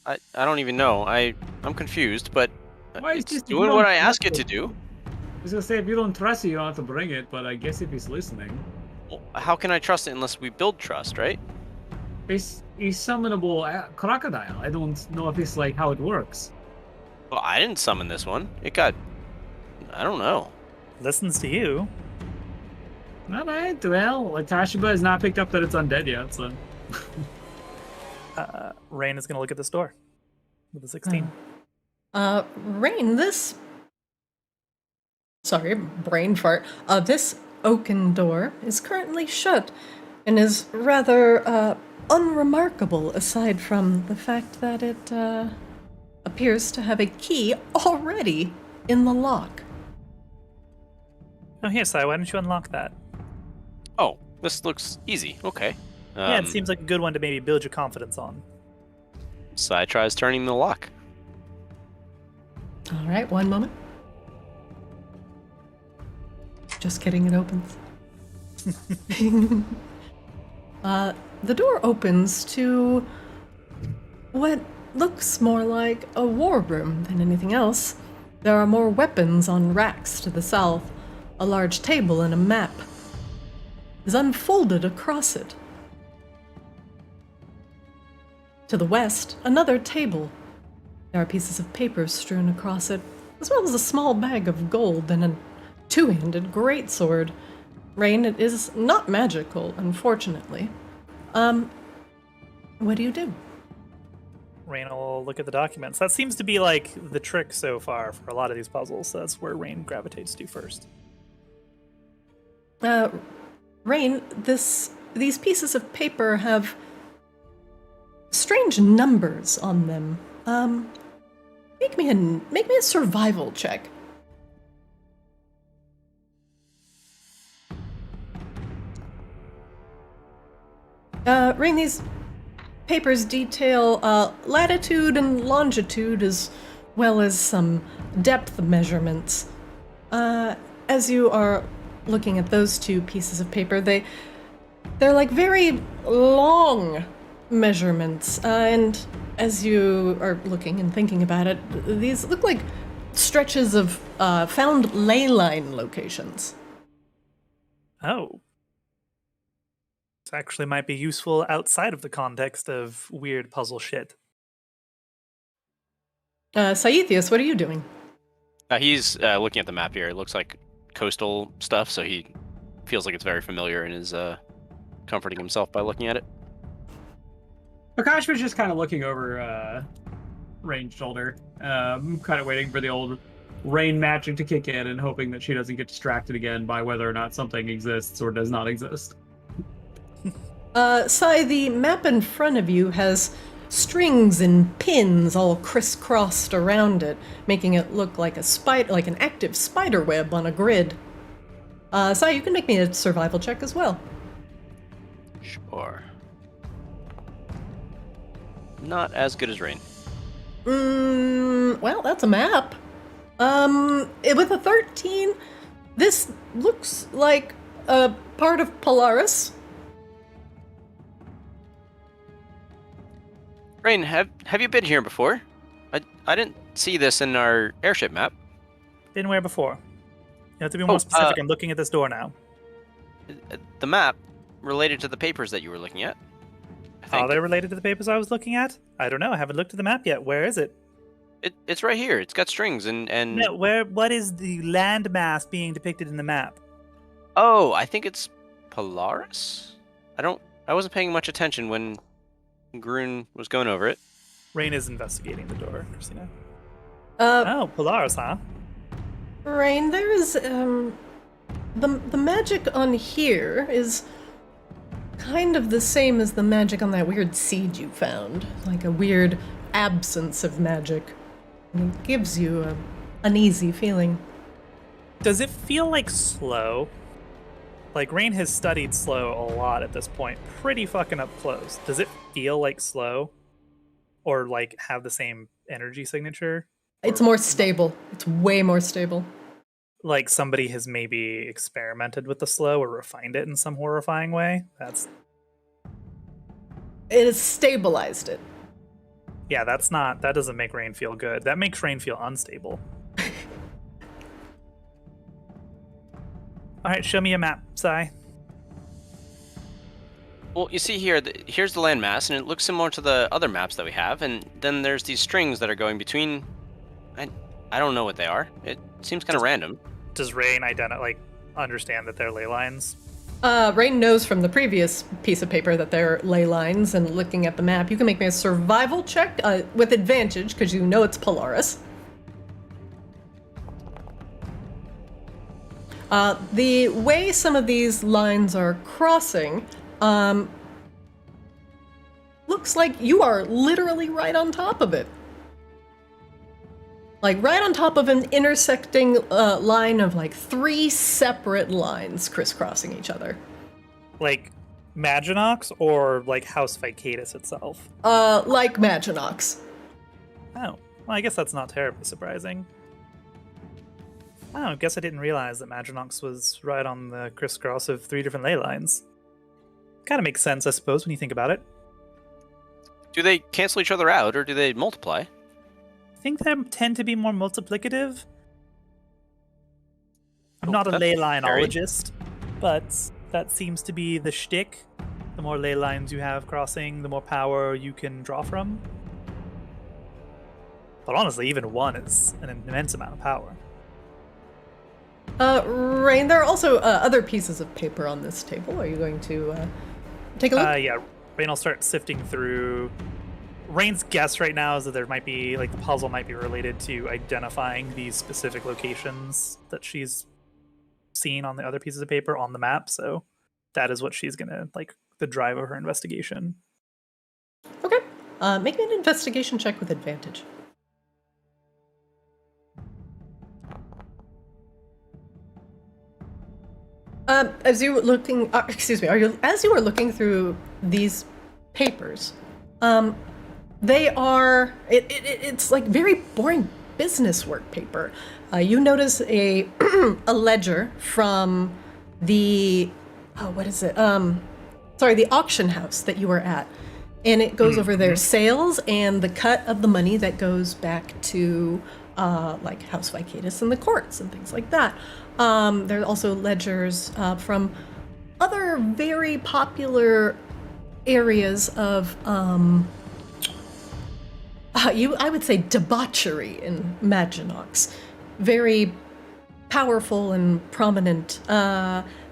I don't even know. I'm confused, but Why is it's just doing what I ask it to do. I was gonna say, if you don't trust it, you don't have to bring it, but I guess if he's listening... Well, how can I trust it unless we build trust, right? It's a summonable crocodile. I don't know if it's like how it works. Well, I didn't summon this one. It got... I don't know. Listens to you. Alright, well, Tashiba has not picked up that it's undead yet, so... Rain is gonna look at this door with a 16. Rain, this... Sorry, brain fart. This oaken door is currently shut and is rather, unremarkable aside from the fact that it, appears to have a key already in the lock. Oh, here, Sai, why don't you unlock that? Oh, this looks easy. Okay. Yeah, it seems like a good one to maybe build your confidence on. Sai tries turning the lock. All right, one moment. Just kidding, it opens. The door opens to what looks more like a war room than anything else. There are more weapons on racks to the south. A large table and a map is unfolded across it. To the west, another table. There are pieces of paper strewn across it, as well as a small bag of gold and a two-handed greatsword. Rain, it is not magical, unfortunately. What do you do? Rain will look at the documents. That seems to be like the trick so far for a lot of these puzzles. So that's where Rain gravitates to first. Rain, these pieces of paper have strange numbers on them. Make me a survival check. Rain, these papers detail latitude and longitude as well as some depth measurements. As you are looking at those two pieces of paper, they're like very long measurements, and as you are looking and thinking about it, these look like stretches of found ley line locations. Oh. This actually might be useful outside of the context of weird puzzle shit. Saithius, what are you doing? He's looking at the map here. It looks like coastal stuff, so he feels like it's very familiar and is comforting himself by looking at it. Akash was just kind of looking over Rain's shoulder, kind of waiting for the old Rain magic to kick in and hoping that she doesn't get distracted again by whether or not something exists or does not exist. Sai, the map in front of you has strings and pins all crisscrossed around it, making it look like like an active spider web on a grid. Sai, you can make me a survival check as well. Sure. Not as good as Rain. Well, that's a map. With a 13, this looks like a part of Polaris. Rain, have you been here before? I didn't see this in our airship map. Been where before? You have to be more specific. I'm looking at this door now. The map related to the papers that you were looking at. Are they related to the papers I was looking at? I don't know. I haven't looked at the map yet. Where is it? It's right here. It's got strings and... No, what is the landmass being depicted in the map? Oh, I think it's Polaris? I wasn't paying much attention when Grun was going over it. Rain is investigating the door, Christina. Oh, Polaris, huh? Rain, there is, the magic on here is kind of the same as the magic on that weird seed you found. Like a weird absence of magic. And it gives you an uneasy feeling. Does it feel like slow? Like, Rain has studied slow a lot at this point. Pretty fucking up close. Does it feel like slow? Or, like, have the same energy signature? It's more stable. It's way more stable. Like somebody has maybe experimented with the slow or refined it in some horrifying way? It has stabilized it. Yeah, that doesn't make Rain feel good. That makes Rain feel unstable. Alright, show me a map, Sai. Well, you see here, here's the landmass, and it looks similar to the other maps that we have, and then there's these strings that are going between... I don't know what they are. It seems kind of random. Does Rain understand that they're ley lines? Rain knows from the previous piece of paper that they're ley lines, and looking at the map, you can make me a survival check with advantage, because you know it's Polaris. The way some of these lines are crossing, looks like you are literally right on top of it. Like, right on top of an intersecting line of, like, 3 separate lines crisscrossing each other. Like, Maginox or, like, House Vicadus itself? Like Maginox. Oh. Well, I guess that's not terribly surprising. Oh, I guess I didn't realize that Maginox was right on the crisscross of 3 different ley lines. Kind of makes sense, I suppose, when you think about it. Do they cancel each other out, or do they multiply? I think they tend to be more multiplicative. I'm not a ley lineologist, but that seems to be the shtick. The more ley lines you have crossing, the more power you can draw from. But honestly, even 1 is an immense amount of power. Rain, there are also other pieces of paper on this table. Are you going to take a look? Yeah, Rain will start sifting through. Rain's guess right now is that there might be, like, the puzzle might be related to identifying these specific locations that she's seen on the other pieces of paper on the map, so that is what she's gonna, like, the drive of her investigation. Okay. Make me an investigation check with advantage. As you were looking, as you were looking through these papers. They are, it's like very boring business work paper. You notice a a ledger from the, the auction house that you were at. And it goes over their sales and the cut of the money that goes back to like House Vicatus and the courts and things like that. There are also ledgers from other very popular areas of, I would say debauchery in Maginox. Very powerful and prominent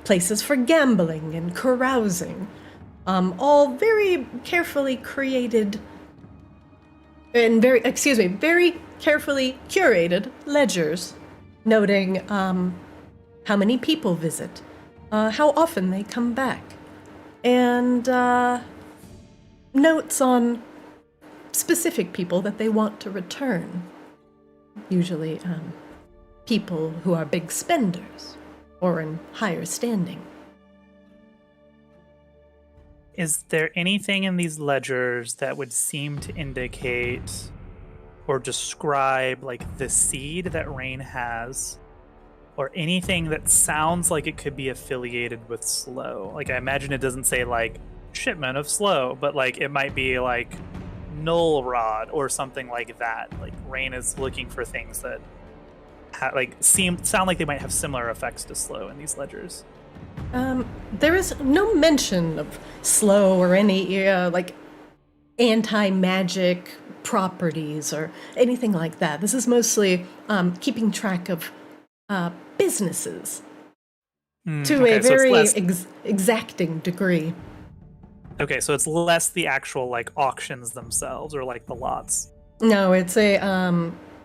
places for gambling and carousing. All very carefully created and very carefully curated ledgers noting how many people visit, how often they come back, and notes on specific people that they want to return. Usually people who are big spenders or in higher standing. Is there anything in these ledgers that would seem to indicate or describe like the seed that Rain has, or anything that sounds like it could be affiliated with slow? Like, I imagine it doesn't say like shipment of slow, but like it might be like null rod or something like that. Like Rain is looking for things that sound like they might have similar effects to slow in these ledgers. There is no mention of slow or any like anti-magic properties or anything like that. This is mostly keeping track of businesses to a very exacting degree. Okay, so it's less the actual like auctions themselves or like the lots. No, it's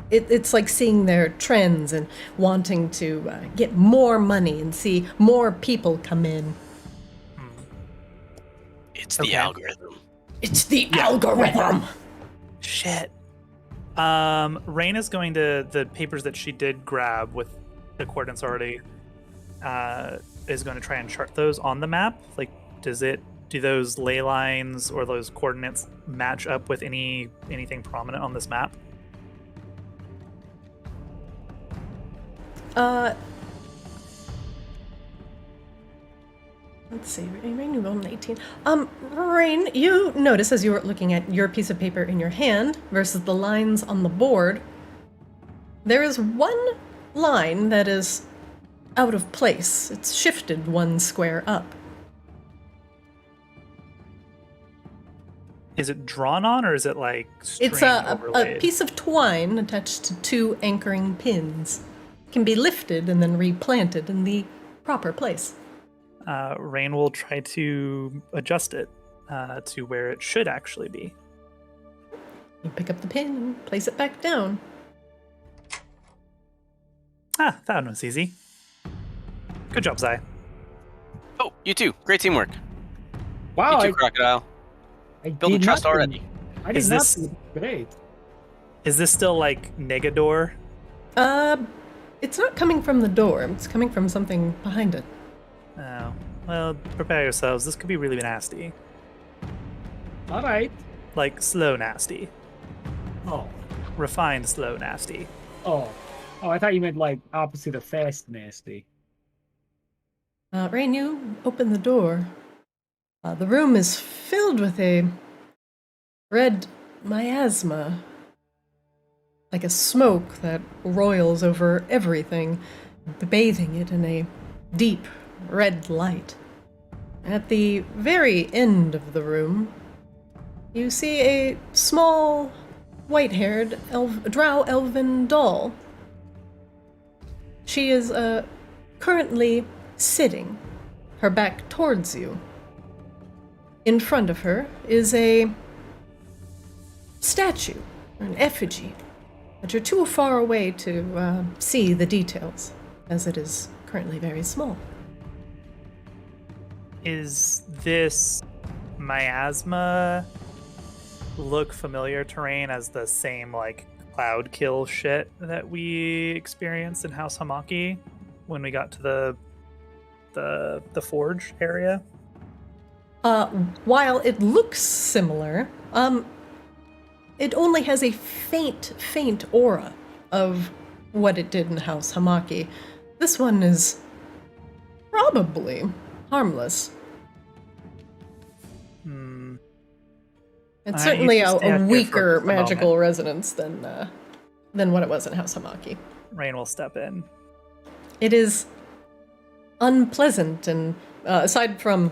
it's like seeing their trends and wanting to get more money and see more people come in. It's the algorithm. It's the algorithm. Shit. Rain is going to, the papers that she did grab with the coordinates already, is going to try and chart those on the map. Like, do those ley lines or those coordinates match up with anything prominent on this map? Let's see, Rain, you rolled an 18. Rain, you notice as you were looking at your piece of paper in your hand versus the lines on the board, there is one line that is out of place. It's shifted one square up. Is it drawn on, or is it like string It's a overlaid? piece of twine attached to two anchoring pins. It can be lifted and then replanted in the proper place. Rain will try to adjust it to where it should actually be. You pick up the pin and place it back down. Ah, that one was easy. Good job, Zai. Oh, you too. Great teamwork. Wow, You too, Crocodile. I Building did trust not- already. I did Is not this- do great. Is this still like Negador? It's not coming from the door. It's coming from something behind it. Oh, well, prepare yourselves. This could be really nasty. All right. Like slow nasty. Oh, Refined slow nasty. oh, I thought you meant like opposite of fast nasty. Rain, you open the door. The room is filled with a red miasma, like a smoke that roils over everything, bathing it in a deep red light. At the very end of the room, you see a small, white-haired drow elven doll. She is currently sitting, her back towards you. In front of her is a statue, an effigy, but you're too far away to see the details, as it is currently very small. Is this miasma look familiar to Rain as the same like cloud kill shit that we experienced in House Hamaki when we got to the forge area? While it looks similar, it only has a faint aura of what it did in House Hamaki. This one is probably harmless. It's certainly a weaker magical resonance than what it was in House Hamaki. Rain will step in. It is unpleasant, and aside from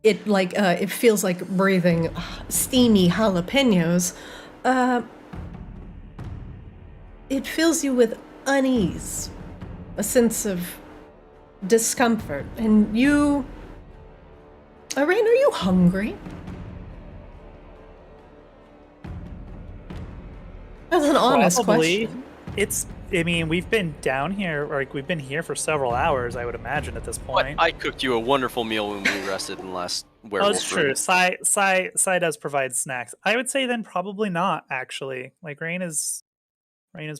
it, it feels like breathing steamy jalapenos. It fills you with unease, a sense of discomfort, and you. Rain, are you hungry? That's an honest question. I mean, we've been down here, or we've been here for several hours, I would imagine, at this point. But I cooked you a wonderful meal when we rested in the last werewolf. Oh, that's true. Sai does provide snacks. I would say then probably not, actually. Like, Rain is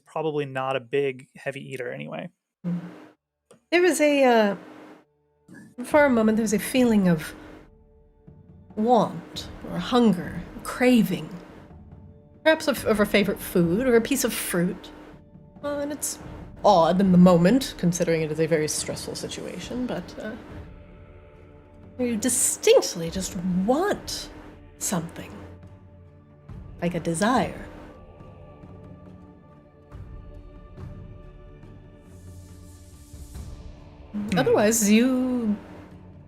probably not a big, heavy eater anyway. There was for a moment, there's a feeling of want, or hunger, craving. Perhaps of her favorite food, or a piece of fruit. And it's odd in the moment, considering it is a very stressful situation, but you distinctly just want something. Like a desire. Otherwise, you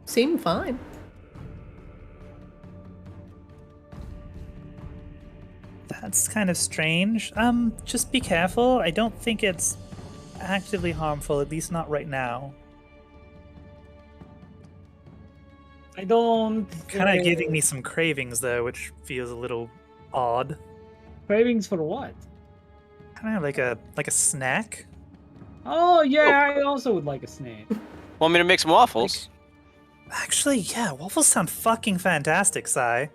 seem fine. That's kind of strange. Just be careful. I don't think it's actively harmful, at least not right now. I don't... Kind of giving me some cravings, though, which feels a little odd. Cravings for what? Kind of like a snack. Oh, yeah, I also would like a snack. Want me to make some waffles? Actually, yeah, waffles sound fucking fantastic, Sai.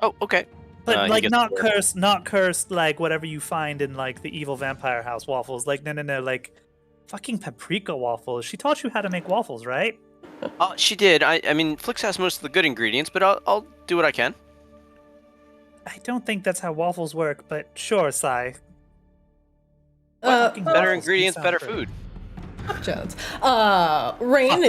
Oh, okay. But not cursed like whatever you find in like the evil vampire house waffles. Like no, like fucking paprika waffles. She taught you how to make waffles, right? She did. I mean, Flix has most of the good ingredients, but I'll do what I can. I don't think that's how waffles work, but sure, Sai. Better ingredients, better food. Papa Jones. Rain,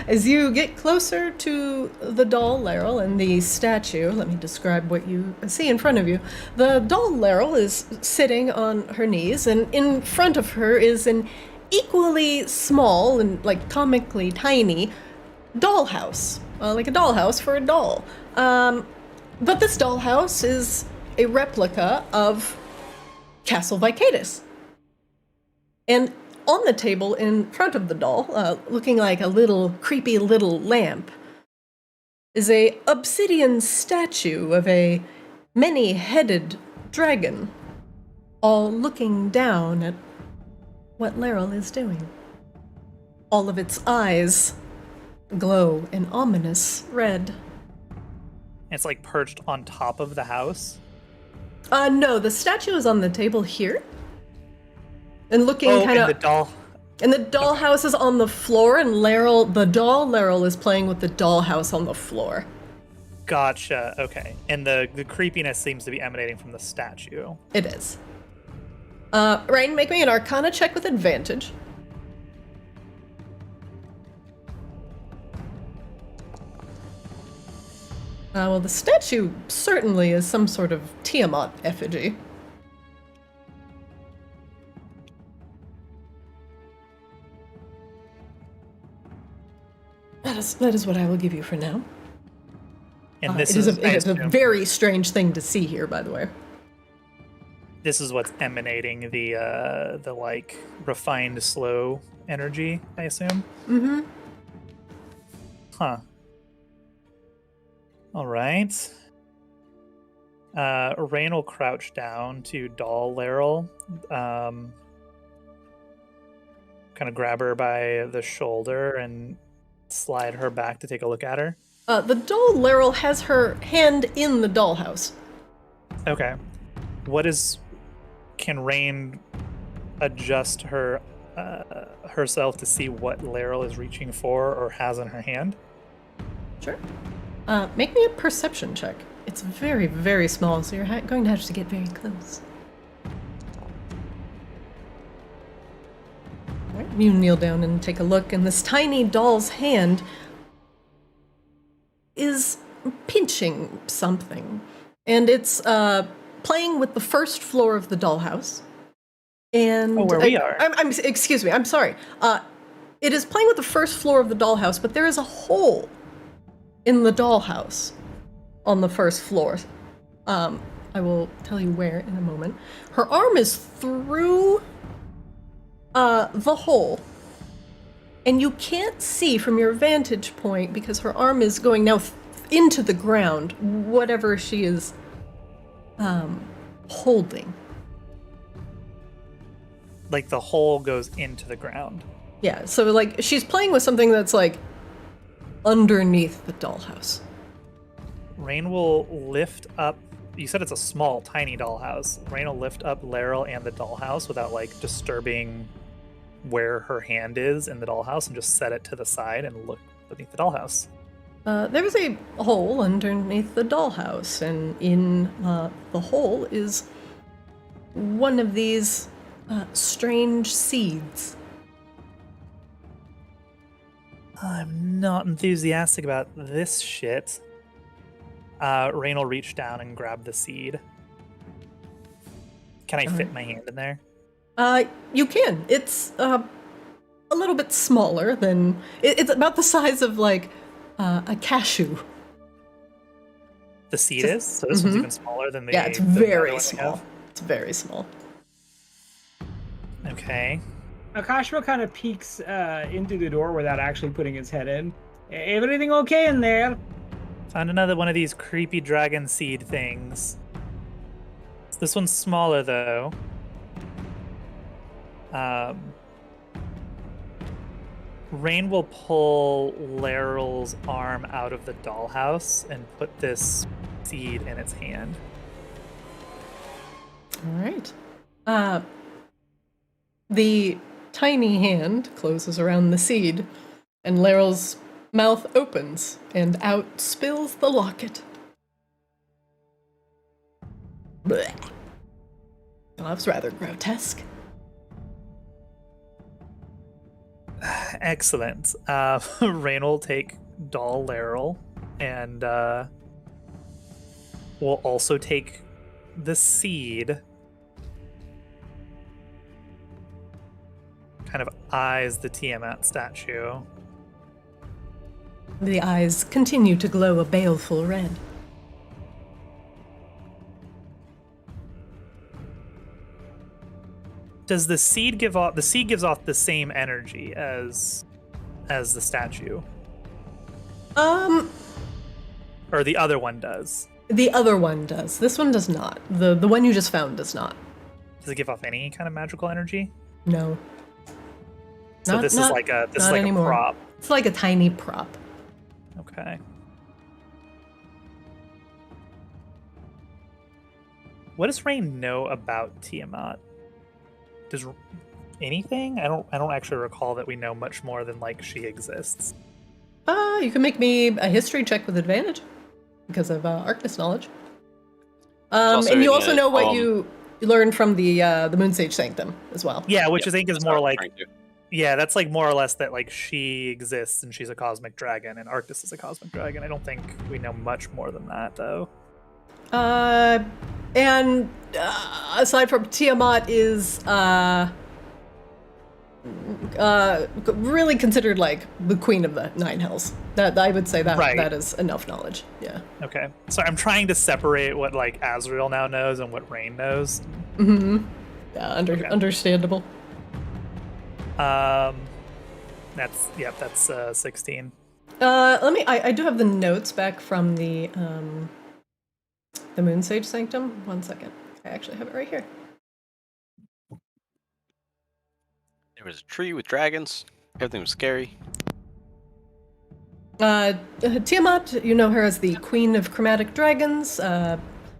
as you get closer to the doll Laryl and the statue, let me describe what you see in front of you. The doll Laryl is sitting on her knees, and in front of her is an equally small and like comically tiny dollhouse, like a dollhouse for a doll. But this dollhouse is a replica of Castle Vicadus. And on the table in front of the doll, looking like a little creepy little lamp, is a obsidian statue of a many-headed dragon, all looking down at what Laryl is doing. All of its eyes glow an ominous red. It's like perched on top of the house? No, the statue is on the table here. And looking kind of... And the dollhouse is on the floor, and the doll Laryl is playing with the dollhouse on the floor. Gotcha, okay. And the creepiness seems to be emanating from the statue. It is. Rain, make me an Arcana check with advantage. Well, the statue certainly is some sort of Tiamat effigy. That is what I will give you for now. And this it is a very strange thing to see here, by the way. This is what's emanating the like refined slow energy, I assume. Mm-hmm. Huh. All right. Rain will crouch down to doll Laryl. Kind of grab her by the shoulder and slide her back to take a look at her. The doll Laryl has her hand in the dollhouse. Okay. Can Rain adjust her herself to see what Laryl is reaching for or has in her hand? Sure. Make me a perception check. It's very, very small, so you're going to have to get very close. All right, you kneel down and take a look, and this tiny doll's hand is pinching something, and it's playing with the first floor of the dollhouse. And where we are. Excuse me. I'm sorry. It is playing with the first floor of the dollhouse, but there is a hole in the dollhouse on the first floor. I will tell you where in a moment. Her arm is through the hole, and you can't see from your vantage point because her arm is going now into the ground, whatever she is holding. Like the hole goes into the ground. Yeah, so like she's playing with something that's like underneath the dollhouse. Rain will lift up. You said it's a small, tiny dollhouse. Rain will lift up Laryl and the dollhouse without like disturbing where her hand is in the dollhouse, and just set it to the side and look beneath the dollhouse. There is a hole underneath the dollhouse, and in the hole is one of these strange seeds. I'm not enthusiastic about this shit. Rain will reach down and grab the seed. Can I fit my hand in there? You can. It's a little bit smaller than... It's about the size of, like, a cashew. The seed is? So this one's even smaller than the... Yeah, it's very small. It's very small. Okay. Akashima kind of peeks into the door without actually putting his head in. Everything okay in there? Found another one of these creepy dragon seed things. This one's smaller, though. Rain will pull Laryl's arm out of the dollhouse and put this seed in its hand. All right. The tiny hand closes around the seed, and Laryl's mouth opens, and out spills the locket. Blech. Well, that was rather grotesque. Excellent. Rain will take doll Laryl, and will also take the seed. Kind of eyes the Tiamat statue. The eyes continue to glow a baleful red. Does the seed give off... The seed gives off the same energy as the statue? Or the other one does? The other one does. This one does not. The one you just found does not. Does it give off any kind of magical energy? No. So this is like a prop. It's like a tiny prop. Okay. What does Rain know about Tiamat? Does anything? I don't actually recall that we know much more than like she exists. You can make me a history check with advantage because of Arctis knowledge. And you also know what you learned from the Moon Sage Sanctum as well. Yeah, which I think is more like... Yeah, that's like more or less that like she exists and she's a cosmic dragon and Arctis is a cosmic dragon. I don't think we know much more than that, though. And aside from Tiamat is really considered like the queen of the Nine Hells. That I would say that that is enough knowledge. Yeah. Okay. So I'm trying to separate what like Azrael now knows and what Rain knows. Mm-hmm. Yeah, understandable. That's 16. I do have the notes back from the Moon Sage Sanctum. 1 second. I actually have it right here. There was a tree with dragons. Everything was scary. Tiamat, you know her as the Queen of Chromatic Dragons,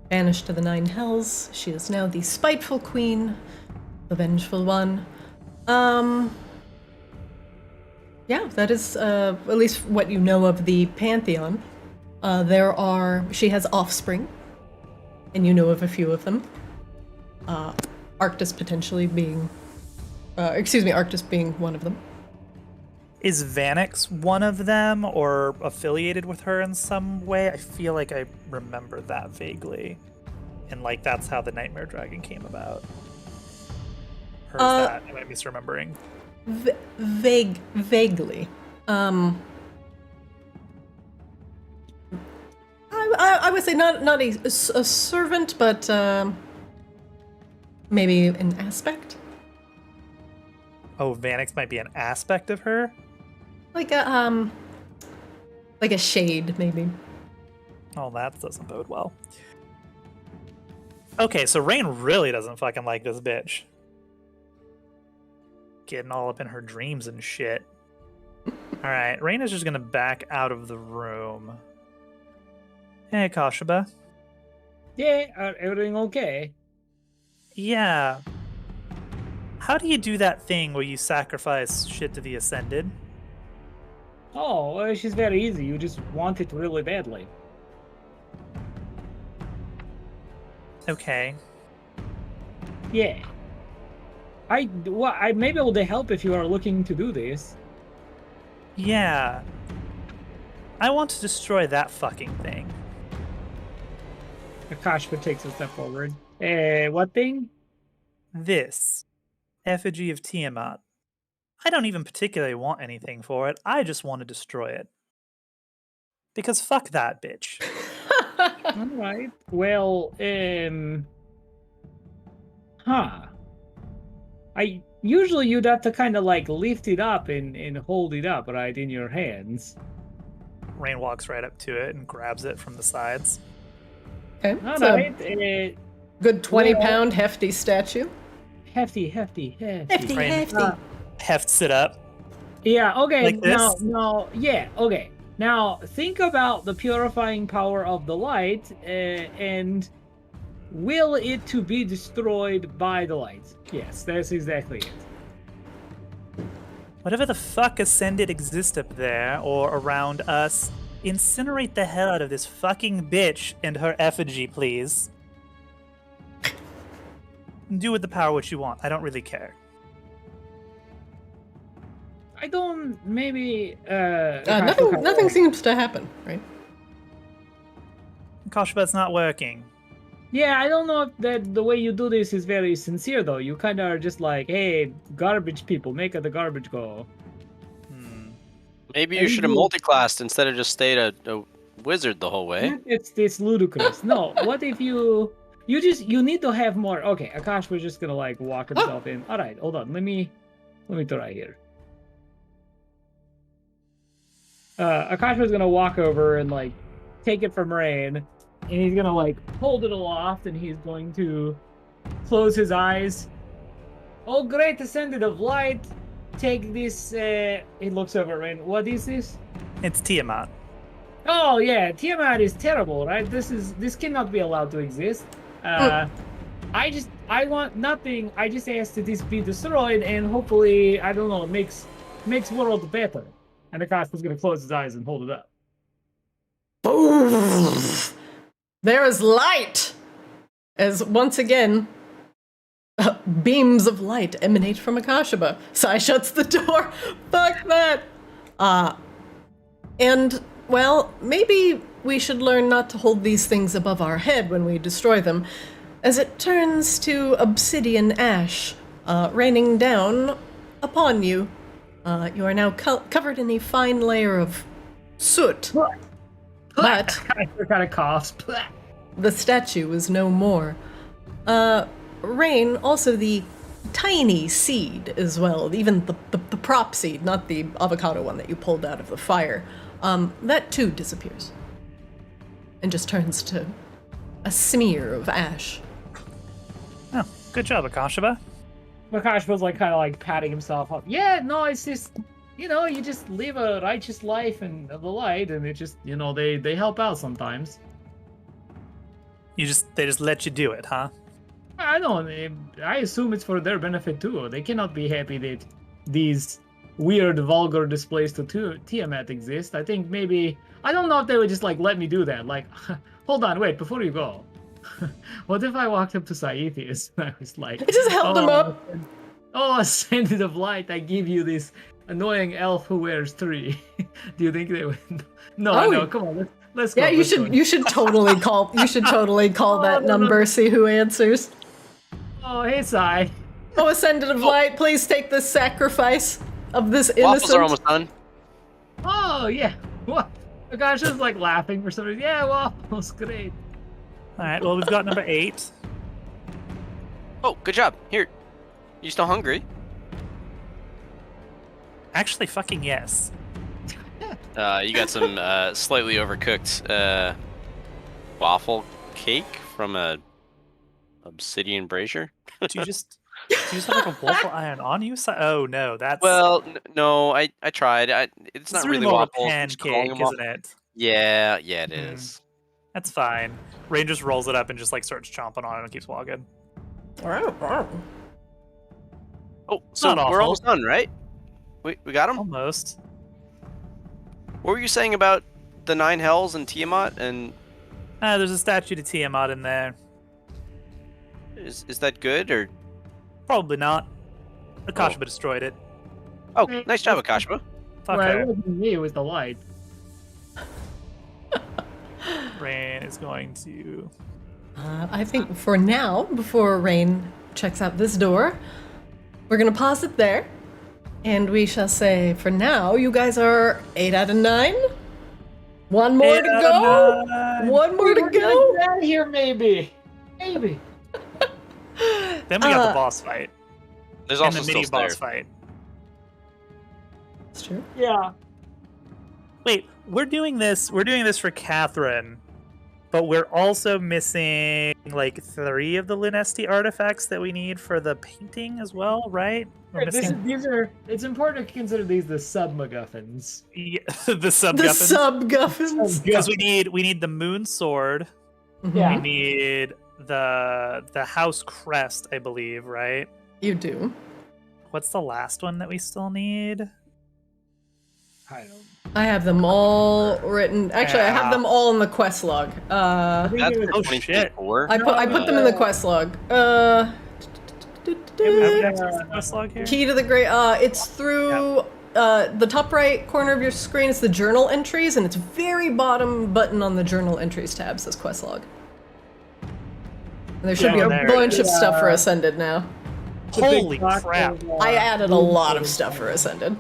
banished to the Nine Hells. She is now the spiteful queen, the vengeful one. Yeah, that is at least what you know of the Pantheon. She has offspring, and you know of a few of them. Arctis potentially being, Arctis being one of them. Is Vanix one of them, or affiliated with her in some way? I feel like I remember that vaguely. And, like, that's how the Nightmare Dragon came about. Or is that, am I misremembering? Vaguely. I would say not a servant, but maybe an aspect. Oh, Vanix might be an aspect of her? Like a shade, maybe. Oh, that doesn't bode well. Okay, so Rain really doesn't fucking like this bitch. Getting all up in her dreams and shit. Alright, Rain is just gonna back out of the room. Hey, Kashaba. Yeah, everything okay? Yeah. How do you do that thing where you sacrifice shit to the Ascended? Oh, well, she's very easy. You just want it really badly. Okay. Yeah. I may be able to help if you are looking to do this. Yeah. I want to destroy that fucking thing. Akashpa takes a step forward. What thing? This. Effigy of Tiamat. I don't even particularly want anything for it. I just want to destroy it. Because fuck that bitch. Alright. Well, usually you'd have to kind of like lift it up and hold it up, right, in your hands. Rain walks right up to it and grabs it from the sides. Okay. Alright. Good 20-pound hefty statue. Hefty. Rain hefts it up. Yeah, okay. Like this? Okay. Now, think about the purifying power of the light, and will it to be destroyed by the light? Yes, that's exactly it. Whatever the fuck Ascended exists up there, or around us, incinerate the hell out of this fucking bitch and her effigy, please. Do with the power what you want. I don't really care. I don't. Maybe. Nothing seems to happen, right? Kashba's not working. Yeah, I don't know if that the way you do this is very sincere, though. You kind of are just like, hey, garbage people, make the garbage go. Maybe you should have multiclassed instead of just stayed a wizard the whole way. It's ludicrous. No, what if you need to have more. Okay, Akash was just gonna like walk himself in. All right, hold on. Let me try here. Akash was gonna walk over and like take it from Rain, and he's gonna like hold it aloft, and he's going to close his eyes. Oh, great Ascendant of Light, take this. He looks over at Rain. What is this? It's Tiamat. Oh yeah, Tiamat is terrible, right? This cannot be allowed to exist. I want nothing. I just ask that this be destroyed, and hopefully, I don't know, makes world better. And the cast was gonna close his eyes and hold it up. Boom! There is light! As once again, beams of light emanate from Akashaba. Sai shuts the door. Fuck that! And, well, maybe we should learn not to hold these things above our head when we destroy them, as it turns to obsidian ash, raining down upon you. You are now covered in a fine layer of soot. But kind of coughs. The statue is no more. Rain, also the tiny seed as well, even the prop seed, not the avocado one that you pulled out of the fire, that too disappears. And just turns to a smear of ash. Oh, good job, Akashaba. Akash was like kind of like patting himself up. Yeah, no, it's just, you just live a righteous life in the light, and it just, they help out sometimes. They just let you do it, huh? I don't. I assume it's for their benefit too. They cannot be happy that these weird, vulgar displays to Tiamat exist, I think maybe I don't know if they would just like let me do that. Like, hold on, wait, before you go, what if I walked up to Saethius and I was like, I just held him up. Oh, Ascendant of Light, I give you this annoying elf who wears 3. Do you think they would? No, come on, let's go. Yeah, you should totally call that number. See who answers. Oh, hey, Sai. Oh, Ascendant of Light, please take this sacrifice of this innocent. Waffles are almost done. Oh yeah. What? The guy's just like laughing for some reason. Yeah, waffles, great. All right. Well, we've got number 8. Oh, good job. Here, you still hungry? Actually, fucking yes. You got some slightly overcooked waffle cake from a obsidian brazier. Do you just have like a waffle iron on you? Oh no, that's Well, no, I tried. It's not really more of a waffles. pancake, isn't it? Yeah, it is. That's fine. Rain just rolls it up and just like starts chomping on it and keeps walking. Oh, so Not we're awful. almost done, right? We got him. Almost. What were you saying about the 9 hells and Tiamat? And There's a statue to Tiamat in there. is that good or? Probably not. Akashba destroyed it. Oh, nice job, Akashba. Fuck Well, her. it wasn't me, it was the light. Rain is going to. I think for now, before Rain checks out this door, we're gonna pause it there, and we shall say, for now, you guys are 8 out of 9. One more 8 to out go. of 9. One more to We're go. gonna get here, maybe. Maybe. Then we got the boss fight There's and also the still mini boss stairs. fight. That's true. Yeah. Wait, we're doing this for Catherine, but we're also missing like 3 of the Lunesti artifacts that we need for the painting as well, right? We're missing It's important to consider these the sub-MacGuffins. the sub The sub-guffins. because we need the moon sword. Yeah. We need the house crest, I believe, right? You do. What's the last one that we still need? I don't. I have them all written. Actually, I have Yeah. them all in the quest log. That's for Oh, shit. 2024. I put them in the quest log. Quest log here? Key to the Great. It's through the top right corner of your screen. It's the journal entries, and it's very bottom button on the journal entries tab says quest log. And there should be a there it bunch of is. stuff for Ascended now. The big Holy box crap. of, I added a lot of stuff for Ascended.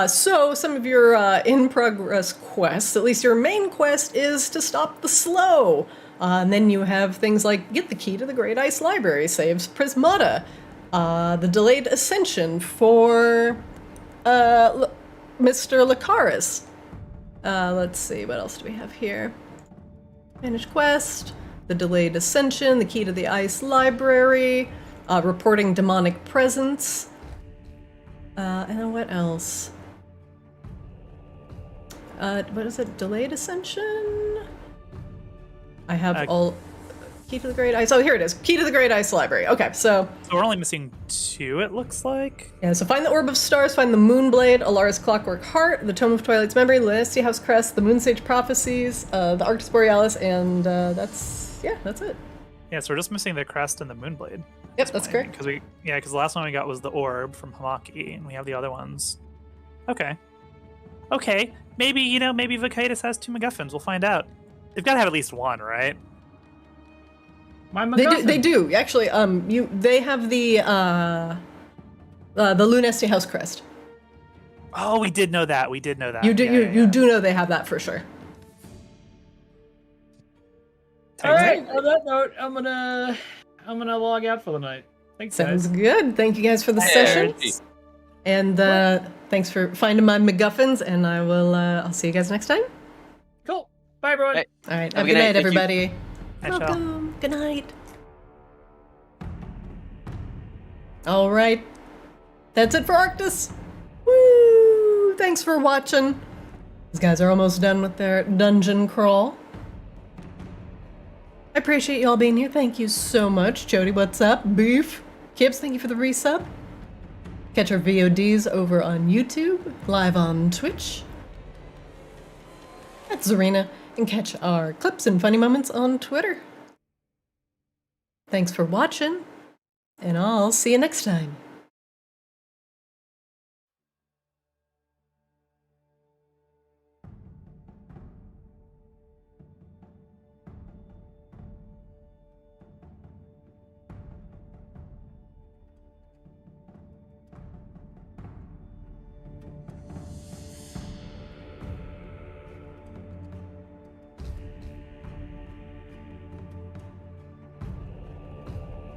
So some of your in-progress quests, at least your main quest, is to stop the slow. And then you have things like get the key to the Great Ice Library, saves Prismata, the delayed ascension for Mr. Lucaris. Let's see, what else do we have here? Finish quest, the delayed ascension, the key to the Ice Library, reporting demonic presence. And then what else? What is it? Delayed ascension? I have all... Key to the Great Ice... Oh, here it is. Key to the Great Ice Library. Okay, so... So we're only missing 2, it looks like. Yeah, so find the Orb of Stars, find the Moonblade, Alara's Clockwork Heart, the Tome of Twilight's Memory, Lunesti House Crest, the Moonsage Prophecies, the Arctis Borealis, and that's it. Yeah, so we're just missing the crest and the moonblade. Yep, that's correct. Because the last one we got was the orb from Hamaki, and we have the other ones. Okay, maybe Vicitus has 2 MacGuffins. We'll find out. They've got to have at least one, right? They do. Actually, they have the Lunesti House Crest. Oh, we did know that. You do know they have that for sure. All right. On that note, I'm gonna log out for the night. Thanks, Sounds guys. good. Thank you guys for the session. And thanks for finding my MacGuffins, and I'll see you guys next time. Cool. Bye, everyone. Hey. All right. Have Have a a good good night, night. Thank you. everybody. Night, y'all. Welcome. Good night. All right. That's it for Arctis. Woo! Thanks for watching. These guys are almost done with their dungeon crawl. I appreciate y'all being here. Thank you so much. Jody, what's up? Beef. Kibbs, thank you for the resub. Catch our VODs over on YouTube, live on Twitch. That's Zarina, and catch our clips and funny moments on Twitter. Thanks for watching, and I'll see you next time.